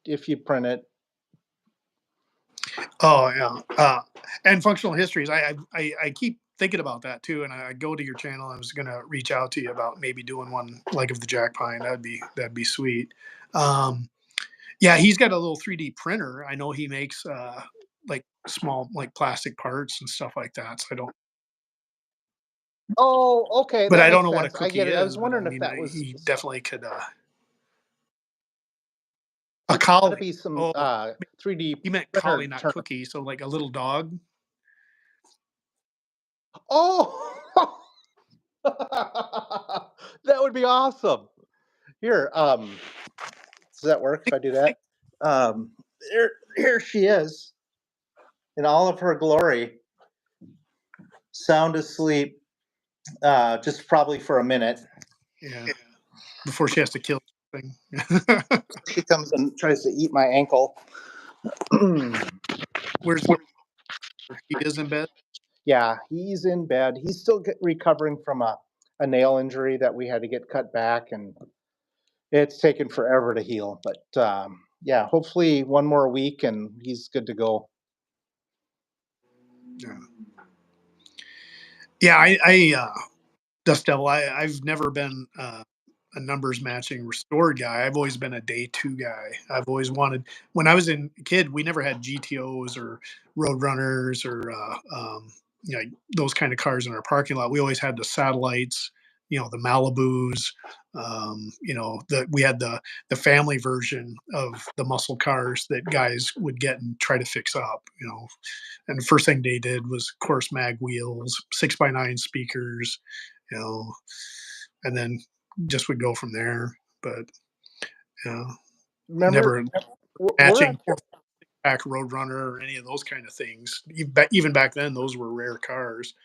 B: if you print it.
A: Oh yeah, and functional histories. I keep thinking about that too, and I go to your channel. I was gonna reach out to you about maybe doing one like of the Jack Pine. That'd be sweet. Um, yeah, he's got a little 3D printer. I know he makes like small like plastic parts and stuff like that. So I don't,
B: Oh, okay,
A: but
B: that
A: I don't
B: makes
A: know what a
B: sense. I get
A: cookie
B: it. I was
A: is. But I
B: wondering if
A: mean,
B: that was
A: he definitely could. A
B: it's got to
A: collie.
B: be some
A: Oh,
B: 3D
A: he meant collie,
B: printer
A: not
B: term.
A: cookie. So like a little dog.
B: Oh, that would be awesome. Here, does that work if I do that? Um, here she is in all of her glory, sound asleep, just probably for a minute.
A: Yeah, before she has to kill something.
B: She comes and tries to eat my ankle.
A: Where's he is in bed?
B: Yeah, he's in bed. He's still recovering from a nail injury that we had to get cut back, and it's taken forever to heal. But yeah, hopefully one more week and he's good to go.
A: Yeah. Yeah, Dust Devil. I've never been a numbers matching restored guy. I've always been a day two guy. I've always wanted. When I was a kid, we never had GTOs or Roadrunners or those kind of cars in our parking lot. We always had the satellites, the Malibus. We had the family version of the muscle cars that guys would get and try to fix up. And the first thing they did was, of course, mag wheels, 6x9 speakers, you know, and then just would go from there. But you know,
B: Remember,
A: never
B: we're
A: matching
B: at the,
A: pack Roadrunner or any of those kind of things. Even back then, those were rare cars.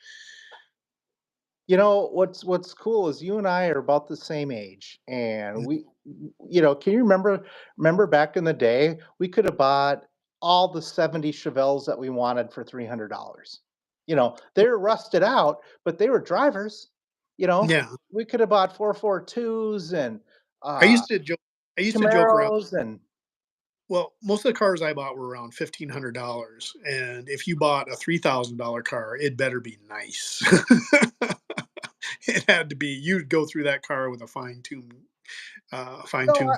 B: what's cool is you and I are about the same age, and can you remember back in the day, we could have bought all the 70 Chevelles that we wanted for $300. They were rusted out, but they were drivers. You know,
A: Yeah,
B: we could have bought 442s and
A: I
B: uh,
A: used to joke. I used to joke around.
B: Camaros and
A: Well, most of the cars I bought were around $1,500, and if you bought a $3,000 car, it better be nice. It had to be. You'd go through that car with a fine
B: no,
A: tuned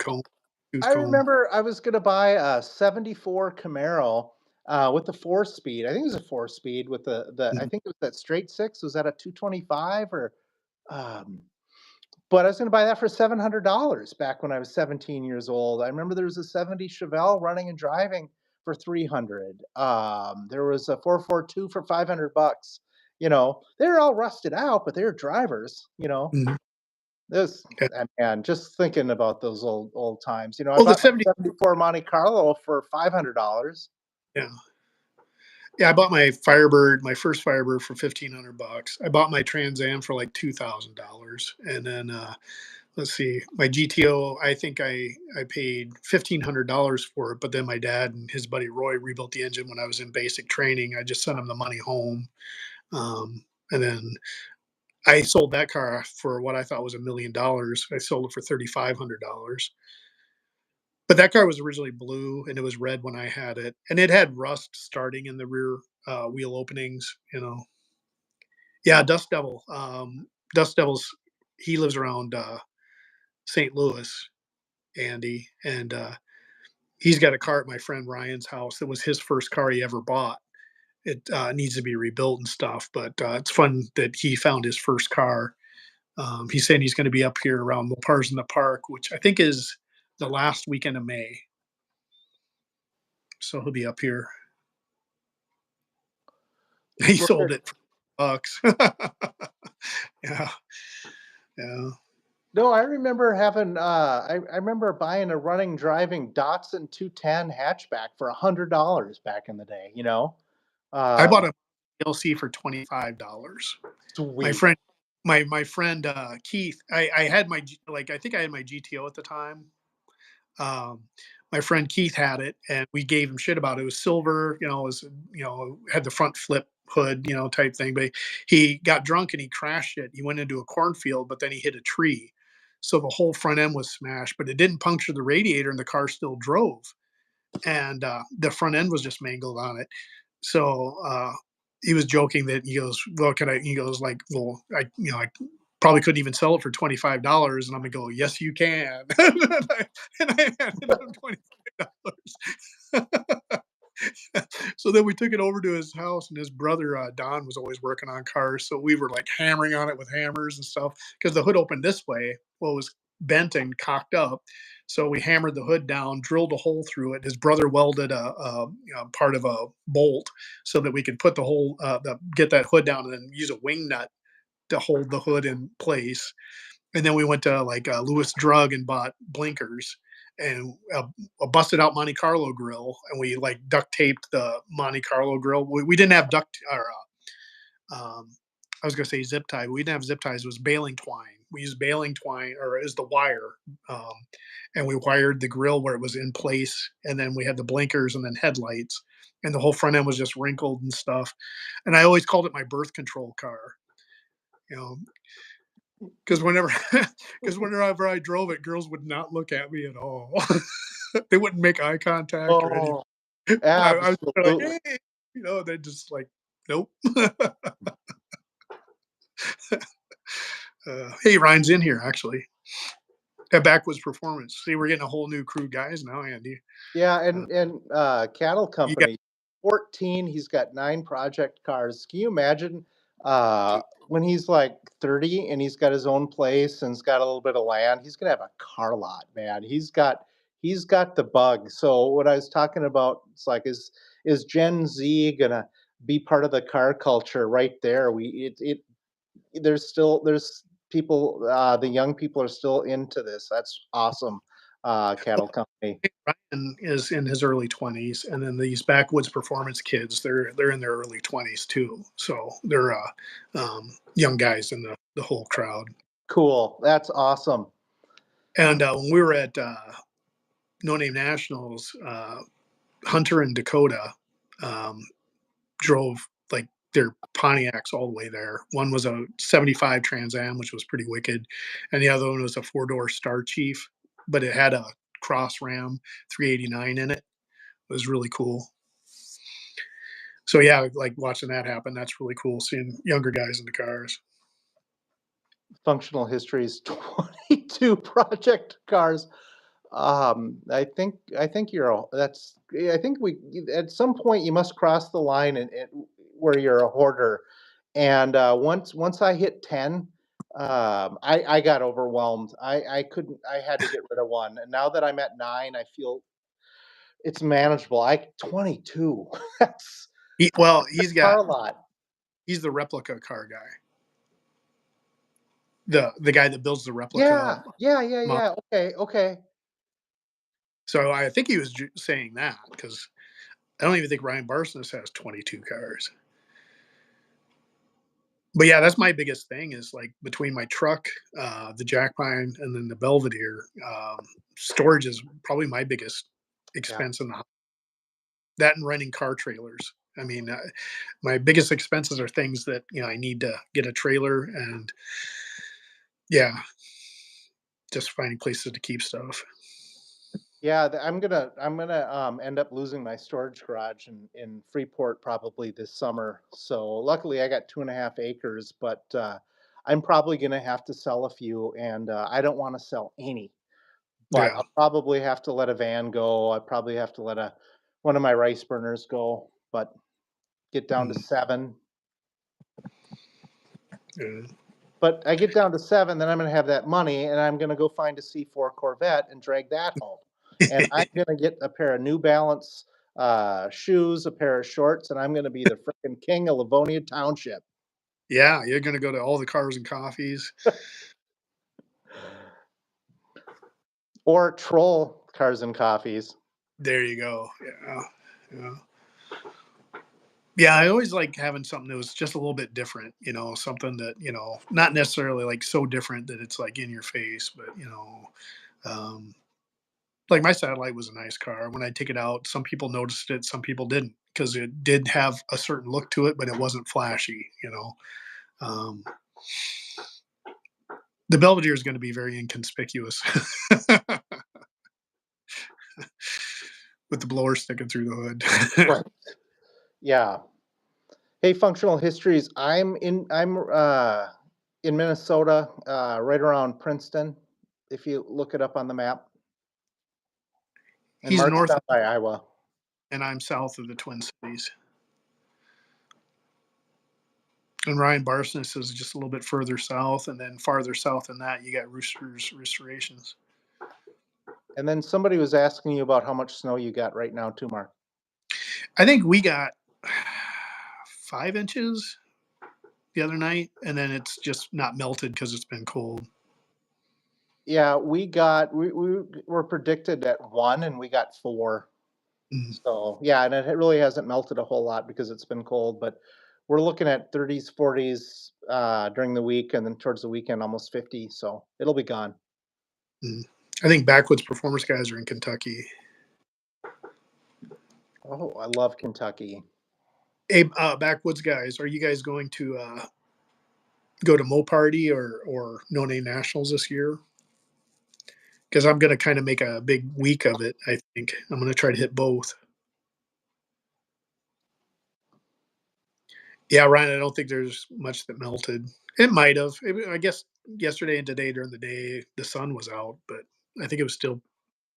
A: comb, tooth
B: I
A: comb.
B: remember I was gonna buy a '74 Camaro, with a four-speed. I think it was a four-speed with the I
A: Mhm.
B: think it was that straight six. Was that a 225 or, um but I was gonna buy that for $700 back when I was 17 years old. I remember there was a '70 Chevelle running and driving for 300. There was a 442 for 500 bucks. They're all rusted out, but they're drivers, you know?
A: Mhm.
B: This
A: Yeah.
B: man, just thinking about those old times. I
A: Well, the
B: bought my
A: 70.
B: '74 Monte Carlo for $500.
A: Yeah. Yeah, I bought my Firebird, my first Firebird for $1,500. I bought my Trans Am for like $2,000. And then let's see, my GTO, I think I paid $1,500 for it, but then my dad and his buddy Roy rebuilt the engine when I was in basic training. I just sent him the money home. And then I sold that car for what I thought was $1,000,000. I sold it for $3,500. But that car was originally blue and it was red when I had it, and it had rust starting in the rear wheel openings. Yeah, Dust Devil. Dust Devil's he lives around St. Louis, Andy, and he's got a car at my friend Ryan's house that was his first car he ever bought. It needs to be rebuilt and stuff, but it's fun that he found his first car. He's saying he's going to be up here around Mopars in the Park, which I think is the last weekend of May. So he'll be up here. He sold
B: Word.
A: it for bucks. Yeah, yeah.
B: No, I remember having, I remember buying a running, driving Datsun 210 hatchback for $100 back in the day?
A: I bought
B: Um,
A: a LC for $25. My
B: Sweet.
A: friend, my friend Keith, I had I think I had my GTO at the time. Um, my friend Keith had it, and we gave him shit about it. It was silver, had the front flip hood, type thing. But he got drunk and he crashed it. He went into a cornfield, but then he hit a tree, so the whole front end was smashed. But it didn't puncture the radiator, and the car still drove. And the front end was just mangled on it. So he was joking that he goes, "Well, can I?" He goes, "Like, well, I probably couldn't even sell it for $25." And I'm gonna go, "Yes, you can." And I handed him $25. So then we took it over to his house, and his brother Don was always working on cars, so we were like hammering on it with hammers and stuff because the hood opened this way. Well, it was bent and cocked up, so we hammered the hood down, drilled a hole through it. His brother welded part of a bolt so that we could put the whole get that hood down and then use a wing nut to hold the hood in place. And then we went to like Lewis Drug and bought blinkers and a busted out Monte Carlo grill, and we like duct taped the Monte Carlo grill. We didn't have duct or I was gonna say zip tie, but we didn't have zip ties. It was baling twine. We used baling twine or as the wire, um, and we wired the grill where it was in place, and then we had the blinkers and then headlights, and the whole front end was just wrinkled and stuff. And I always called it my birth control car, you know, because whenever because whenever I drove it, girls would not look at me at all. They wouldn't make eye contact or anything.
B: Oh,
A: I was like,
B: absolutely.
A: "Hey," they're just like, "Nope." Hey, Ryan's in here actually. At Backwoods Performance. See, we're getting a whole new crew of guys now, Andy.
B: Yeah,
A: Uh,
B: and cattle
A: you got
B: company, 14, he's got 9 project cars. Can you imagine, when he's, like, 30 and he's got his own place and he's got a little bit of land, he's gonna have a car lot, man. He's got the bug. So what I was talking about, it's like, is Gen Z gonna be part of the car culture right there? There's people, the young people are still into this. That's awesome, cattle company.
A: Ryan is in his early 20s, and then these Backwoods Performance kids, they're in their early 20s too. So they're young guys in the whole crowd.
B: Cool, that's awesome.
A: And when we were at No Name Nationals, Hunter and Dakota um, drove like their Pontiacs all the way there. One was a 75 Trans Am, which was pretty wicked, and the other one was a 4-door Star Chief, but it had a Cross Ram 389 in it. It was really cool. So yeah, like watching that happen, that's really cool. Seeing younger guys in the cars.
B: Functional Histories 22 project cars. I think you're a that's yeah, I think we at some point you must cross the line and where you're a hoarder. And once I hit 10, I got overwhelmed. I couldn't. I had to get rid of one. And now that I'm at 9, I feel it's manageable. 22. That's
A: Well,
B: a car lot.
A: he's the replica car guy, the guy that builds the replica
B: Yeah, yeah, yeah,
A: model.
B: yeah. Okay, okay.
A: So I think he was saying that because I don't even think Ryan Barsness has 22 cars. But yeah, that's my biggest thing is like between my truck, the Jack Pine, and then the Belvedere, storage is probably my biggest
B: Yeah.
A: expense in the house. That and renting car trailers. I mean, my biggest expenses are things that I need to get a trailer, and yeah, just finding places to keep stuff.
B: Yeah, I'm gonna end up losing my storage garage in Freeport probably this summer. So luckily I got 2.5 acres, but I'm probably gonna have to sell a few, and I don't want to sell any. But
A: Yeah,
B: I'll probably have to let a van go. I probably have to let a one of my rice burners go, but get down to
A: mm,
B: 7.
A: yeah.
B: But I get down to 7, then I'm gonna have that money, and I'm gonna go find a C4 Corvette and drag that home. And I'm gonna get a pair of New Balance, shoes, a pair of shorts, and I'm gonna be the frickin' king of Livonia Township.
A: Yeah, you're gonna go to all the cars and coffees.
B: Or troll Cars and Coffees.
A: There you go. Yeah, yeah. Yeah, I always like having something that was just a little bit different, something that, not necessarily like so different that it's like in your face, but, um, like my satellite was a nice car. When I take it out, some people noticed it, some people didn't, because it did have a certain look to it, but it wasn't flashy. Um, the Belvedere is going to be very inconspicuous with the blower sticking through the hood.
B: Right. Yeah. Hey, Functional Histories, I'm in Minnesota, right around Princeton, if you look it up on the map, and
A: He's
B: Mark's
A: north
B: down by Iowa.
A: and I'm south of the Twin Cities. And Ryan Barsness is just a little bit further south, and then farther south than that, you got Roosters Restorations.
B: And then somebody was asking you about how much snow you got right now too, Mark.
A: I think we got 5 inches the other night, and then it's just not melted because it's been cold.
B: Yeah, we were predicted at 1 and we got 4.
A: Mm,
B: So, yeah, and it really hasn't melted a whole lot because it's been cold, but we're looking at 30s, 40s during the week, and then towards the weekend almost 50, so it'll be gone.
A: mm. I think Backwoods Performance guys are in Kentucky.
B: Oh, I love Kentucky.
A: Hey, Backwoods guys, are you guys going to go to Mo Party or No Name Nationals this year? because I'm going to kind of make a big week of it. I think I'm going to try to hit both. Yeah, Ryan, I don't think there's much that melted. It might have. I guess yesterday and today during the day, the sun was out, but I think it was still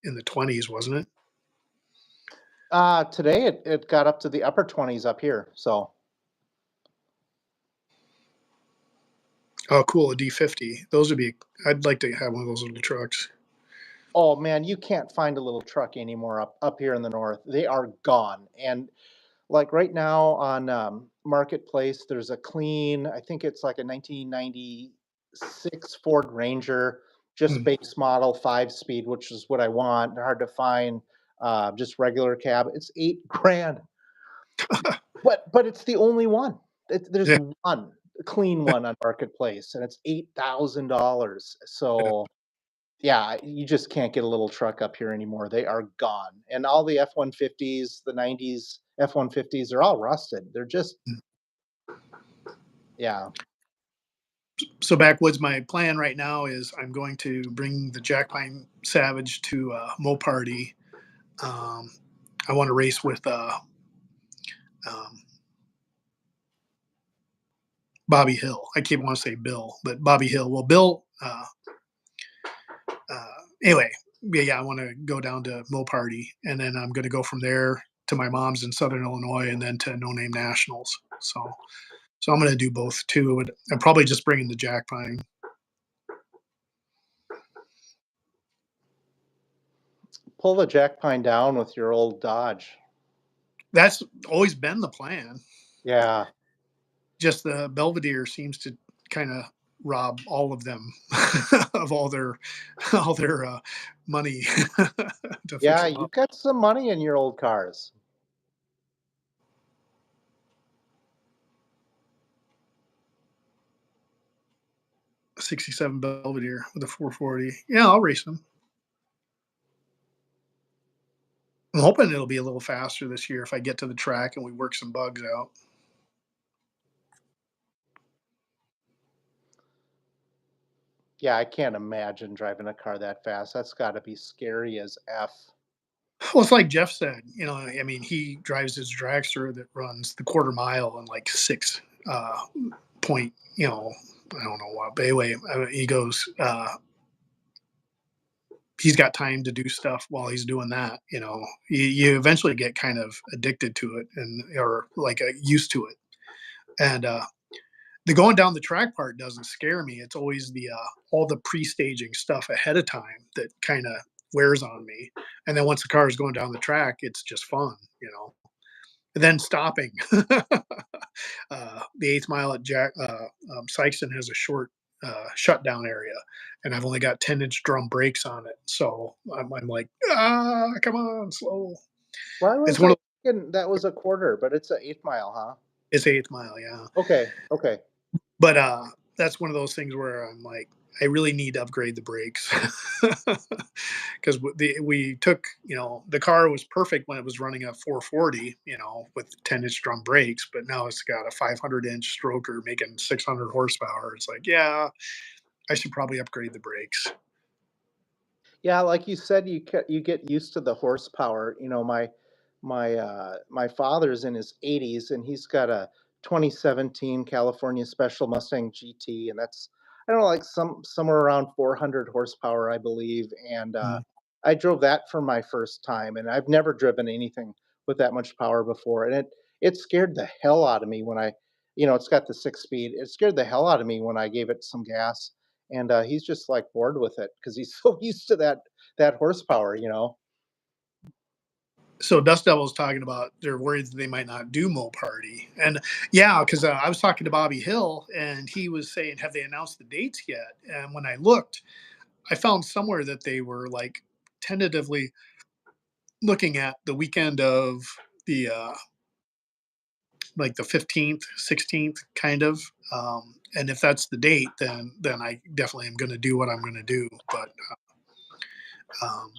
A: in the 20s, wasn't it?
B: Today it got up to the upper 20s up here. So,
A: Oh, cool. A D50. Those would be, I'd like to have one of those little trucks.
B: oh man, you can't find a little truck anymore up here in the north. They are gone. And like right now on Marketplace, there's a clean, I think it's like a 1996 Ford Ranger, just
A: Mm.
B: base model 5 speed, which is what I want. They're hard to find. Just regular cab. It's 8 grand, but it's the only one. There's
A: Yeah.
B: one clean one on Marketplace, and it's $8,000. So yeah, you just can't get a little truck up here anymore. They are gone. And all the F-150s, the 90s F-150s, they're all rusted. They're just, yeah.
A: So backwoods, my plan right now is I'm going to bring the Jack Pine Savage to Mo Party. Um, I want to race with um, Bobby Hill. I keep want to say Bill, but Bobby Hill. Well, Bill. Anyway, yeah, I want to go down to Mo Party, and then I'm going to go from there to my mom's in Southern Illinois, and then to No Name Nationals. So I'm going to do both too. And I'm probably just bringing the Jack Pine.
B: Pull the jack pine down with your old Dodge.
A: That's always been the plan.
B: Yeah.
A: Just the Belvedere seems to kind of rob all of them of all their money to fix
B: Yeah,
A: them
B: you've
A: up.
B: got some money in your old cars.
A: 67 Belvedere with a 440. Yeah, I'll race them. I'm hoping it'll be a little faster this year if I get to the track and we work some bugs out.
B: Yeah, I can't imagine driving a car that fast. That's got to be scary as F.
A: Well, it's like Jeff said, I mean, he drives his dragster that runs the quarter mile in like six point, I don't know what, but anyway, he goes, he's got time to do stuff while he's doing that. You eventually get kind of addicted to it or like used to it. And the going down the track part doesn't scare me. It's always the all the pre-staging stuff ahead of time that kind of wears on me. And then once the car is going down the track, it's just fun. And then stopping. The eighth mile at Sykeston has a short shutdown area, and I've only got 10-inch drum brakes on it. So I'm like, come on, slow.
B: Why
A: It's
B: was
A: one
B: I
A: of
B: thinking that was a quarter, but it's an 8 mile, huh?
A: it's eighth mile, yeah.
B: Okay, okay.
A: But that's one of those things where I'm like, I really need to upgrade the brakes because we took, the car was perfect when it was running a 440, with 10-inch drum brakes, but now it's got a 500-inch stroker making 600 horsepower. It's like, yeah, I should probably upgrade the brakes.
B: Yeah, like you said, you get used to the horsepower. My father's in his 80s, and he's got a 2017 California Special Mustang GT, and that's, I don't know, like somewhere around 400 horsepower, I believe. And
A: Mm.
B: I drove that for my first time, and I've never driven anything with that much power before, and it scared the hell out of me when it's got the 6 speed. It scared the hell out of me when I gave it some gas, and he's just like bored with it because he's so used to that horsepower.
A: So Dust Devil's talking about they're worried that they might not do Mo Party, and yeah, because I was talking to Bobby Hill, and he was saying, "Have they announced the dates yet?" And when I looked, I found somewhere that they were like tentatively looking at the weekend of the like the 15th, 16th, kind of. And if that's the date, then I definitely am going to do what I'm going to do. But um,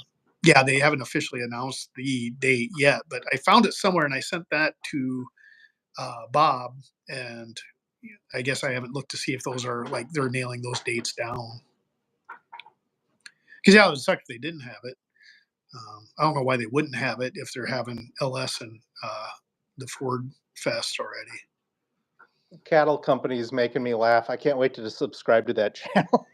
A: yeah, they haven't officially announced the date yet. But I found it somewhere, and I sent that to Bob, and I guess I haven't looked to see if those are like they're nailing those dates down. Because yeah, it would suck if they didn't have it. I don't know why they wouldn't have it if they're having LS and the Ford Fest already.
B: Cattle company is making me laugh. I can't wait to subscribe to that channel.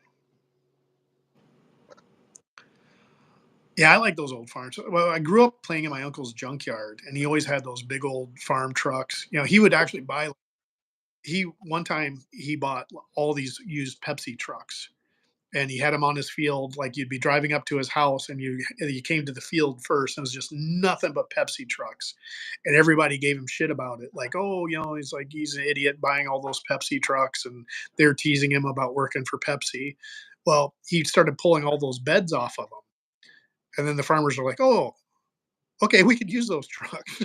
A: Yeah, I like those old farms. Well, I grew up playing in my uncle's junkyard, and he always had those big old farm trucks. He would actually buy. He one time he bought all these used Pepsi trucks, and he had them on his field. Like you'd be driving up to his house, and you came to the field first, and it was just nothing but Pepsi trucks, and everybody gave him shit about it. Like, oh, he's an idiot buying all those Pepsi trucks, and they're teasing him about working for Pepsi. Well, he started pulling all those beds off of them, and then the farmers are like, oh, okay, we could use those trucks.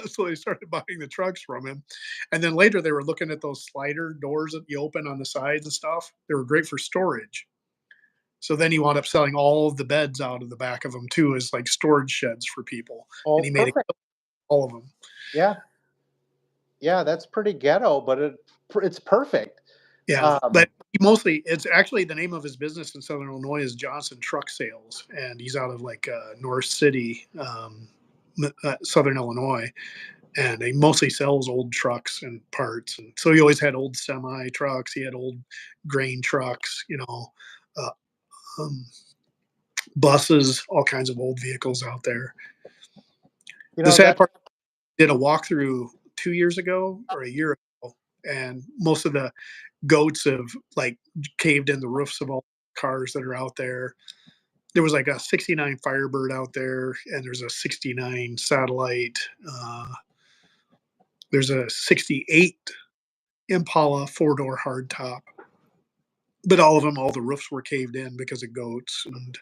A: So they started buying the trucks from him. And then later they were looking at those slider doors that you open on the sides and stuff. They were great for storage. So then he wound up selling all of the beds out of the back of them too as like storage sheds for people. And
B: Oh,
A: he made
B: perfect.
A: all of them.
B: Yeah, yeah, that's pretty ghetto, but it's perfect.
A: Yeah.
B: Um,
A: But it's actually the name of his business in Southern Illinois is Johnson Truck Sales. And he's out of like North City, Southern Illinois. And he mostly sells old trucks and parts. And so he always had old semi trucks. He had old grain trucks, uh, um, buses, all kinds of old vehicles out there.
B: you
A: The
B: know
A: sad
B: that
A: part, did a walkthrough 2 years ago or a year ago, and most of the goats have like caved in the roofs of all cars that are out there. There was like a 69 Firebird out there, and there's a 69 Satellite. There's a 68 Impala 4-door hardtop, but all of them, all the roofs were caved in because of goats, and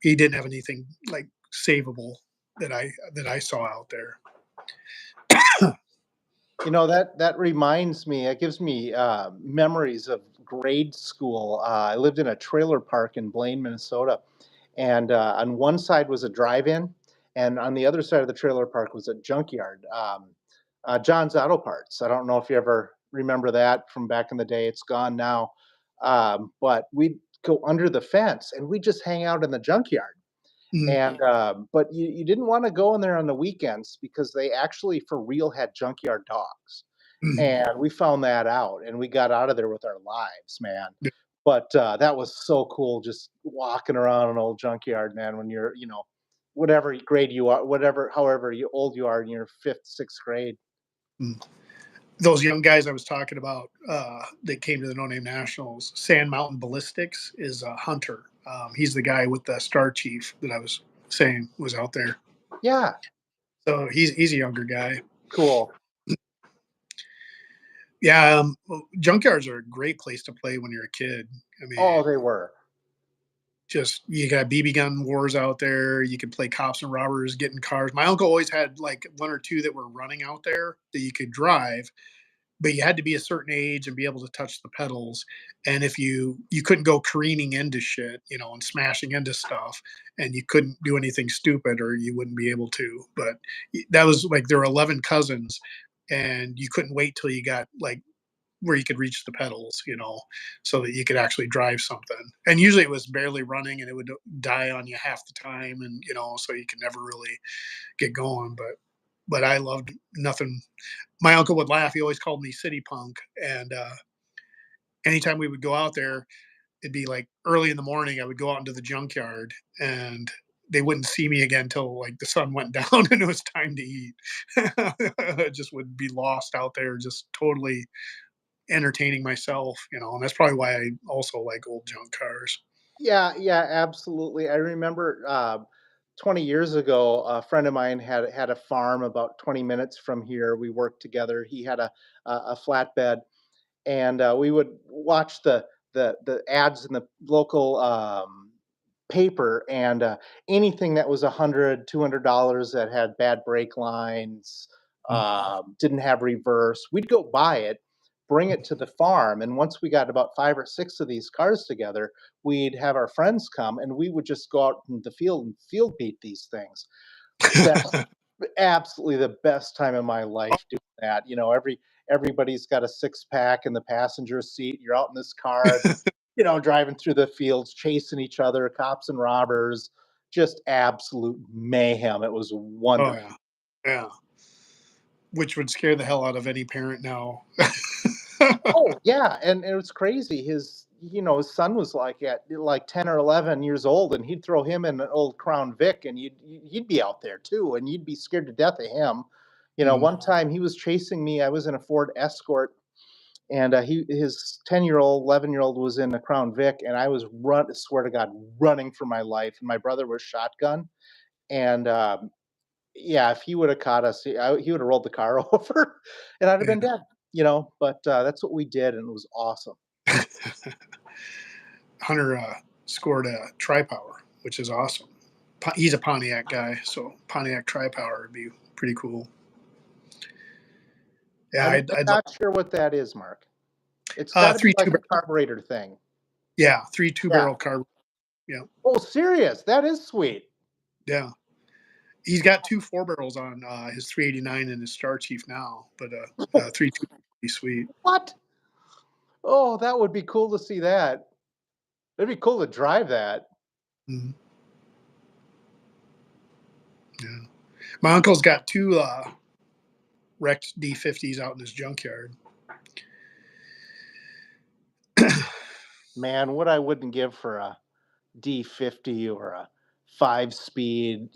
A: he didn't have anything like savable that I saw out there.
B: that reminds me. It gives me memories of grade school. I lived in a trailer park in Blaine, Minnesota, and on one side was a drive-in, and on the other side of the trailer park was a junkyard. John's Auto Parts. I don't know if you ever remember that from back in the day. It's gone now, but we'd go under the fence and we'd just hang out in the junkyard.
A: Mm,
B: And but you didn't want to go in there on the weekends because they actually for real had junkyard dogs,
A: mm.
B: and we found that out, and we got out of there with our lives, man. But that was so cool, just walking around an old junkyard, man. When you're, whatever grade you are, whatever, however old you are in your fifth, sixth grade.
A: Mm. Those young guys I was talking about that came to the No Name Nationals, Sand Mountain Ballistics is a hunter. He's the guy with the Star Chief that I was saying was out there.
B: Yeah,
A: So he's a younger guy.
B: cool.
A: Yeah, junkyards are a great place to play when you're a kid. I mean,
B: Oh, they were.
A: just you got BB gun wars out there. You could play cops and robbers, get in cars. My uncle always had like one or two that were running out there that you could drive, but you had to be a certain age and be able to touch the pedals. And if you couldn't go careening into shit, and smashing into stuff, and you couldn't do anything stupid or you wouldn't be able to. But that was like there were 11 cousins, and you couldn't wait till you got like where you could reach the pedals, so that you could actually drive something. And usually it was barely running and it would die on you half the time, and so you could never really get going. But I loved nothing. My uncle would laugh. He always called me city punk. And anytime we would go out there, it'd be like early in the morning. I would go out into the junkyard, and they wouldn't see me again till like the sun went down and it was time to eat. I just would be lost out there, just totally entertaining myself, and that's probably why I also like old junk cars.
B: Yeah, yeah, absolutely. I remember 20 years ago, a friend of mine had a farm about 20 minutes from here. We worked together. He had a flatbed, and we would watch the ads in the local paper, and anything that was $100, $200 that had bad brake lines,
A: Mm.
B: didn't have reverse, we'd go buy it, bring it to the farm, and once we got about 5 or 6 of these cars together, we'd have our friends come, and we would just go out in the field and field beat these things. Best, absolutely the best time of my life doing that. Everybody's got a six pack in the passenger seat. You're out in this car. driving through the fields, chasing each other, cops and robbers, just absolute mayhem. It was
A: Oh,
B: wonderful.
A: yeah. Yeah. Which would scare the hell out of any parent now.
B: Oh, yeah, and it was crazy. His son was like 10 or 11 years old, and he'd throw him in an old Crown Vic, and he'd be out there too, and you'd be scared to death of him.
A: Mhm.
B: One time he was chasing me. I was in a Ford Escort, and his 10-year-old, 11-year-old was in a Crown Vic, and I was swear to God, running for my life, and my brother was shotgun, and yeah, if he would have caught us, he would have rolled the car over, and I'd have been
A: Yeah.
B: dead. But that's what we did, and it was awesome.
A: Hunter scored a tri-power, which is awesome. He's a Pontiac guy, so Pontiac tri-power would be pretty cool. Yeah,
B: I'm
A: I'd love
B: not sure what that is, Mark. It's got to be
A: three
B: like
A: two.
B: a carburetor thing.
A: Yeah, three two
B: Yeah.
A: barrel carb. Yeah,
B: Oh, serious? That is sweet.
A: yeah. He's got two 4 barrels on his 389 and his Star Chief now, but three two be sweet.
B: What? Oh, that would be cool to see that. It'd be cool to drive that.
A: Mhm. Yeah, my uncle's got two wrecked D50s out in his junkyard.
B: Man, what I wouldn't give for a D50 or a 5-speed,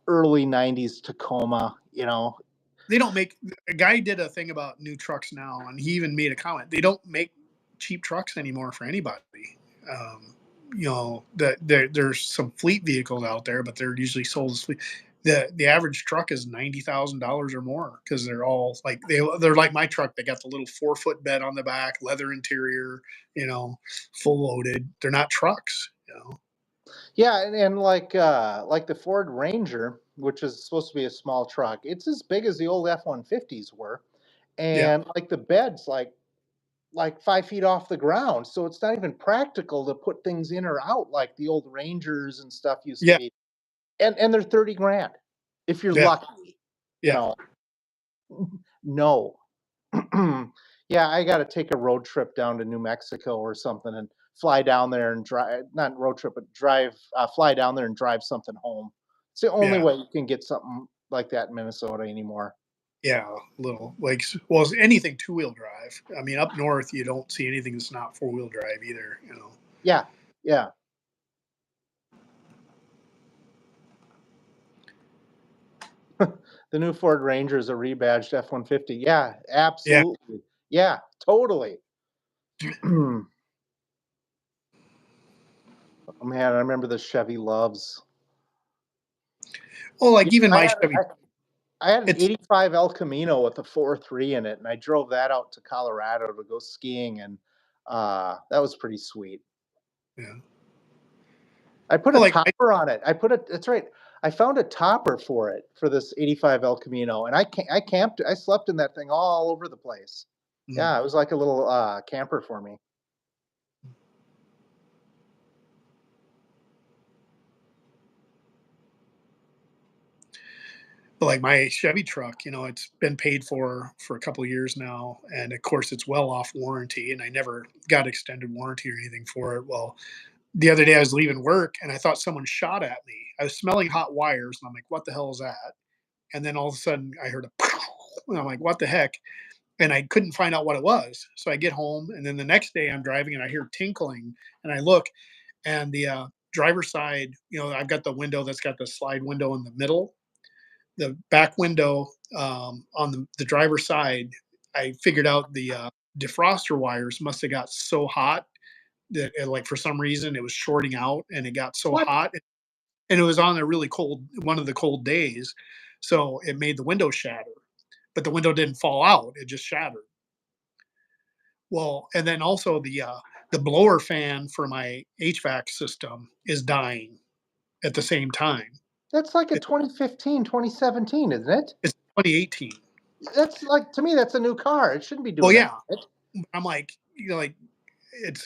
B: early 90s Tacoma.
A: They don't make a guy did a thing about new trucks now, and he even made a comment. They don't make cheap trucks anymore for anybody. Um, that there's some fleet vehicles out there, but they're usually sold as fleet. The average truck is $90,000 or more because they're all like they're like my truck. They got the little 4-foot bed on the back, leather interior, full loaded. They're not trucks.
B: Yeah, and like the Ford Ranger, which is supposed to be a small truck, it's as big as the old F-150s were,
A: Yeah,
B: and like the bed's like 5 feet off the ground, so it's not even practical to put things in or out like the old Rangers and stuff used to
A: yeah,
B: be. And they're 30 grand if you're
A: yeah,
B: lucky. You
A: yeah.
B: know, no. Yeah, I got to take a road trip down to New Mexico or something and fly down there and drive, not road trip, but fly down there and drive something home. It's the only
A: Yeah.
B: way you can get something like that in Minnesota anymore.
A: Yeah, little like well, anything 2-wheel drive. I mean, up north, you don't see anything that's not 4-wheel drive either.
B: Yeah, yeah. The new Ford Ranger is a rebadged F-150. Yeah,
A: Yeah.
B: absolutely. Yeah, totally. Oh man, I remember the Chevy Loves.
A: Well,
B: Yeah,
A: like even my Chevy,
B: I had an
A: it's
B: '85 El Camino with a 4.3 in it, and I drove that out to Colorado to go skiing, and that was pretty sweet.
A: yeah.
B: I put a
A: Well, like my
B: topper on it. That's right. I found a topper for it for this '85 El Camino, and I camped. I slept in that thing all over the place.
A: mm,
B: Yeah, it was like a little camper for me.
A: but like my Chevy truck, it's been paid for a couple of years now, and of course, it's well off warranty, and I never got extended warranty or anything for it. Well, the other day I was leaving work, and I thought someone shot at me. I was smelling hot wires, and I'm like, "What the hell is that?" And then all of a sudden, I heard a, and I'm like, "What the heck?" And I couldn't find out what it was. So I get home, and then the next day I'm driving and I hear tinkling, and I look, and the driver's side, I've got the window that's got the slide window in the middle, the back window on the driver's side. I figured out the defroster wires must have got so hot that, like, for some reason it was shorting out, and it got so
B: What?
A: hot, and it was on a really cold one of the cold days, so it made the window shatter. But the window didn't fall out; it just shattered. Well, and then also the blower fan for my HVAC system is dying at the same time.
B: That's like a
A: It,
B: 2015, 2017, isn't it?
A: it's 2018.
B: That's like to me, that's a new car. It shouldn't be
A: Well,
B: doing that.
A: yeah, I'm like, like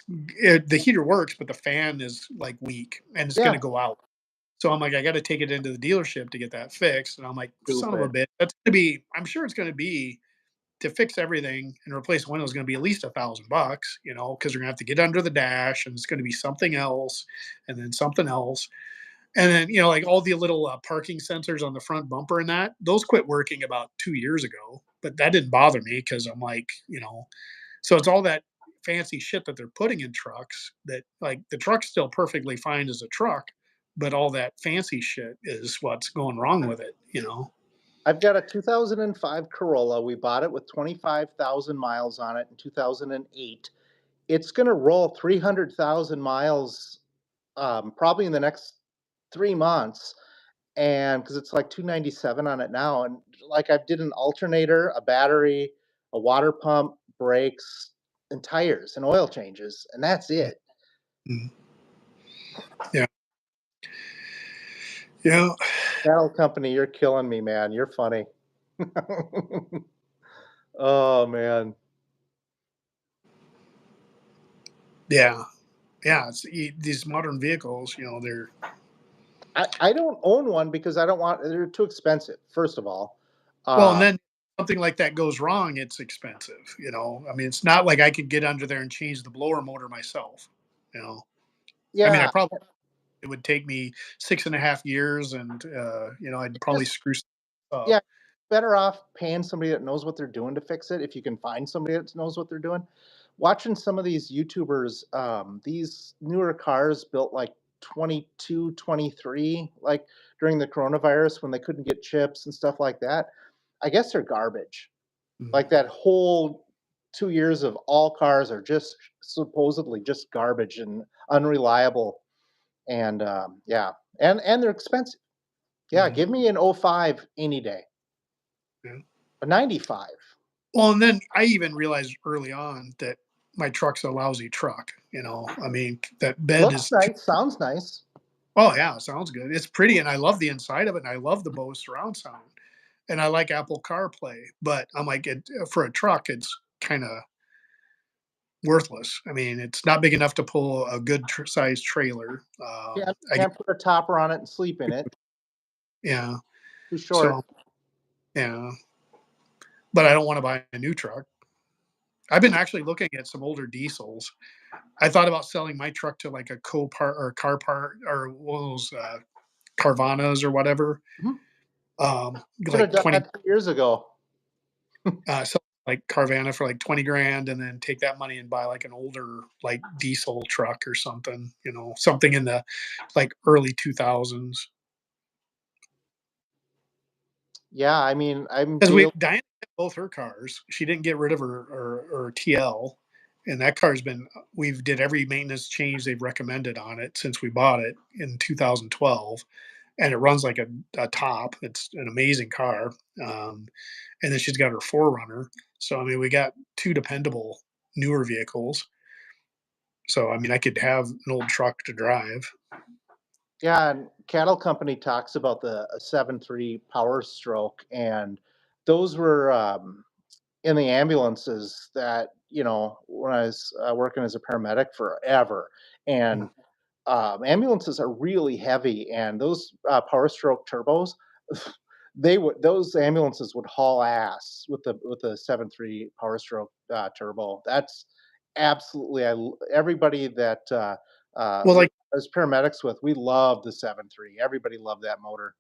A: the heater works, but the fan is like weak and it's going
B: Yeah,
A: to go out. So I'm like, I got to take it into the dealership to get that fixed. And I'm like, son of a
B: stupid.
A: bitch, that's going to be. I'm sure it's going to be to fix everything and replace a window is going to be at least $1,000, you know, because you're going to have to get under the dash and it's going to be something else and then something else. And then, you know, like all the little parking sensors on the front bumper and that, those quit working about 2 years ago. But that didn't bother me because I'm like, you know, so it's all that fancy shit that they're putting in trucks that, like, the truck's still perfectly fine as a truck, but all that fancy shit is what's going wrong with it, you know?
B: I've got a 2005 Corolla. We bought it with 25,000 miles on it in 2008. It's going to roll 300,000 miles probably in the next 3 months. And because it's like 297 on it now. And like I did an alternator, a battery, a water pump, brakes, and tires and oil changes. And that's it.
A: Mhm. Yeah. Yeah.
B: Cattle company, you're killing me, man. You're funny. Oh, man.
A: Yeah. Yeah. These modern vehicles, you know, they're,
B: I don't own one because I don't want, they're too expensive, first of all.
A: well, and
B: Uh,
A: then something like that goes wrong, it's expensive, you know? I mean, it's not like I could get under there and change the blower motor myself, you know? I mean, I
B: yeah,
A: probably it would take me 6.5 years and, you know, I'd probably
B: just,
A: screw stuff up.
B: yeah, better off paying somebody that knows what they're doing to fix it if you can find somebody that knows what they're doing. Watching some of these YouTubers, these newer cars built like 22, 23, like during the coronavirus when they couldn't get chips and stuff like that. I guess they're garbage.
A: Mm,
B: Like that whole 2 years of all cars are just supposedly just garbage and unreliable. And yeah, and they're expensive. Yeah,
A: mhm,
B: give me an '05 any day.
A: yeah.
B: A '95.
A: Well, and then I even realized early on that my truck's a lousy truck, you know? I mean, that bed
B: Looks
A: is too,
B: nice, sounds nice.
A: oh, yeah, sounds good. It's pretty, and I love the inside of it, and I love the Bose surround sound, and I like Apple CarPlay, but I'm like, for a truck, it's kinda worthless. I mean, it's not big enough to pull a good sized trailer. I get,
B: Can't put a topper on it and sleep in it.
A: yeah.
B: Too short.
A: So yeah, but I don't want to buy a new truck. I've been actually looking at some older diesels. I thought about selling my truck to like a co-part or car part or one of those Carvanas or whatever.
B: Mhm. Should have
A: Like
B: done
A: 20,
B: that 2 years ago.
A: sell like Carvana for like 20 grand and then take that money and buy like an older like diesel truck or something, you know, something in the like early 2000s.
B: Yeah, I mean, I'm
A: Because we
B: daily.
A: Diana kept both her cars. She didn't get rid of her TL, and that car's been, we've did every maintenance change they've recommended on it since we bought it in 2012, and it runs like a top. It's an amazing car. Um, and then she's got her Forerunner. So I mean, we got two dependable newer vehicles. So I mean, I could have an old truck to drive.
B: Yeah, and Cattle Company talks about the 7.3 Power Stroke, and those were in the ambulances that when I was working as a paramedic forever, and ambulances are really heavy, and those Power Stroke turbos, those ambulances would haul ass with the 7.3 Power Stroke turbo. That's absolutely everybody that
A: Well, like,
B: as paramedics with, we love the 7.3. Everybody loved that motor.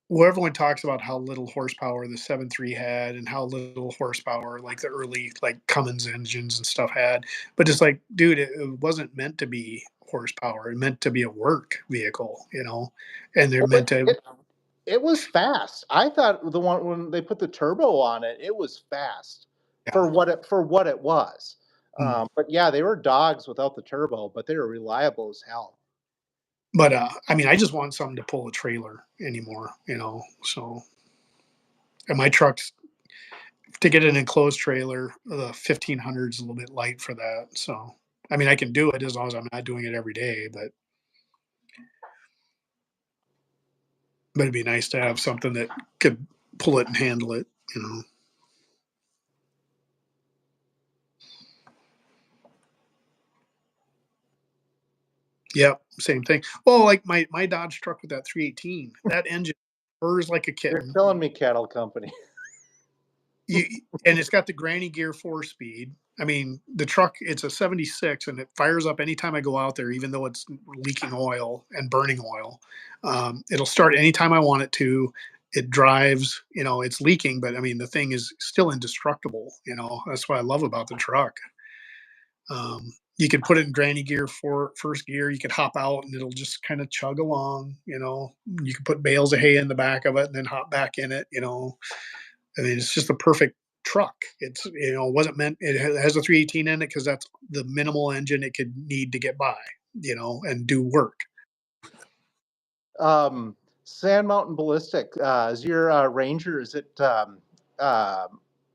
A: well, everyone talks about how little horsepower the 7.3 had and how little horsepower like the early like Cummins engines and stuff had. But it's like, dude, it wasn't meant to be horsepower. It meant to be a work vehicle, you know, and they're
B: Well,
A: meant to,
B: it was fast. I thought the one when they put the turbo on it, it was fast
A: yeah.
B: for what it was.
A: Mm.
B: But yeah, they were dogs without the turbo, but they were reliable as hell.
A: But I mean, I just want something to pull a trailer anymore, you know. So, and my trucks to get an enclosed trailer, the 1500 is a little bit light for that. So, I mean, I can do it as long as I'm not doing it every day, but it'd be nice to have something that could pull it and handle it, you know. Yep, same thing. Well, like my Dodge truck with that 318, that engine purrs like a
B: You're
A: kitten.
B: killing me, Cattle Company.
A: And it's got the granny gear 4-speed. I mean, the truck, it's a 76 and it fires up anytime I go out there, even though it's leaking oil and burning oil. It'll start anytime I want it to. It drives, it's leaking, but I mean, the thing is still indestructible. That's what I love about the truck. You could put it in granny gear for first gear. You could hop out and it'll just kind of chug along. You could put bales of hay in the back of it and then hop back in it. I mean, it's just the perfect truck. It's wasn't meant. It has a 318 in it because that's the minimal engine it could need to get by. And do work.
B: Sand Mountain Ballistic, is your Ranger? Is it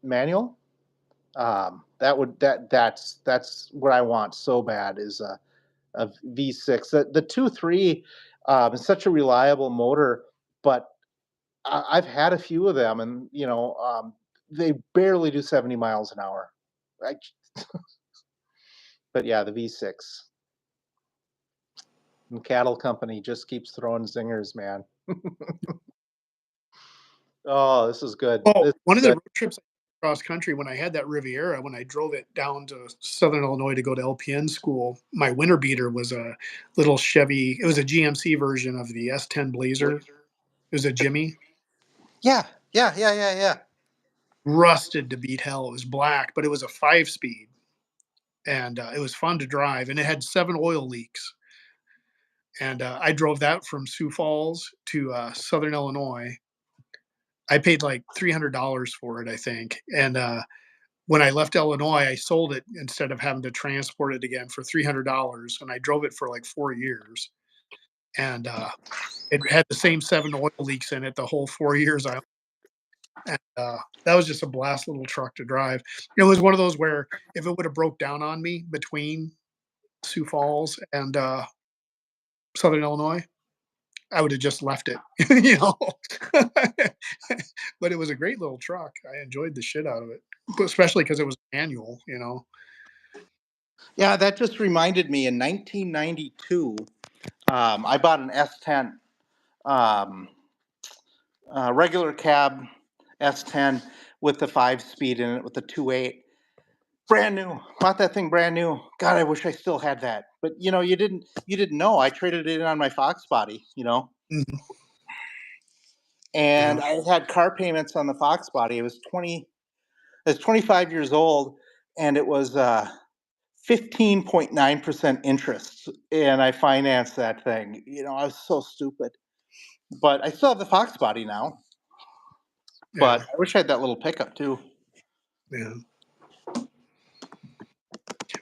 B: manual? That's what I want so bad is a V6. The 2.3 is such a reliable motor, but I've had a few of them, and they barely do 70 miles an hour. But yeah, the V6. And Cattle Company just keeps throwing zingers, man. Oh, this is good.
A: Well, one of the road trips cross country when I had that Riviera, when I drove it down to Southern Illinois to go to LPN school, my winter beater was a little Chevy. It was a GMC version of the S10 Blazer. It was a Jimmy.
C: Yeah.
A: Rusted to beat hell. It was black, but it was a 5-speed. And it was fun to drive. And it had 7 oil leaks. And I drove that from Sioux Falls to Southern Illinois. I paid like $300 for it, I think. And when I left Illinois, I sold it instead of having to transport it again for $300. And I drove it for like 4 years. And it had the same 7 oil leaks in it the whole 4 years. And that was just a blast little truck to drive. It was one of those where if it would have broke down on me between Sioux Falls and Southern Illinois, I would have just left it, But it was a great little truck. I enjoyed the shit out of it, especially because it was manual.
C: Yeah, that just reminded me. In 1992, I bought an S10, regular cab S10 with the 5-speed in it with the 2.8. Brand new. Bought that thing brand new. God, I wish I still had that. But you didn't know. I traded it in on my Fox body.
A: Mhm.
C: And
A: Yeah.
C: I had car payments on the Fox body. It was 25 years old, and it was 15.9% interest. And I financed that thing. I was so stupid. But I still have the Fox body now. But I wish I had that little pickup too.
A: Yeah.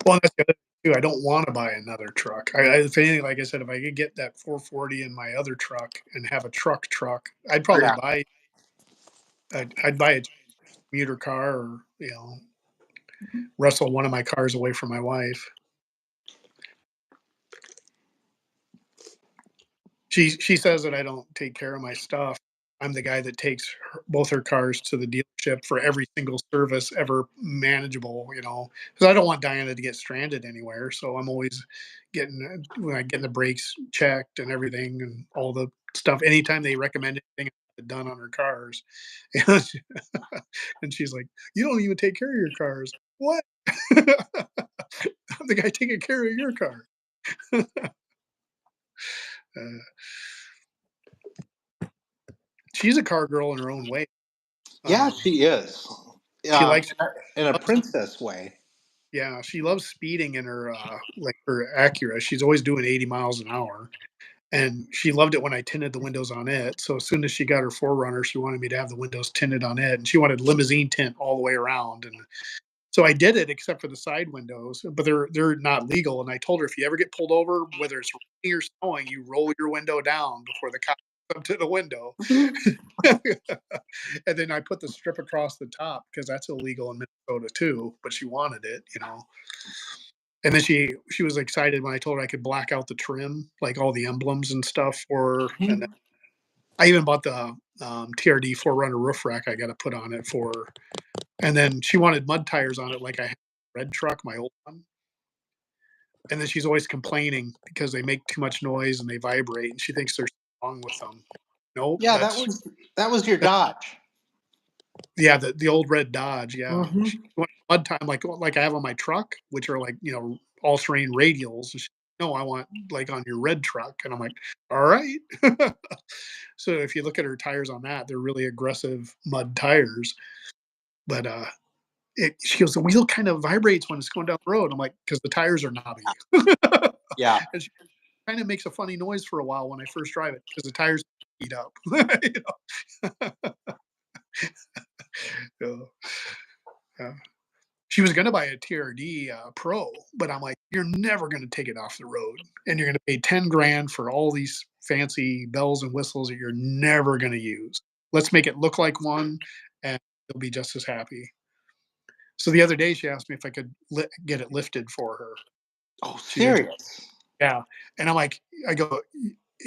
A: Well, that's the other thing too. I don't want to buy another truck. If anything, like I said, if I could get that 440 in my other truck and have a truck, I'd probably buy. I'd buy a commuter car, or wrestle one of my cars away from my wife. She says that I don't take care of my stuff. I'm the guy that takes both her cars to the dealership for every single service ever manageable, because I don't want Diana to get stranded anywhere. So I'm always getting the brakes checked and everything and all the stuff. Anytime they recommend anything done on her cars, and she's like, "You don't even take care of your cars." What? I'm the guy taking care of your car. She's a car girl in her own way.
C: Yeah, she is.
A: She likes
C: In a princess way.
A: Yeah, she loves speeding in her like her Acura. She's always doing 80 miles an hour. And she loved it when I tinted the windows on it. So as soon as she got her 4Runner, she wanted me to have the windows tinted on it, and she wanted limousine tint all the way around. And so I did it, except for the side windows, but they're not legal. And I told her, if you ever get pulled over, whether it's raining or snowing, you roll your window down before the cop comes up to the window. And then I put the strip across the top because that's illegal in Minnesota too. But she wanted it. And then she was excited when I told her I could black out the trim, like all the emblems and stuff for her. And then I even bought the TRD 4Runner roof rack I got to put on it for her. And then she wanted mud tires on it, like I had a red truck, my old one. And then she's always complaining because they make too much noise and they vibrate, and she thinks there's something wrong with them. Nope.
C: Yeah, that was your Dodge.
A: Yeah, the old red Dodge, yeah. She
C: Mhm.
A: wanted mud time like I have on my truck, which are like, all-terrain radials, and she, "No, I want, like, on your red truck," and I'm like, "Alright." So, if you look at her tires on that, they're really aggressive mud tires, but, she goes, "The wheel kind of vibrates when it's going down the road." I'm like, "'Cause the tires are knobby."
C: Yeah.
A: And she kinda makes a funny noise for a while when I first drive it because the tires heat up. You know? Yeah. She was gonna buy a TRD, Pro, but I'm like, "You're never gonna take it off the road, and you're gonna pay 10 grand for all these fancy bells and whistles that you're never gonna use. Let's make it look like one, and you'll be just as happy." So the other day, she asked me if I could get it lifted for her.
C: Oh,
A: She goes,
C: serious?
A: "Yeah," and I'm like, I go,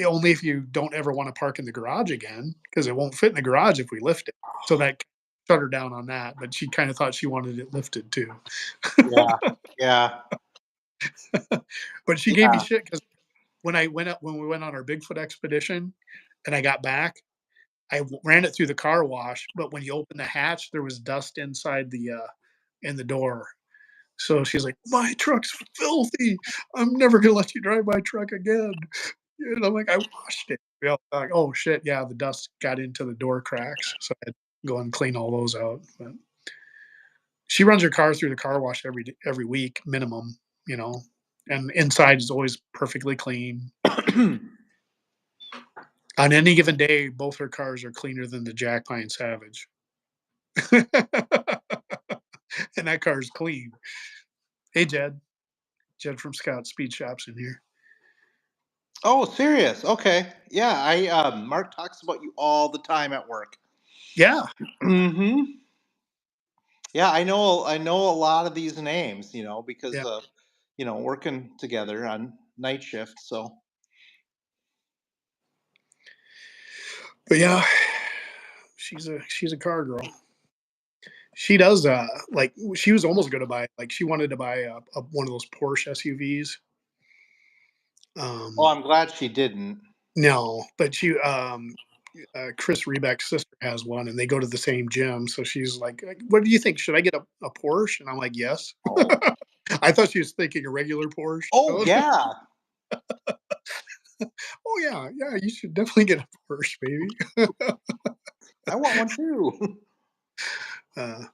A: Only if you don't ever want to park in the garage again, because it won't fit in the garage if we lift it." So that shut her down on that, but she kind of thought she wanted it lifted too.
C: Yeah. Yeah.
A: But she gave me
C: Yeah.
A: shit because when we went on our Bigfoot expedition, and I got back, ran it through the car wash, but when you open the hatch, there was dust inside in the door. So she's like, "My truck's filthy. I'm never gonna let you drive my truck again." And I'm like, "I washed it." Like, "Oh shit, yeah, the dust got into the door cracks." So I had to go and clean all those out. But she runs her car through the car wash every week minimum, you know, and inside is always perfectly clean. On any given day, both her cars are cleaner than the Jack Pine Savage. And that car's clean. Hey, Jed. Jed from Scott Speed Shops in here.
C: Oh, serious? Okay. Yeah, Mark talks about you all the time at work.
A: Yeah,
C: Mhm. Yeah, I know a lot of these names, because
A: yeah.
C: of, working together on night shift, so
A: But yeah, she's a car girl. She does like she was almost gonna buy like she wanted to buy one of those Porsche SUVs.
C: oh,
A: Um
C: I'm glad she didn't.
A: no, but Chris Rebeck's sister has one and they go to the same gym. So she's like, "What do you think? Should I get a Porsche?" And I'm like, "Yes."
C: Oh.
A: I thought she was thinking a regular Porsche.
C: Oh, yeah.
A: Oh yeah, yeah, you should definitely get a Porsche, baby.
C: I want one too.
A: Uh,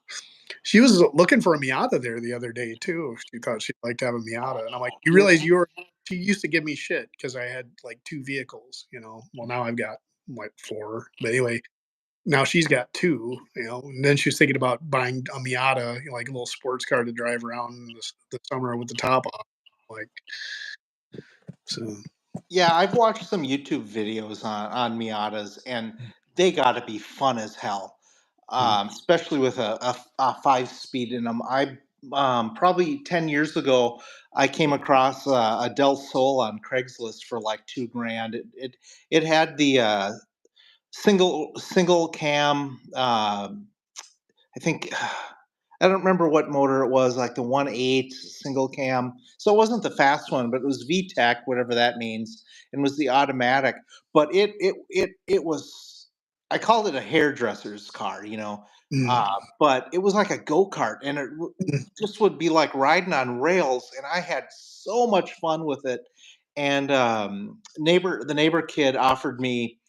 A: she was looking for a Miata there the other day too. She thought she'd like to have a Miata, and I'm like, "You realize
C: Mhm.
A: you're?" She used to give me shit because I had like two vehicles, you know. Well, now I've got like four, but anyway, now she's got two, you know. And then she's thinking about buying a Miata, like a little sports car to drive around in the summer with the top off. Like, so,
C: Yeah, I've watched some YouTube videos on Miatas, and they got to be fun as hell,
A: mm,
C: especially with a 5 speed in them. I Probably 10 years ago, I came across a Del Sol on Craigslist for like 2 grand. It had the single cam. I think I don't remember what motor it was, like the 1.8 single cam. So it wasn't the fast one, but it was VTEC, whatever that means, and was the automatic. But it was, I called it a hairdresser's car,
A: mm,
C: but it was like a go kart, and
A: mm,
C: just would be like riding on rails, and I had so much fun with it. And the neighbor kid offered me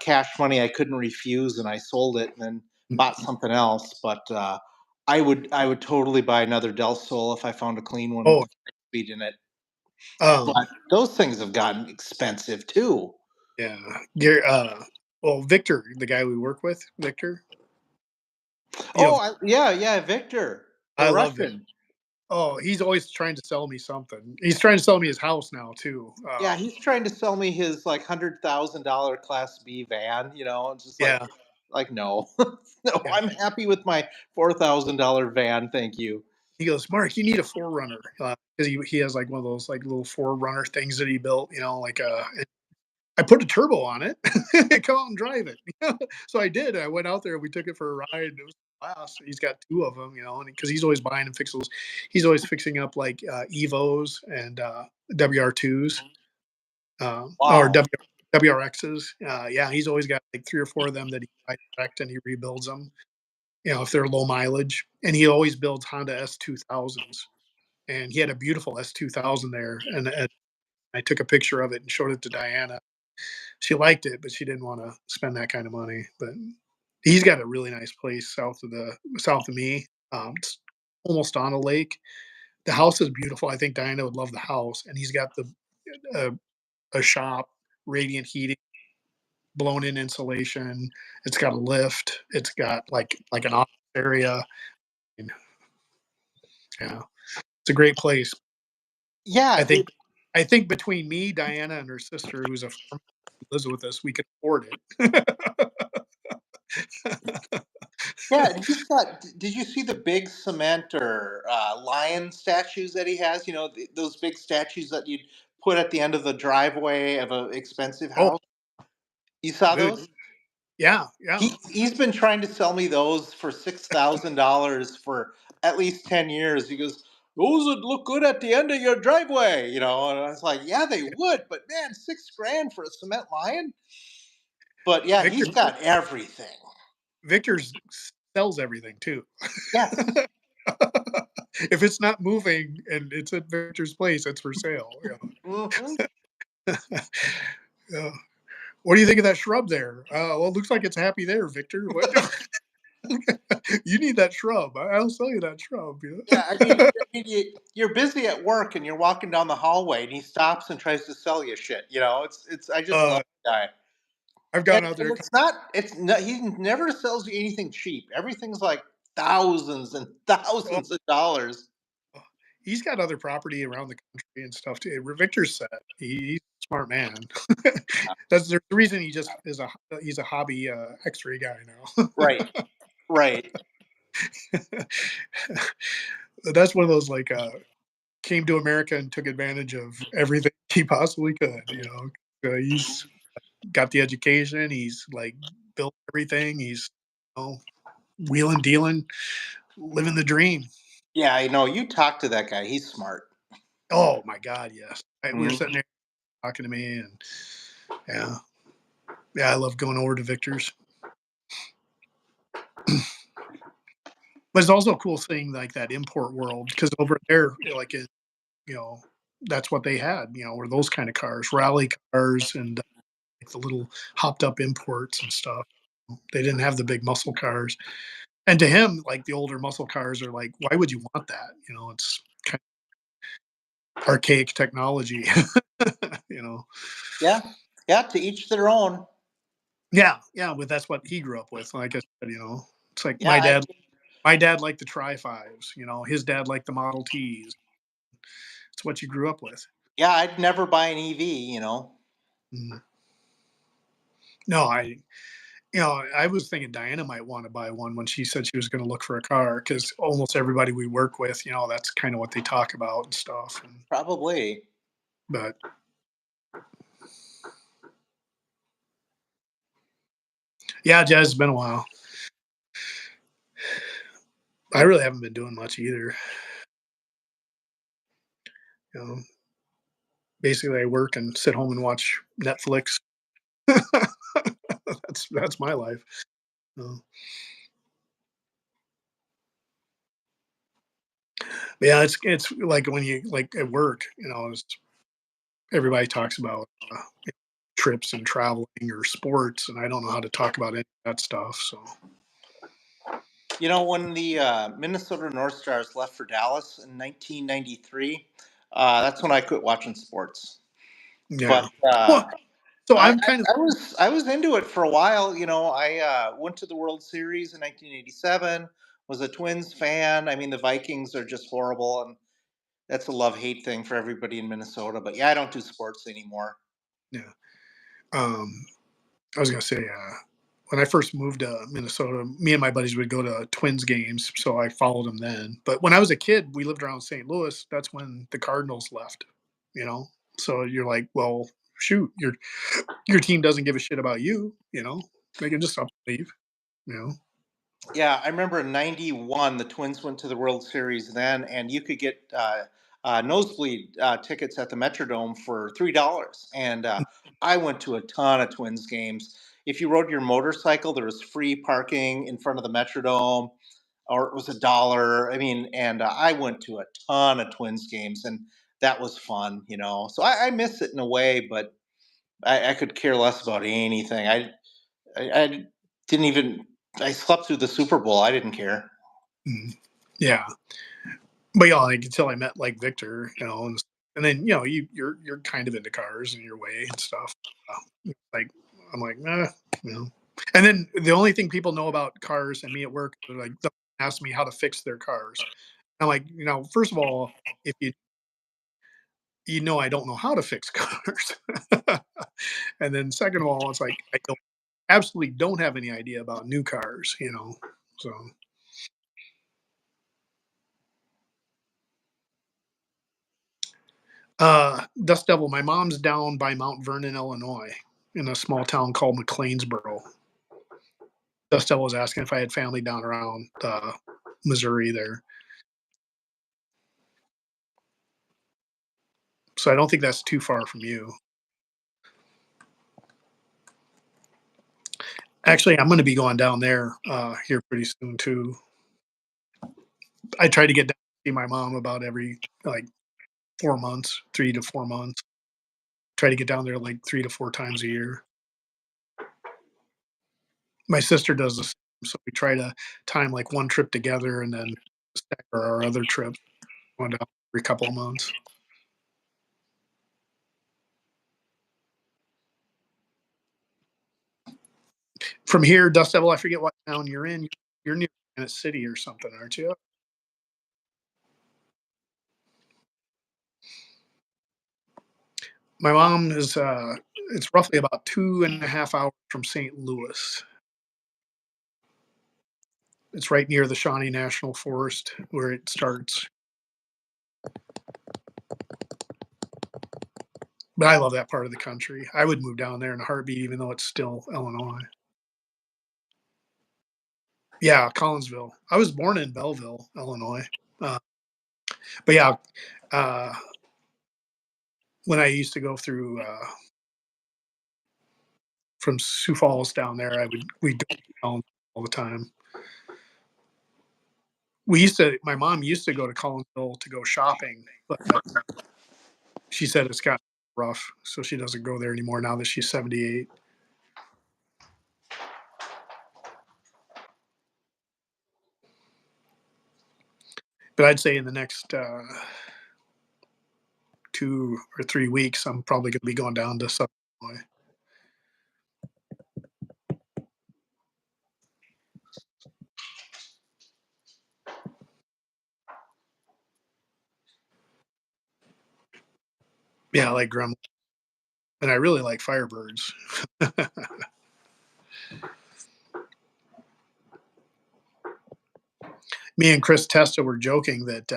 C: cash money I couldn't refuse, and I sold it and then bought
A: mm.
C: something else. But I would totally buy another Del Sol if I found a clean one with
A: Oh,
C: the speed in it.
A: um,
C: But those things have gotten expensive too.
A: yeah, Gary, well, Victor, the guy we work with, Victor, you know,
C: Oh, yeah, yeah, Victor, the
A: I love Victor.
C: Russian.
A: Oh, he's always trying to sell me something. He's trying to sell me his house now too.
C: Yeah, he's trying to sell me his like $100,000 Class B van. It's just
A: Yeah,
C: like no, no,
A: yeah.
C: I'm happy with my $4,000 van, thank you.
A: He goes, "Mark, you need a forerunner because he has like one of those like little forerunner things that he built. You know, like I put a turbo on it. Come out and drive it." So I did. I went out there. We took it for a ride. It was a blast. He's got two of them, you know, and because he's always buying and fixing those, he's always fixing up like Evos and WR2s or
C: Wow.
A: WRXs. Yeah, he's always got like three or four of them that he buys direct and he rebuilds them. if they're low mileage. And he always builds Honda S2000s. And he had a beautiful S2000 there. And I took a picture of it and showed it to Diana. She liked it, but she didn't want to spend that kind of money. But he's got a really nice place south of me. It's almost on a lake. The house is beautiful. I think Diana would love the house, and he's got uh, a shop, radiant heating, blown in insulation. It's got a lift. It's got like an office area. And, yeah, it's a great place. I
C: Yeah,
A: think I think between me, Diana, and her sister, who's a farmer who lives with us, we could afford it.
C: yeah, and he's got. Did you see the big cement or lion statues that he has? You know, those big statues that you'd put at the end of the driveway of an expensive
A: Oh,
C: house. You saw
A: dude,
C: those?
A: yeah, yeah.
C: He's been trying to sell me those for $6,000 for at least 10 years. He goes, "Those would look good at the end of your driveway," you know. And I was like, "Yeah, they would, but man, 6 grand for a cement lion." But yeah,
A: Victor
C: he's got everything.
A: Victor's sells everything too.
C: Yes.
A: If it's not moving and it's at Victor's place, it's for sale.
C: Hmm.
A: Yeah. Yeah. What do you think of that shrub there? Well, it looks like it's happy there, Victor. What? You need that shrub. I'll sell you that shrub.
C: Yeah, you're busy at work and you're walking down the hallway and he stops and tries to sell you shit. You know, it's. I just love
A: uh,
C: the guy.
A: I've
C: And,
A: gone out
C: and
A: there.
C: he never sells you anything cheap. Everything's like thousands and
A: Oh,
C: thousands of dollars.
A: he's got other property around the country and stuff too. Victor's set. He's a smart man. That's the reason he's a hobby X-ray guy now.
C: Right, right.
A: That's one of those came to America and took advantage of everything he possibly could. He's got the education. He's like built everything. He's you know, wheeling, dealing, living the dream.
C: Yeah, I know. You talk to that guy. He's smart.
A: Oh my God, yes. We were sitting
C: Mhm.
A: there talking to me, and yeah, yeah, I love going over to Victor's. But it's also cool seeing like that import world because over there, you know, that's what they had. Were those kind of cars, rally cars, and like the little hopped up imports and stuff. They didn't have the big muscle cars. And to him, like the older muscle cars are like, why would you want that? It's kind of archaic technology. you know.
C: Yeah, yeah. To each their own.
A: Yeah, yeah, but that's what he grew up with. Like I said, it's like
C: Yeah,
A: my dad liked the Tri Fives. His dad liked the Model Ts. It's what you grew up with.
C: yeah. I'd never buy an EV. You know.
A: Mm. No, I was thinking Diana might want to buy one when she said she was going to look for a car because almost everybody we work with, that's kind of what they talk about and stuff.
C: Probably.
A: But yeah, Jazz, it's been a while. I really haven't been doing much either. You know, Basically, I work and sit home and watch Netflix. That's my life. Uh, but yeah, it's like when you like at work, everybody talks about trips and traveling or sports, and I don't know how to talk about any of that stuff. So
C: You know, when the Minnesota North Stars left for Dallas in 1993, that's when I quit watching sports. But
A: yeah, well, so
C: I, I,
A: I'm kind of
C: I was into it for a while. You know, I went to the World Series in 1987. Was a Twins fan. I mean, the Vikings are just horrible, and that's a love hate thing for everybody in Minnesota. But yeah, I don't do sports anymore.
A: yeah. I was gonna say when I first moved to Minnesota, me and my buddies would go to Twins games, so I followed them then. But when I was a kid, we lived around St. Louis. That's when the Cardinals left. You know, so you're like, well, shoot, your team doesn't give a shit about you. They can just up and leave. You know,
C: Yeah, I remember in '91 the Twins went to the World Series then, and you could get nosebleed tickets at the Metrodome for $3. And I went to a ton of Twins games. if you rode your motorcycle, there was free parking in front of the Metrodome, or it was $1. I mean, and I went to a ton of Twins games, and that was fun, you know. So I miss it in a way, but I could care less about anything. I didn't even. I slept through the Super Bowl. I didn't care.
A: Mm. Yeah. But yeah, like until I met like Victor, you know, and then you know you're kind of into cars in your way and stuff. Like I'm like nah, you know. And then the only thing people know about cars and me at work, they're like they'll ask me how to fix their cars. I'm like, you know, first of all, if you know I don't know how to fix cars, and then second of all, it's like I don't absolutely don't have any idea about new cars, you know. So Dust Devil, my mom's down by Mount Vernon, Illinois, in a small town called McLeansboro. Dust Devil was asking if I had family down around Missouri there. So I don't think that's too far from you. Actually, I'm going to be going down there here pretty soon too. I try to get down to see my mom about every like 4 months, 3 to 4 months. Try to get down there like 3 to 4 times a year. My sister does the same, so we try to time like one trip together and then stagger our other trips going down every couple of months. From here, Dust Devil, I forget what town you're in. You're near Granite City or something, aren't you? My mom is. It's roughly about 2.5 hours from St. Louis. It's right near the Shawnee National Forest where it starts. But I love that part of the country. I would move down there in a heartbeat, even though it's still Illinois. Yeah, Collinsville. I was born in Belleville, Illinois. Uh, but yeah, uh, when I used to go through from Sioux Falls down there, we'd go down all the time. My mom used to go to Collinsville to go shopping, but she said it's got rough, so she doesn't go there anymore now that she's 78. But I'd say in the next 2 or 3 weeks, I'm probably going to be going down to Southern Illinois. Yeah, I like gremlins, and I really like Firebirds. Me and Chris Testa were joking that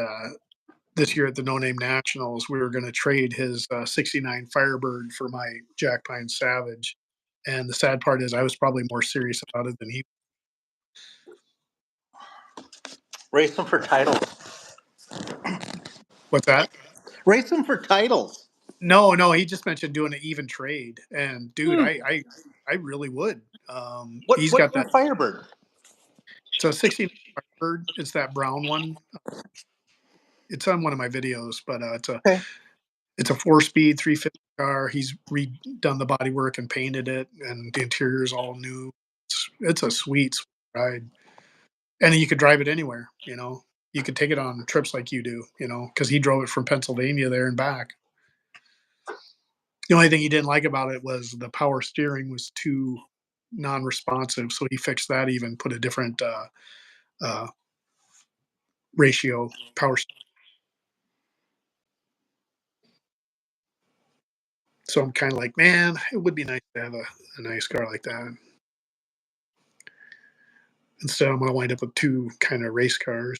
A: this year at the No Name Nationals, we were going to trade his '69 Firebird for my Jack Pine Savage. And the sad part is, I was probably more serious about it than he.
C: Race them for titles.
A: What's that?
C: Race them for titles.
A: No, he just mentioned doing an even trade, and dude,
C: Hmm.
A: I really would. He's got that.
C: What Firebird?
A: It's a '69 Firebird. It's that brown one. It's on one of my videos, but
C: Okay.
A: it's a 4-speed 350 car. He's redone the bodywork and painted it, and the interior is all new. It's a sweet ride, and you could drive it anywhere. You know, you could take it on trips like you do. You know, because he drove it from Pennsylvania there and back. The only thing he didn't like about it was the power steering was too non-responsive, so he fixed that. Even put a different uh, ratio power. So I'm kind of like, man, it would be nice to have a nice car like that. Instead, I'm going to wind up with two kind of race cars.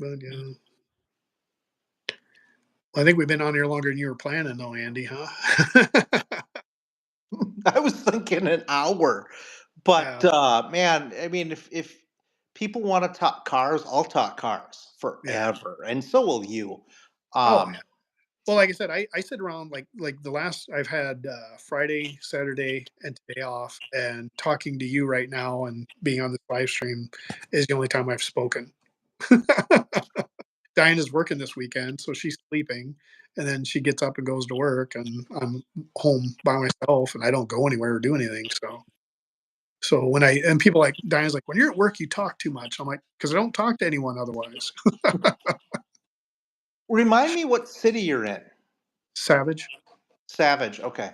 A: But yeah, well, I think we've been on here longer than you were planning, though, Andy. Huh?
C: I was thinking an hour. But
A: Yeah.
C: man, I mean, if people want to talk cars, I'll talk cars
A: Yeah.
C: forever, and so will you.
A: Oh,
C: Um,
A: yeah. Well, like I said, I sit around like the last I've had Friday, Saturday, and today off, and talking to you right now and being on this live stream is the only time I've spoken. Diana's working this weekend, so she's sleeping, and then she gets up and goes to work, and I'm home by myself, and I don't go anywhere or do anything. So when I and people like Diana's like, when you're at work, you talk too much. I'm like, because I don't talk to anyone otherwise.
C: Remind me what city you're in.
A: Savage.
C: Savage. Okay.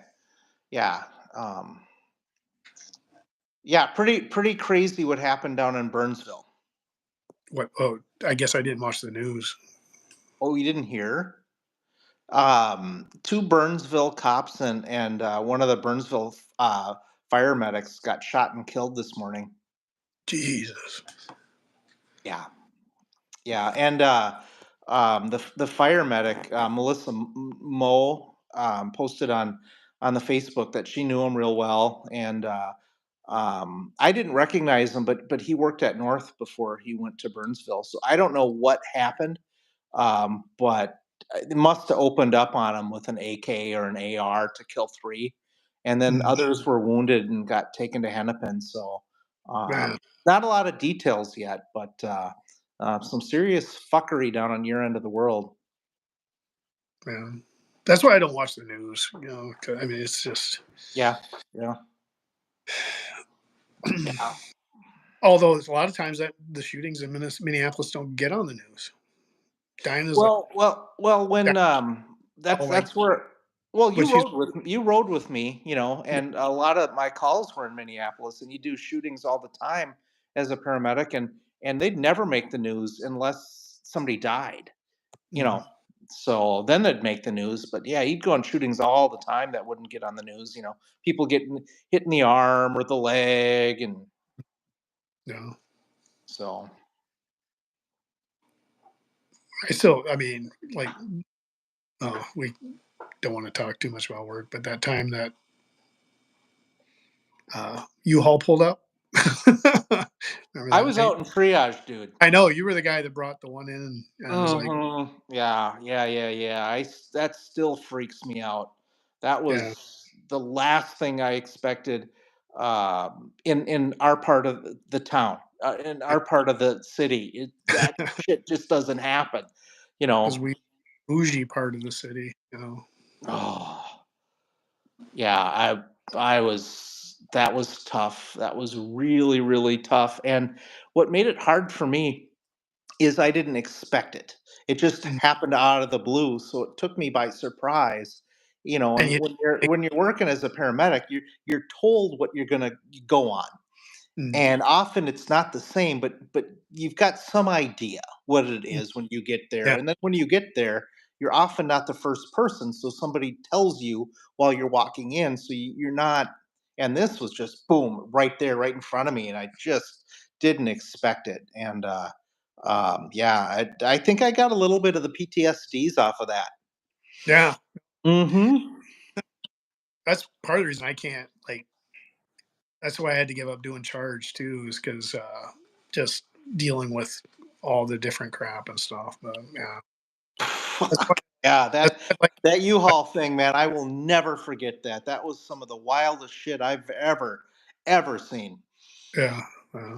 C: Yeah. Um, yeah. Pretty crazy what happened down in Burnsville.
A: What? Oh, I guess I didn't watch the news.
C: Oh, you didn't hear? Two Burnsville cops and one of the Burnsville fire medics got shot and killed this morning.
A: Jesus.
C: Yeah. Yeah, and the fire medic Melissa Moe posted on the Facebook that she knew him real well, and I didn't recognize him, but he worked at North before he went to Burnsville, so I don't know what happened, but it must have opened up on him with an AK or an AR to kill three, and then
A: Mm,
C: others were wounded and got taken to Hennepin. So
A: man,
C: not a lot of details yet, but some serious fuckery down on your end of the world.
A: man. That's why I don't watch the news. 'Cause, I mean, it's just.
C: Yeah, yeah, yeah.
A: Although a lot of times that the shootings in Minneapolis don't get on the news. Diana's like,
C: Well. When
A: oh, like,
C: that's where. Well,
A: when she's
C: you rode with me, and a lot of my calls were in Minneapolis, and you do shootings all the time as a paramedic, and they'd never make the news unless somebody died, you
A: mm,
C: know. So then they'd make the news, but yeah, you'd go on shootings all the time that wouldn't get on the news. People getting hit in the arm or the leg, and
A: no,
C: so.
A: I mean, like, oh, we don't want to talk too much about work, but that time that U-Haul pulled up. Remember
C: I
A: that
C: was
A: night?
C: out in triage, dude.
A: I know you were the guy that brought the one in, and I was like,
C: Yeah, yeah. That still freaks me out. That
A: yeah,
C: was the last thing I expected in our part of the town, in our part of the city. That shit just doesn't happen, you
A: because
C: know.
A: we bougie part of the city.
C: Oh, yeah, I was that was tough. That was really, really tough. And what made it hard for me is I didn't expect it. It just
A: Mm,
C: happened out of the blue, so it took me by surprise.
A: and
C: And when you're working as a paramedic, you're told what you're gonna go on,
A: mm,
C: and often it's not the same, but you've got some idea what it
A: mm,
C: is when you get there,
A: yeah,
C: and then when you get there, you're often not the first person, so somebody tells you while you're walking in, so you're not. And this was just boom right there, right in front of me, and I just didn't expect it. And yeah, I think I got a little bit of the PTSDs off of that.
A: yeah.
C: Mm-hmm.
A: That's part of the reason I can't like. That's why I had to give up doing charge too, is because just dealing with all the different crap and stuff. But yeah, that's why.
C: Yeah,
A: That's
C: that
A: why, like,
C: that U-Haul thing, man, I will never forget that. That was some of the wildest shit I've ever seen.
A: yeah,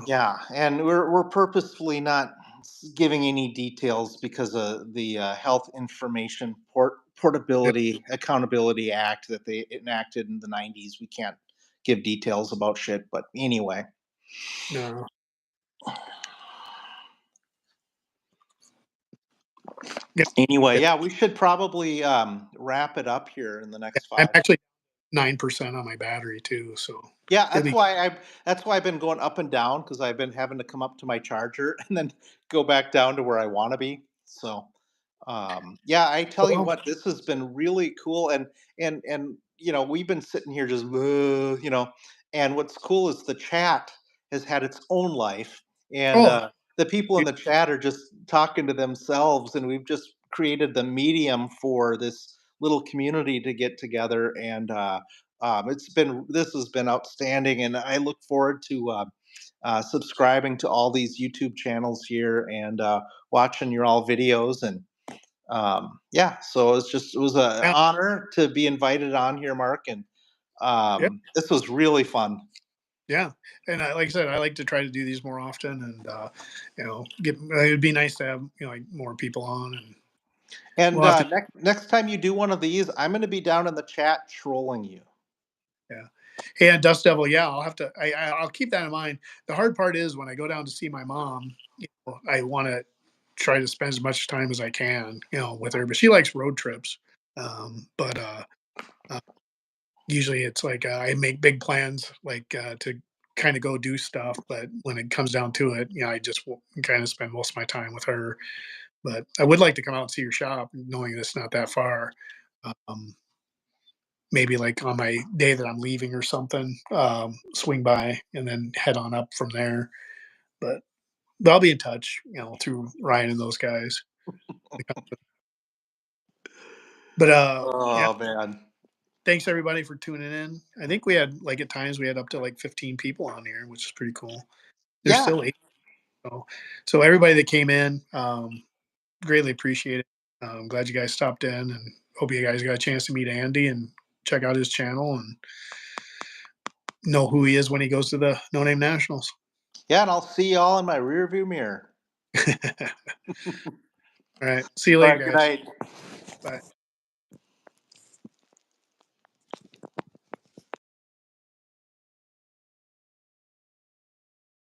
C: Yeah, and we're purposefully not giving any details because of the Health Information
A: yeah,
C: Portability Accountability Act that they enacted in the 90s. We can't give details about shit, but anyway.
A: no, yeah,
C: Anyway,
A: yeah.
C: yeah, we should probably wrap it up here in the next
A: I'm
C: 5.
A: actually 9% on my battery too, so
C: Yeah,
A: it'll be.
C: that's why I've been going up and down because I've been having to come up to my charger and then go back down to where I want to be. So, yeah, I tell you
A: Well,
C: what, this has been really cool, and we've been sitting here just and what's cool is the chat has had its own life, and
A: oh,
C: the people in the chat are just talking to themselves, and we've just created the medium for this little community to get together and This has been outstanding, and I look forward to subscribing to all these YouTube channels here and watching your all videos. And yeah, so it was an
A: Yeah,
C: honor to be invited on here, Mark, and
A: yeah,
C: this was really fun.
A: yeah. And like I said, I like to try to do these more often, and it'd be nice to have like more people on, and
C: And
A: we'll have to.
C: next time you do one of these, I'm going to be down in the chat trolling you.
A: Yeah. And Dust Devil, yeah, I'll have to. I'll keep that in mind. The hard part is when I go down to see my mom, I want to try to spend as much time as I can, with her. But she likes road trips. But uh, usually it's like I make big plans, like to kind of go do stuff. But when it comes down to it, I just kind of spend most of my time with her. But I would like to come out and see your shop, knowing it's not that far. Um, Maybe like on my day that I'm leaving or something, swing by and then head on up from there. But I'll be in touch, through Ryan and those guys. But yeah,
C: Oh man.
A: thanks everybody for tuning in. I think we had like at times we had up to like 15 people on here, which is pretty cool. There's
C: Yeah.
A: still eight. So everybody that came in, greatly appreciate it. Glad you guys stopped in, and hope you guys got a chance to meet Andy and check out his channel and know who he is when he goes to the No Name Nationals.
C: Yeah, and I'll see y'all in my rear view mirror.
A: All right. See you
C: All
A: later,
C: right, good
A: guys.
C: night.
A: Bye.